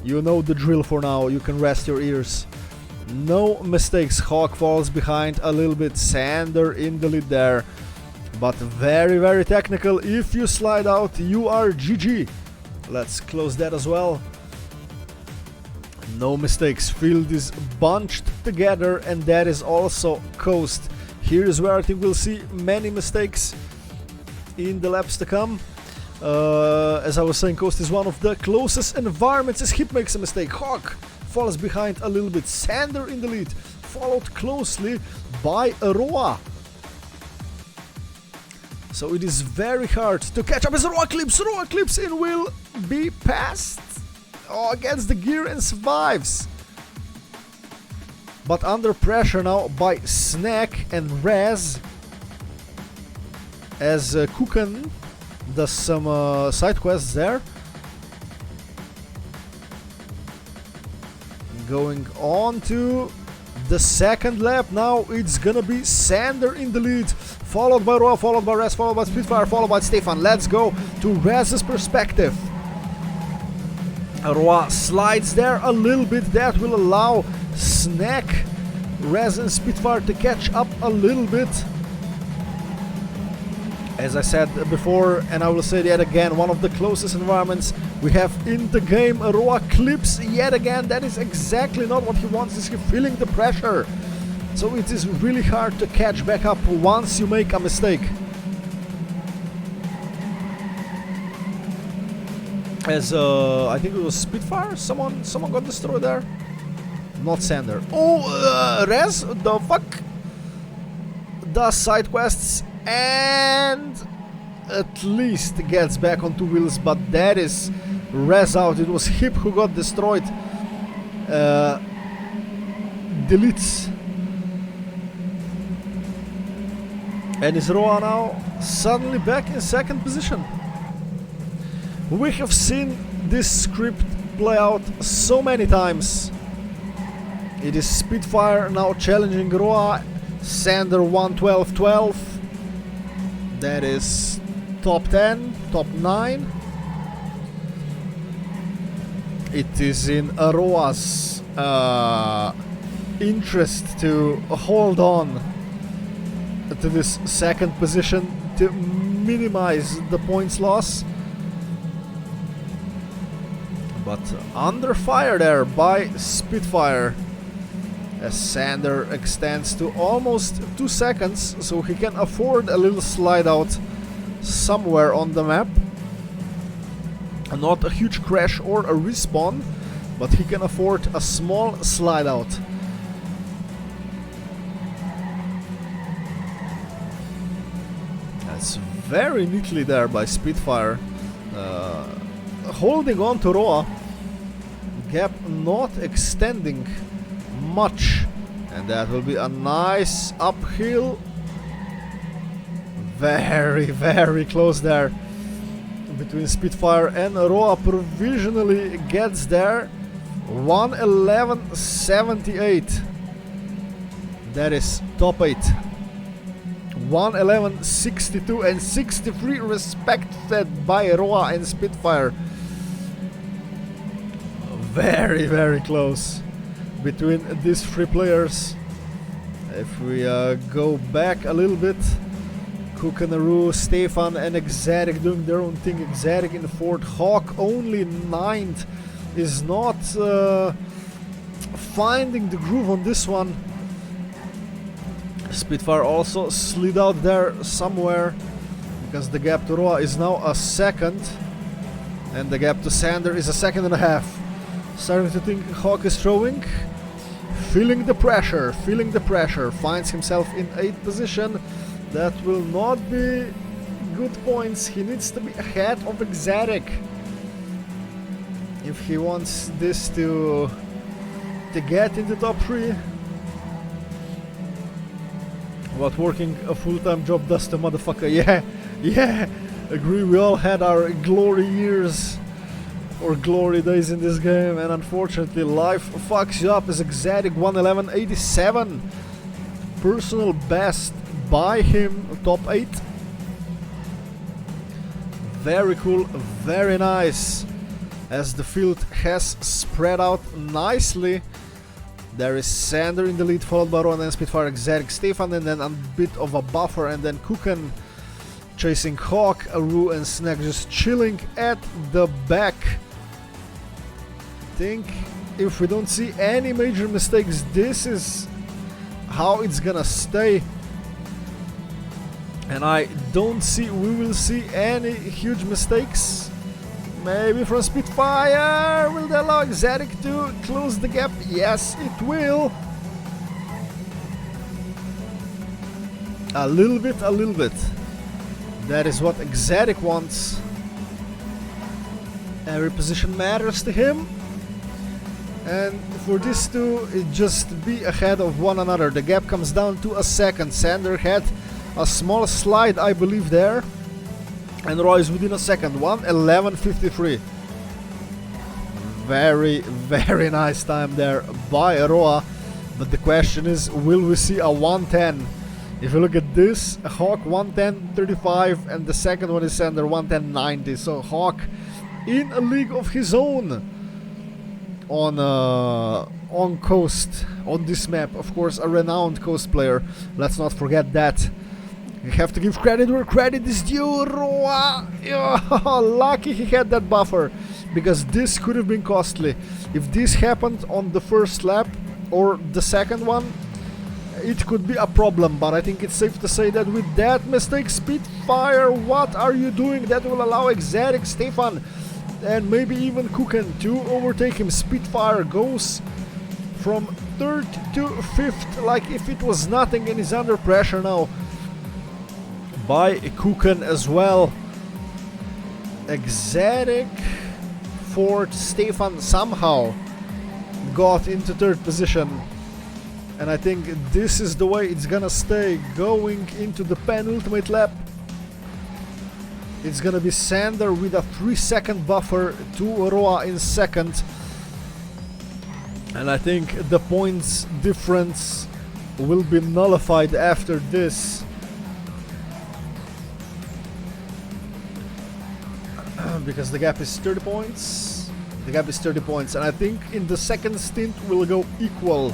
You know the drill for now, you can rest your ears. No mistakes, Hawk falls behind a little bit, Sander in the lead there. But very, very technical. If you slide out, you are GG. Let's close that as well. No mistakes, field is bunched together, and that is also coast. Here is where I think we'll see many mistakes in the laps to come. As I was saying, Coast is one of the closest environments as Hip makes a mistake. Hawk falls behind a little bit. Sander in the lead, followed closely by Roa. So it is very hard to catch up as Roa clips in, will be passed. Oh, against the gear and survives. But under pressure now by Snack and Rez, as Kukan does some side quests there. Going on to the second lap now, it's gonna be Sander in the lead, followed by Roa, followed by Rez, followed by Spitfire, followed by Stefan. Let's go to Rez's perspective. Roa slides there a little bit, that will allow Snack, Rez and Spitfire to catch up a little bit. As I said before, and I will say it yet again, one of the closest environments we have in the game. Roa clips yet again. That is exactly not what he wants. Is he feeling the pressure? So it is really hard to catch back up once you make a mistake. As I think it was Spitfire. Someone got destroyed there. Not Sander. Oh, Rez, the fuck? Does side quests and at least gets back on two wheels, but that is Rez out. It was Hip who got destroyed. Deletes. And is Roa now suddenly back in second position. We have seen this script play out so many times. It is Spitfire now challenging Roa. Sander 1-12-12. That is top 10, top 9. It is in Roa's interest to hold on to this second position to minimize the points loss. But under fire there by Spitfire, as Sander extends to almost 2 seconds, so he can afford a little slide out somewhere on the map. Not a huge crash or a respawn, but he can afford a small slide out. That's very neatly there by Spitfire, holding on to Roa. Gap not extending much, and that will be a nice uphill. Very close there between Spitfire and Roa. Provisionally gets there 1:11.78. That is top 8. 1:11.62 and 63 respected by Roa and Spitfire. Very close between these three players. If we go back a little bit, Kukanaru, Stefan and Exotic doing their own thing. Exotic in 4th, Hawk only 9th, is not finding the groove on this one. Spitfire also slid out there somewhere, because the gap to Roa is now a second, and the gap to Sander is a second and a half. Starting to think Hawk is throwing. Feeling the pressure, finds himself in 8th position. That will not be good points. He needs to be ahead of Exotic if he wants this to get into top 3. What working a full-time job does to motherfucker. Yeah, agree. We all had our glory years or glory days in this game, and unfortunately life fucks you up. As Exotic 1:11.87, personal best by him, top 8. Very cool, very nice, as the field has spread out nicely. There is Sander in the lead, followed by Ron and Spitfire, Exotic, Stefan, and then a bit of a buffer, and then Kukan chasing Hawk, Aru and Snack just chilling at the back. I think if we don't see any major mistakes, this is how it's gonna stay. And I don't see, we will see any huge mistakes. Maybe from Spitfire. Will they allow Exotic to close the gap? Yes, it will. A little bit, a little bit. That is what Exotic wants. Every position matters to him. And for these two, it just be ahead of one another. The gap comes down to a second. Sander had a small slide, I believe, there. And Roy is within a second. 1:11.53. Very, very nice time there by Roa. But the question is, will we see a 1:10? If you look at this, Hawk 1:10.35 and the second one is Sander 1:10.90. So Hawk in a league of his own on Coast, on this map. Of course, a renowned Coast player. Let's not forget that. You have to give credit where credit is due. Roa, lucky he had that buffer, because this could have been costly. If this happened on the first lap or the second one, it could be a problem. But I think it's safe to say that with that mistake, Spitfire, what are you doing? That will allow Exotic, Stefan, and maybe even Kuken to overtake him. Spitfire goes from 3rd to 5th like if it was nothing, and is under pressure now by Kuken as well. Exotic, 4th, Stefan somehow got into 3rd position. And I think this is the way it's gonna stay going into the penultimate lap. It's gonna be Sander with a 3-second buffer to Roa in 2nd. And I think the points difference will be nullified after this. Because the gap is 30 points. The gap is 30 points. And I think in the second stint we'll go equal.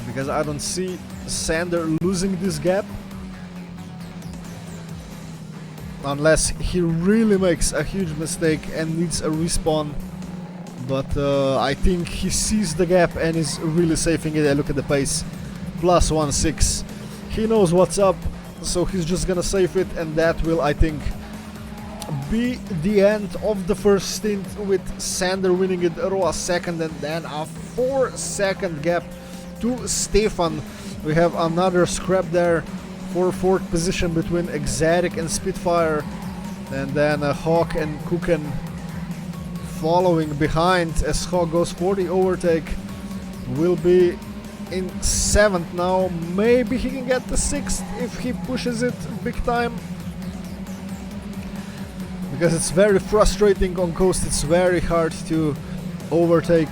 Because I don't see Sander losing this gap. Unless he really makes a huge mistake and needs a respawn. But I think he sees the gap and is really saving it. Look at the pace. Plus 1.6. He knows what's up, so he's just gonna save it, and that will, I think, be the end of the first stint, with Sander winning it, Roa 2nd, and then a 4-second gap to Stefan. We have another scrap there for 4th position between Exotic and Spitfire, and then Hawk and Kuken following behind as Hawk goes for the overtake. Will be in 7th now. Maybe he can get the 6th if he pushes it big time, because it's very frustrating on Coast. It's very hard to overtake,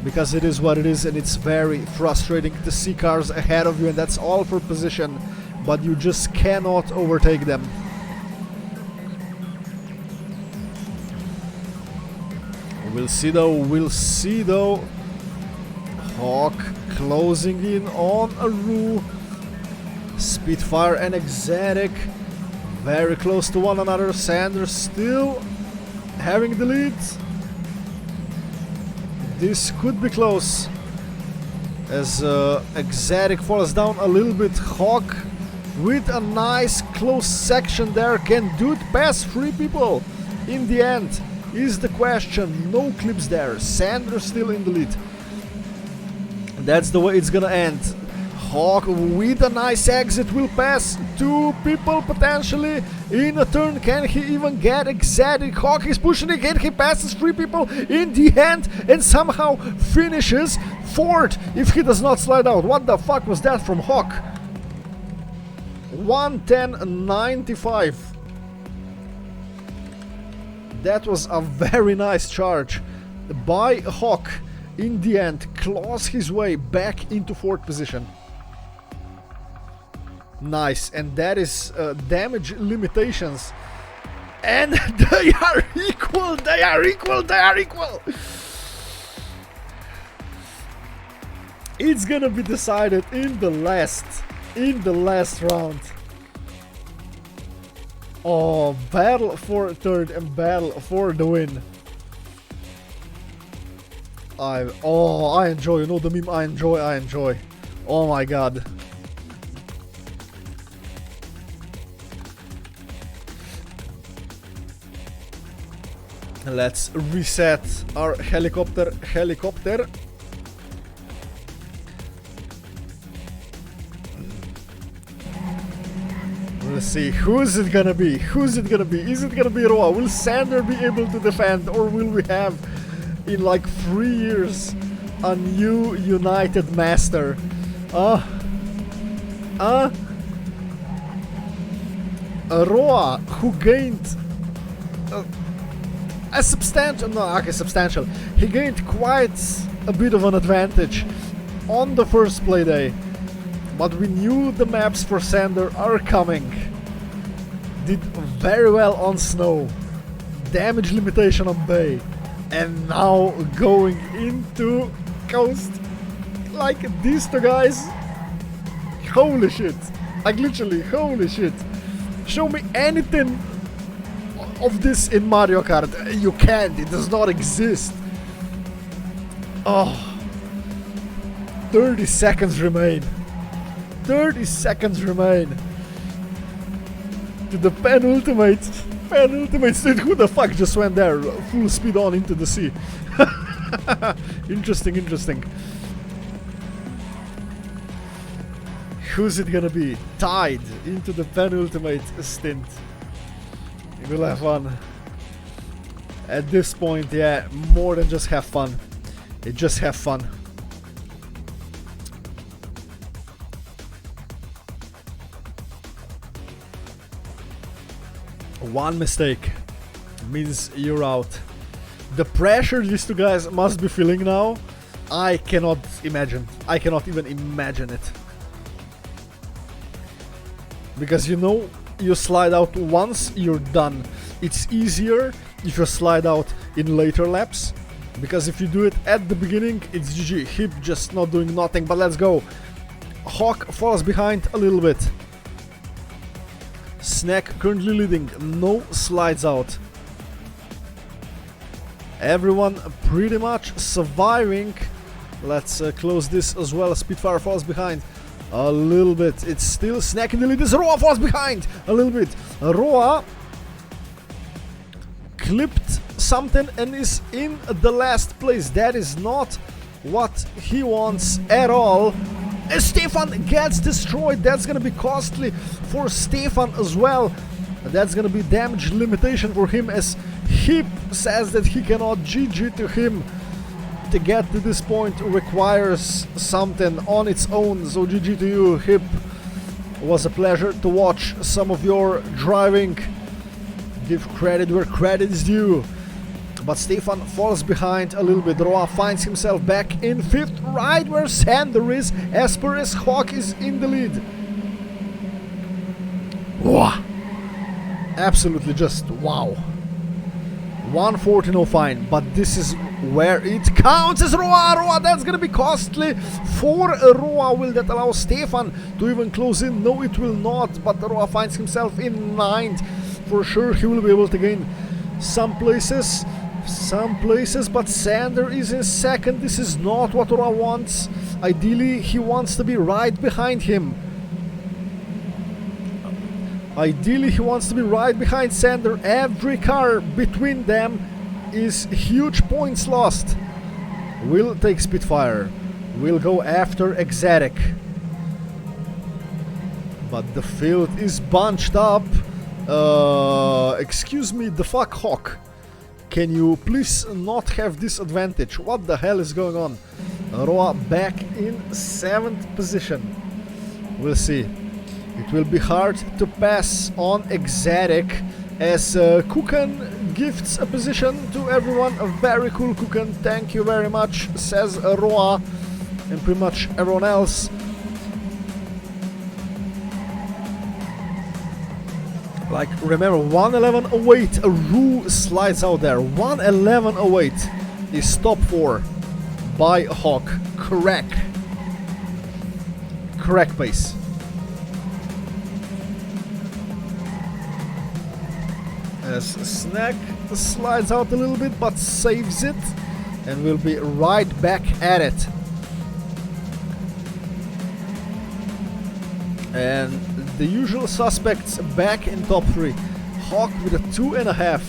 because it is what it is, and it's very frustrating to see cars ahead of you, and that's all for position, but you just cannot overtake them. We'll see though. Hawk closing in on Aru. Spitfire and Exotic very close to one another. Sander still having the lead. This could be close, as Exotic falls down a little bit. Hawk with a nice close section there. Can Dude pass 3 people in the end is the question. No clips there. Sander still in the lead. That's the way it's gonna end. Hawk with a nice exit will pass 2 people potentially in a turn. Can he even get Exotic? Hawk is pushing again. He passes 3 people in the end and somehow finishes 4th if he does not slide out. What the fuck was that from Hawk? 1:10.95. That was a very nice charge by Hawk. In the end, claws his way back into 4th position. Nice, and that is damage limitations. And they are equal, they are equal, they are equal! It's gonna be decided in the last round. Oh, battle for 3rd and battle for the win. I enjoy, you know the meme, I enjoy. Oh my god. Let's reset our helicopter. Let's see, who's it gonna be? Is it gonna be Roa? Will Sander be able to defend, or will we have, in like 3 years, a new United Master? Roa, who gained a substantial, substantial. He gained quite a bit of an advantage on the first Playday, but we knew the maps for Sander are coming. Did very well on snow, damage limitation on bay, and now going into coast like these two guys. Holy shit, like literally holy shit. Show me anything of this in Mario Kart. You can't, it does not exist. 30 seconds remain. 30 seconds remain to the penultimate stage. Who the fuck just went there full speed on into the sea? Interesting. Who's it gonna be? Tied into the penultimate stint. We'll have fun. At this point, yeah, more than just have fun. Just have fun. One mistake means you're out. The pressure these two guys must be feeling now, I cannot imagine. I cannot even imagine it. Because you know, you slide out once, you're done. It's easier if you slide out in later laps, because if you do it at the beginning, it's GG. Hip just not doing nothing, but let's go. Hawk falls behind a little bit. Snack currently leading, no slides out. Everyone pretty much surviving. Let's close this as well. Spitfire falls behind a little bit. It's still Snack in the lead. This Roa falls behind a little bit. Roa clipped something and is in the last place. That is not what he wants at all. Stefan gets destroyed. That's gonna be costly for Stefan as well. That's gonna be damage limitation for him, as Hip says that he cannot. GG to him. To get to this point requires something on its own, so GG to you, Hip. It was a pleasure to watch some of your driving. Give credit where credit is due. But Stefan falls behind a little bit. Roa finds himself back in 5th, right where Sander is, as per as Hawk is in the lead. Wow. Absolutely just wow. 1:14.05 fine, but this is where it counts as Roa. That's gonna be costly for Roa. Will that allow Stefan to even close in? No, it will not, but Roa finds himself in 9th. For sure he will be able to gain some places, but Sander is in 2nd. This is not what Roa wants. Ideally he wants to be right behind him. Ideally he wants to be right behind Sander. Every car between them is huge points lost. Will take Spitfire. Will go after Exotic. But the field is bunched up. Excuse me, the fuck, Hawk. Can you please not have this advantage? What the hell is going on? Roa back in 7th position. We'll see. It will be hard to pass on Exotic, as Kukan gifts a position to everyone. A very cool Kukan, thank you very much, says Roa, and pretty much everyone else. Like, remember, 1:11.08, a Roo slides out there. 1:11.08 is top 4 by Hawk. Correct pace. As Snack slides out a little bit, but saves it. and we'll be right back at it. And the usual suspects back in top 3. Hawk with a 2.5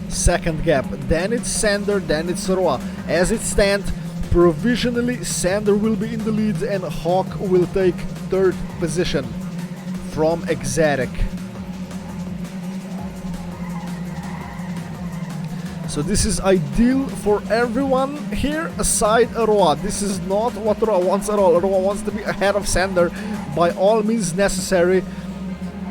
second gap. Then it's Sander, then it's Roa. As it stands, provisionally Sander will be in the lead and Hawk will take 3rd position from Exotic. So this is ideal for everyone here aside Roa. This is not what Roa wants at all. Roa wants to be ahead of Sander by all means necessary.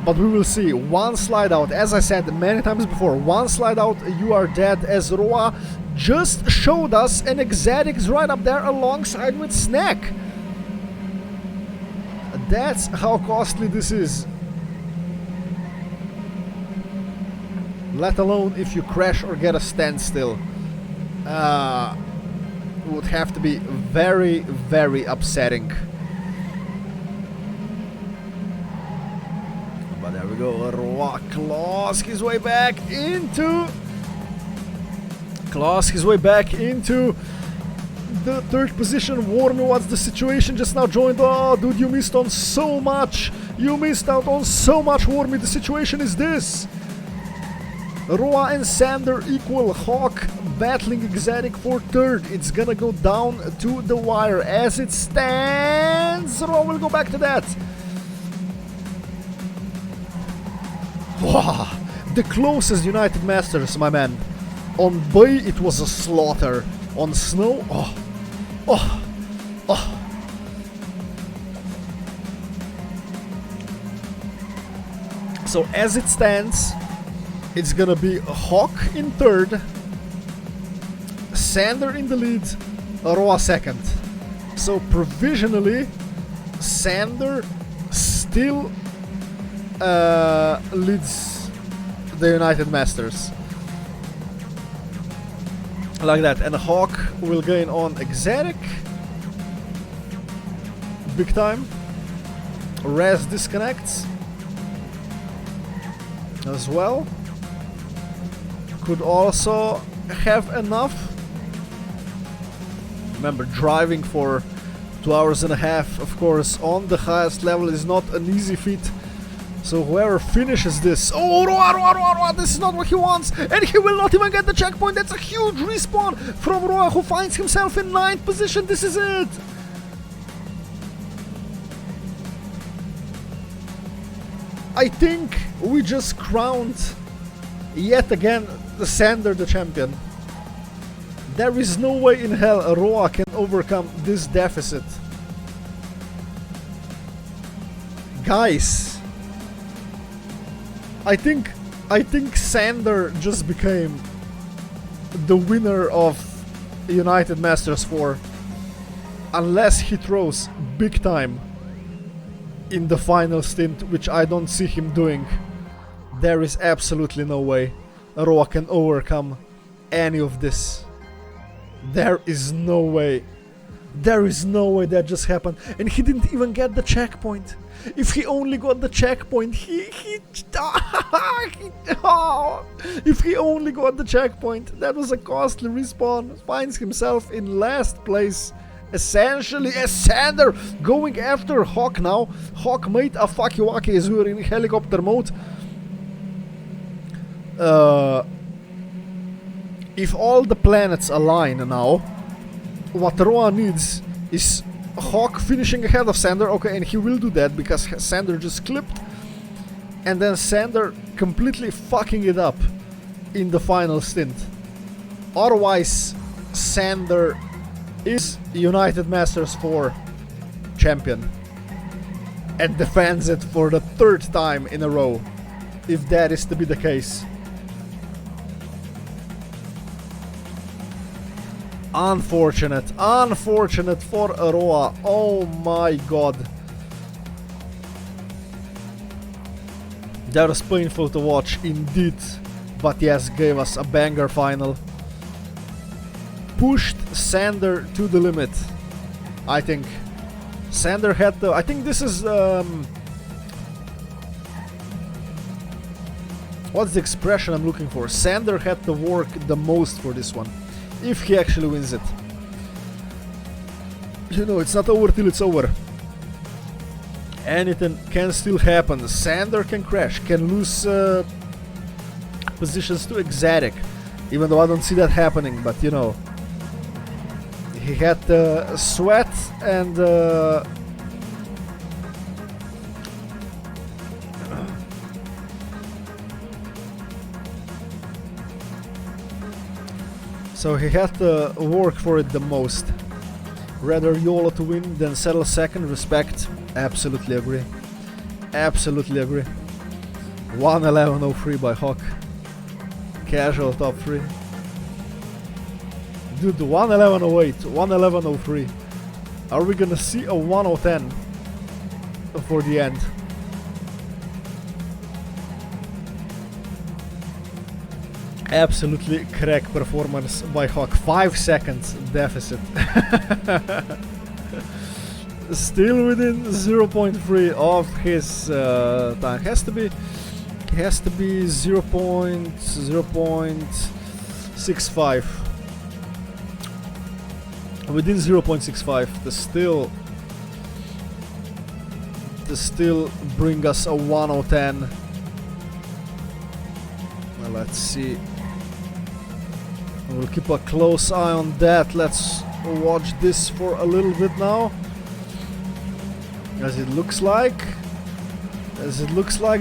But we will see. One slide out, as I said many times before, one slide out, you are dead, as Roa just showed us, and Exotic is right up there alongside with Snack. That's how costly this is. Let alone if you crash or get a standstill. Would have to be very, very upsetting. But there we go. Roa claws his way back into the 3rd position. Warmy, what's the situation? Just now joined. Oh, dude, you missed on so much. You missed out on so much, Warmy. The situation is this. Roa and Sander equal. Hawk battling Exotic for 3rd. It's gonna go down to the wire as it stands. Roa will go back to that. Wow, the closest United Masters, my man. On Bay it was a slaughter. On snow, oh. So as it stands, it's gonna be Hawk in 3rd, Sander in the lead, Roa 2nd. So provisionally, Sander still leads the United Masters. Like that. And Hawk will gain on Exotic. Big time. Res disconnects as well. Could also have enough. Remember, driving for 2.5 hours, of course, on the highest level is not an easy feat. So whoever finishes this... Oh, Roa, this is not what he wants! And he will not even get the checkpoint! That's a huge respawn from Roa, who finds himself in 9th position! This is it! I think we just crowned, yet again, the Sander the champion. There is no way in hell Roa can overcome this deficit. Guys... I think Sander just became the winner of United Masters 4, unless he throws big time in the final stint, which I don't see him doing. There is absolutely no way Roa can overcome any of this. There is no way. There is no way that just happened. And he didn't even get the checkpoint. If he only got the checkpoint, if he only got the checkpoint, that was a costly respawn. Finds himself in last place, essentially, as Sander going after Hawk now. Hawk made a fucky-wacky as we were in helicopter mode. If all the planets align now, what Roa needs is Hawk finishing ahead of Sander. Okay, and he will do that because Sander just clipped, and then Sander completely fucking it up in the final stint. Otherwise, Sander is United Masters 4 champion and defends it for the 3rd time in a row, if that is to be the case. Unfortunate for Roa. Oh my god. That was painful to watch indeed. But yes, gave us a banger final. Pushed Sander to the limit, I think. Sander had the... I think this is... what's the expression I'm looking for? Sander had to work the most for this one. if he actually wins it. You know, it's not over till it's over. Anything can still happen. Sander can crash, can lose positions to Exotic, even though I don't see that happening, but you know, he had Sweat and so he had to work for it the most. Rather YOLO to win than settle second. Respect. Absolutely agree. Absolutely agree. 1:11:03 by Hawk. Casual top 3. Dude, 1:11:08, 1:11:03. Are we gonna see a 1:10 for the end? Absolutely correct performance by Hawk. 5 seconds deficit. Still within 0.3 of his time. Has to be 0.65. Within 0.65 to still bring us a 1:10. Well, let's see. We'll keep a close eye on that. Let's watch this for a little bit now. As it looks like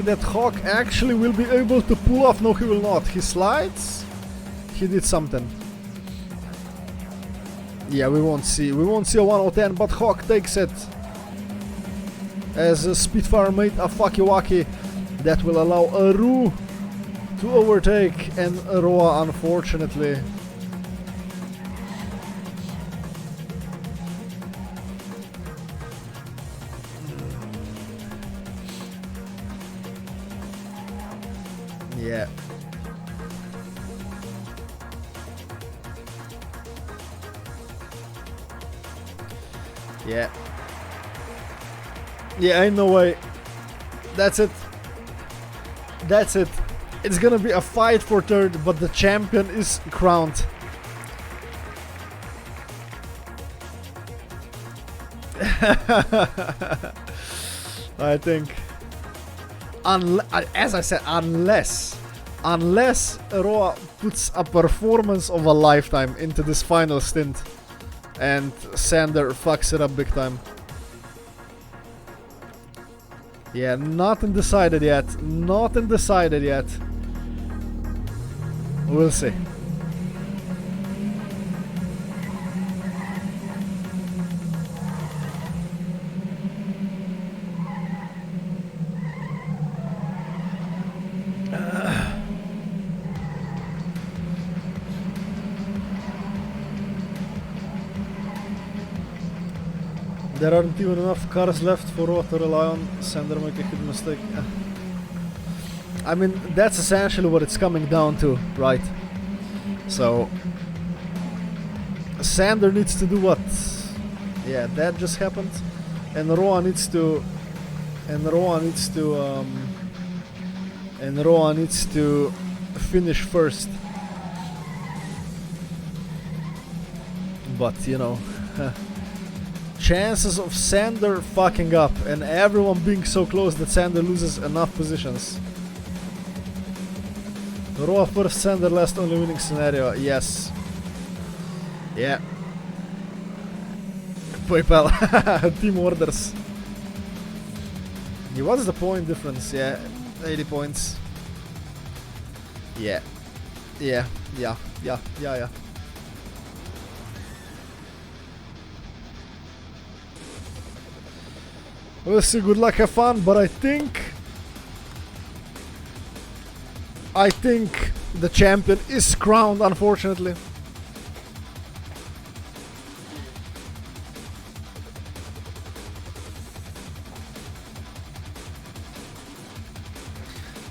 that Hawk actually will be able to pull off. No, he will not. He slides. He did something. Yeah, we won't see a 1:10, but Hawk takes it. As Spitfire made a Fakiwaki that will allow Aru to overtake, and Roa unfortunately yeah. Yeah. Yeah, ain't no way. That's it. That's it. It's gonna be a fight for third, but the champion is crowned. I think, as I said, unless Roa puts a performance of a lifetime into this final stint and Sander fucks it up big time. Yeah, nothing decided yet. Nothing decided yet. We'll see. There aren't even enough cars left for Roa to rely on. Sander make a huge mistake. I mean, that's essentially what it's coming down to, right? So Sander needs to do what? Yeah, that just happened, and Roa needs to finish first. But you know. Chances of Sander fucking up and everyone being so close that Sander loses enough positions. Roa first, Sander last, only winning scenario. Yes. Yeah. PayPal. Team orders. Yeah, what's the point difference? Yeah, 80 points. Yeah. Yeah. We'll see, good luck, have fun, but I think the champion is crowned, unfortunately.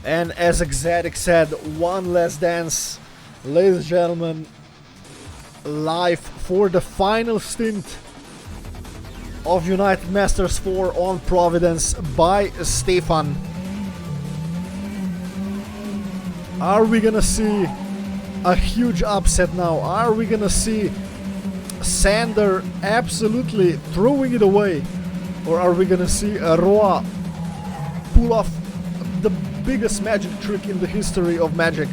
And as Exotic said, one last dance. Ladies and gentlemen, live for the final stint of United Masters 4 on Providence by Stefan. Are we gonna see a huge upset now? Are we gonna see Sander absolutely throwing it away? Or are we gonna see Roa pull off the biggest magic trick in the history of magic?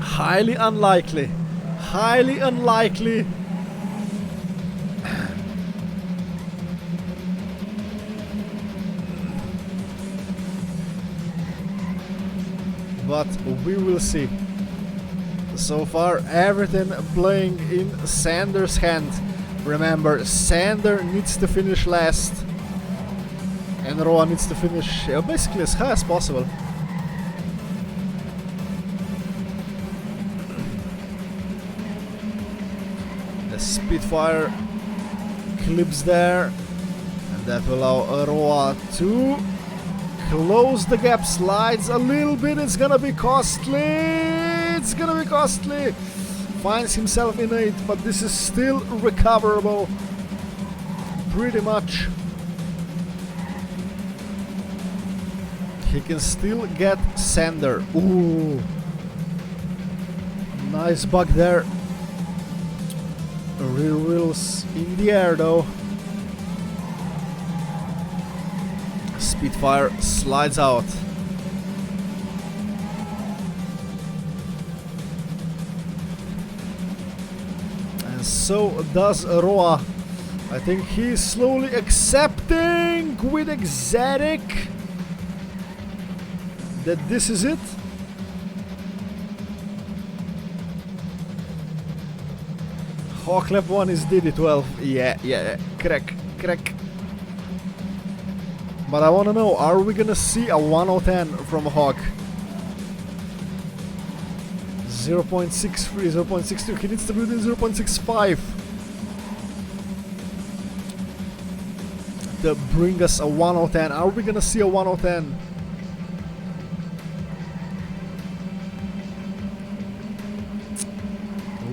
Highly unlikely. Highly unlikely. But we will see. So far, everything playing in Sander's hand. Remember, Sander needs to finish last. And Roa needs to finish basically as high as possible. The Spitfire clips there. And that will allow Roa to close the gap, slides a little bit. It's gonna be costly. It's gonna be costly. Finds himself in 8, but this is still recoverable. Pretty much. He can still get Sander. Ooh. Nice bug there. Rear wheels in the air though. Spitfire slides out. And so does Roa. I think he's slowly accepting with Exotic that this is it. Hawk lap 1 is DD12. Yeah, correct. But I wanna know, are we gonna see a 1/10 from Hawk? 0.63, 0.62, he needs to be within 0.65 to bring us a 1/10. Are we gonna see a 1/10?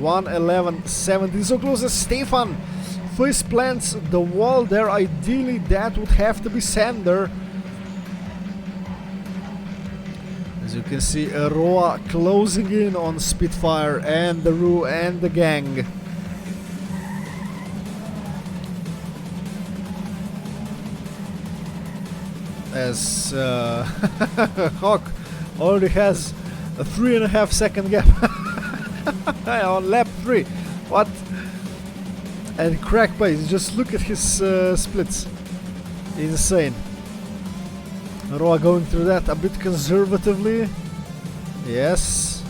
$111.70, so close as Stefan face plants the wall there. Ideally that would have to be Sander. As you can see, Roa closing in on Spitfire and the Roo and the gang. As Hawk already has a 3.5 second gap on lap 3. What? And crack pace, just look at his splits. Insane. Roa going through that a bit conservatively. Yes.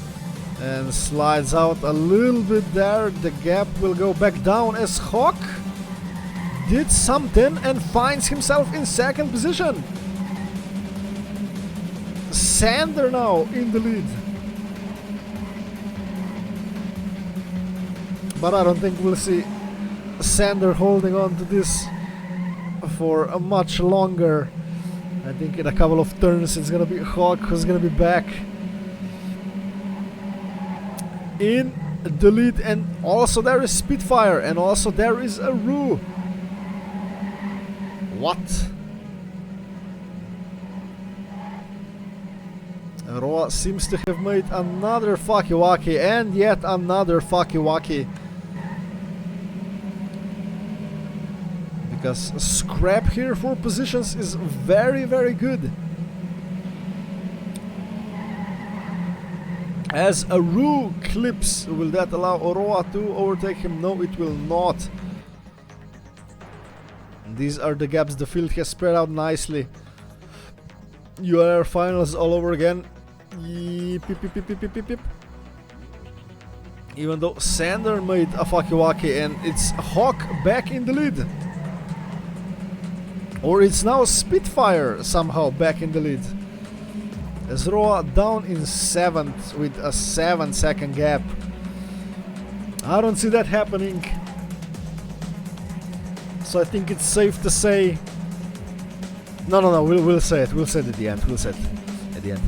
And slides out a little bit there. The gap will go back down as Hawk did something and finds himself in second position. Sander now in the lead. But I don't think we'll see Sander holding on to this for a much longer. I think in a couple of turns it's gonna be Hawk who's gonna be back in the lead, and also there is Spitfire, and also there is a Roo. What? Roa seems to have made another Fakiwaki and yet another Fakiwaki. Because scrap here for positions is very, very good. As a Roo clips, will that allow Roa to overtake him? No, it will not. And these are the gaps the field has spread out nicely. UR finals all over again. Yip, yip, yip, yip, yip, yip. Even though Sander made a Fakiwaki and it's Hawk back in the lead. Or it's now Spitfire somehow back in the lead. As Roa down in 7th with a 7-second gap. I don't see that happening. So I think it's safe to say... No, we'll say it. We'll say it at the end. We'll say it at the end.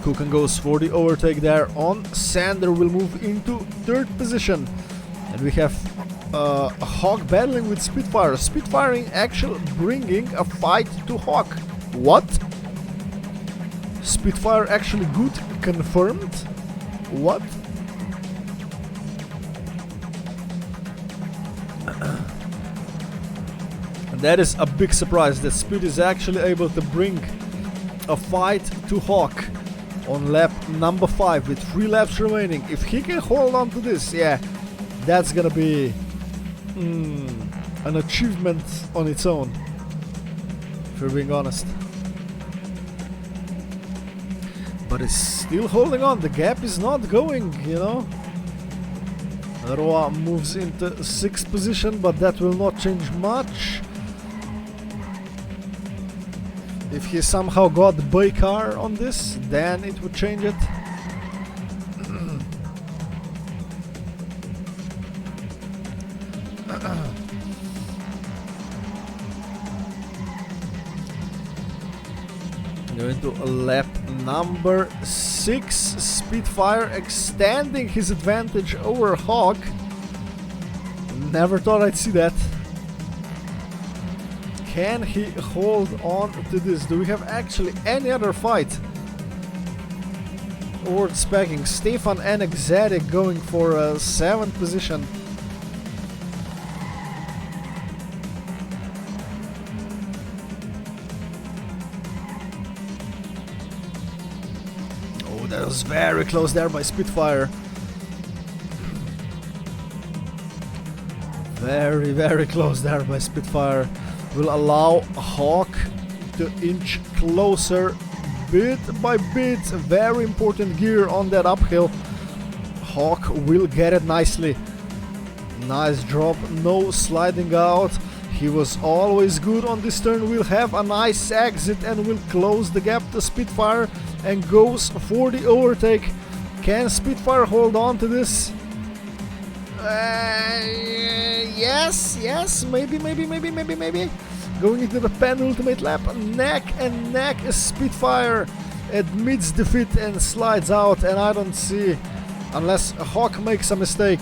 Kukan goes for the overtake there on Sander. Will move into 3rd position. And we have Hawk battling with Spitfire. Spitfiring actually bringing a fight to Hawk. What? Spitfire actually good confirmed? What? That is a big surprise that Speed is actually able to bring a fight to Hawk on lap number 5 with 3 laps remaining. If he can hold on to this, yeah, that's gonna be an achievement on its own, if we're being honest. But it's still holding on, the gap is not going, you know. Roa moves into 6th position, but that will not change much. If he somehow got Baykar on this, then it would change it. Going to lap number 6, Spitfire extending his advantage over Hawk. Never thought I'd see that. Can he hold on to this? Do we have actually any other fight? Or specking Stefan and Exotic going for a 7th position. Oh, that was very close there by Spitfire. Very, very close there by Spitfire. Will allow Hawk to inch closer bit by bit. Very important gear on that uphill. Hawk will get it nicely. Nice drop, no sliding out. He was always good on this turn. Will have a nice exit and will close the gap to Spitfire and goes for the overtake. Can Spitfire hold on to this? Yes, maybe. Going into the penultimate lap, neck and neck. Spitfire admits defeat and slides out, and I don't see, unless Hawk makes a mistake,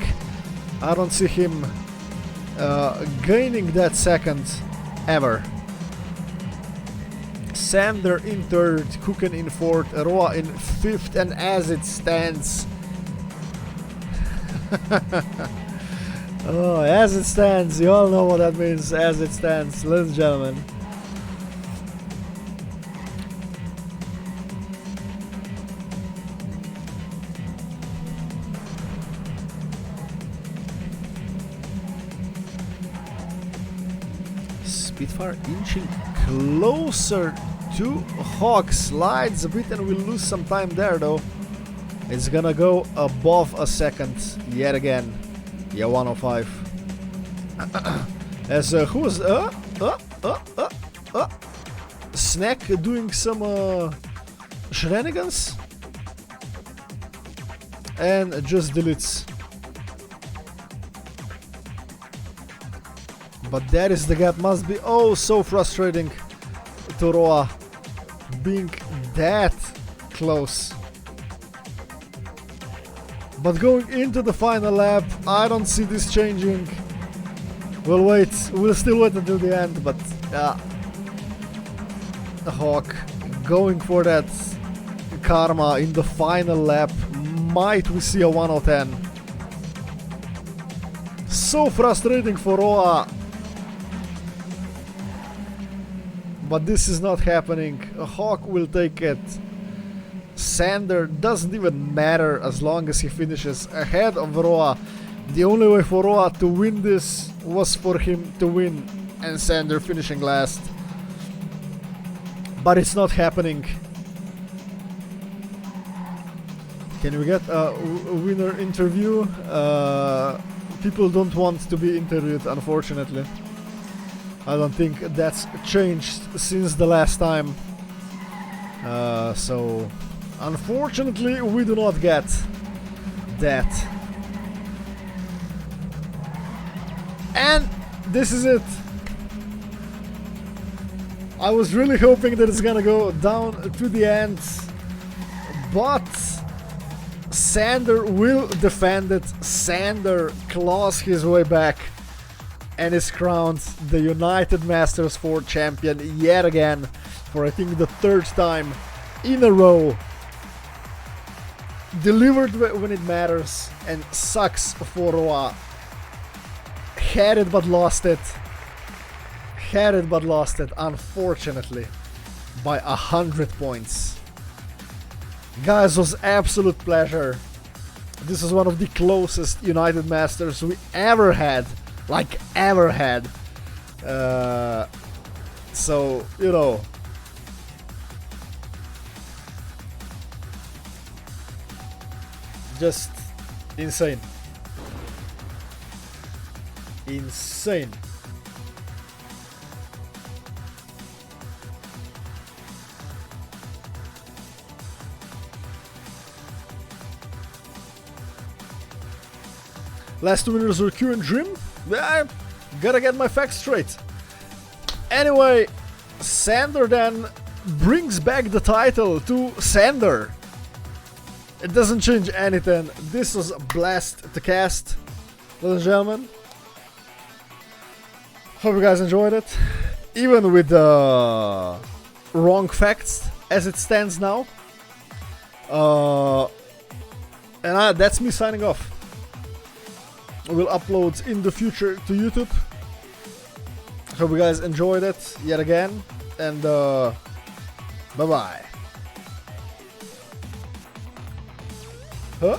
I don't see him gaining that second ever. Sander in 3rd, Kuken in 4th, Roa in 5th, and as it stands, oh, as it stands, you all know what that means, as it stands, ladies and gentlemen. Spitfire inching closer to Hawk, slides a bit and will lose some time there though. It's gonna go above a second yet again. Yeah, 105. As who was Snack doing some shenanigans and just deletes. But that is the gap, must be oh so frustrating to Roa being that close. But going into the final lap, I don't see this changing. We'll still wait until the end, but Hawk going for that karma in the final lap. Might we see a 1:10? So frustrating for Roa. But this is not happening. Hawk will take it. Sander doesn't even matter as long as he finishes ahead of Roa. The only way for Roa to win this was for him to win and Sander finishing last. But it's not happening. Can we get a winner interview? People don't want to be interviewed, unfortunately. I don't think that's changed since the last time. So unfortunately we do not get that. And this is it. I was really hoping that it's gonna go down to the end, but Sander will defend it. Sander claws his way back and is crowned the United Masters 4 champion yet again for I think the 3rd time in a row. Delivered when it matters, and sucks for Roa. Had it but lost it. Had it but lost it, unfortunately, by 100 points. Guys, it was absolute pleasure. This is one of the closest United Masters we ever had. Like, ever had. So, you know. Just insane. Insane. Last 2 winners were Q and Dream. I gotta get my facts straight. Anyway, Sander then brings back the title to Sander. It doesn't change anything. This was a blast to cast, ladies and gentlemen. Hope you guys enjoyed it. Even with the wrong facts as it stands now. And that's me signing off. We'll upload in the future to YouTube. Hope you guys enjoyed it yet again. And bye-bye. Huh?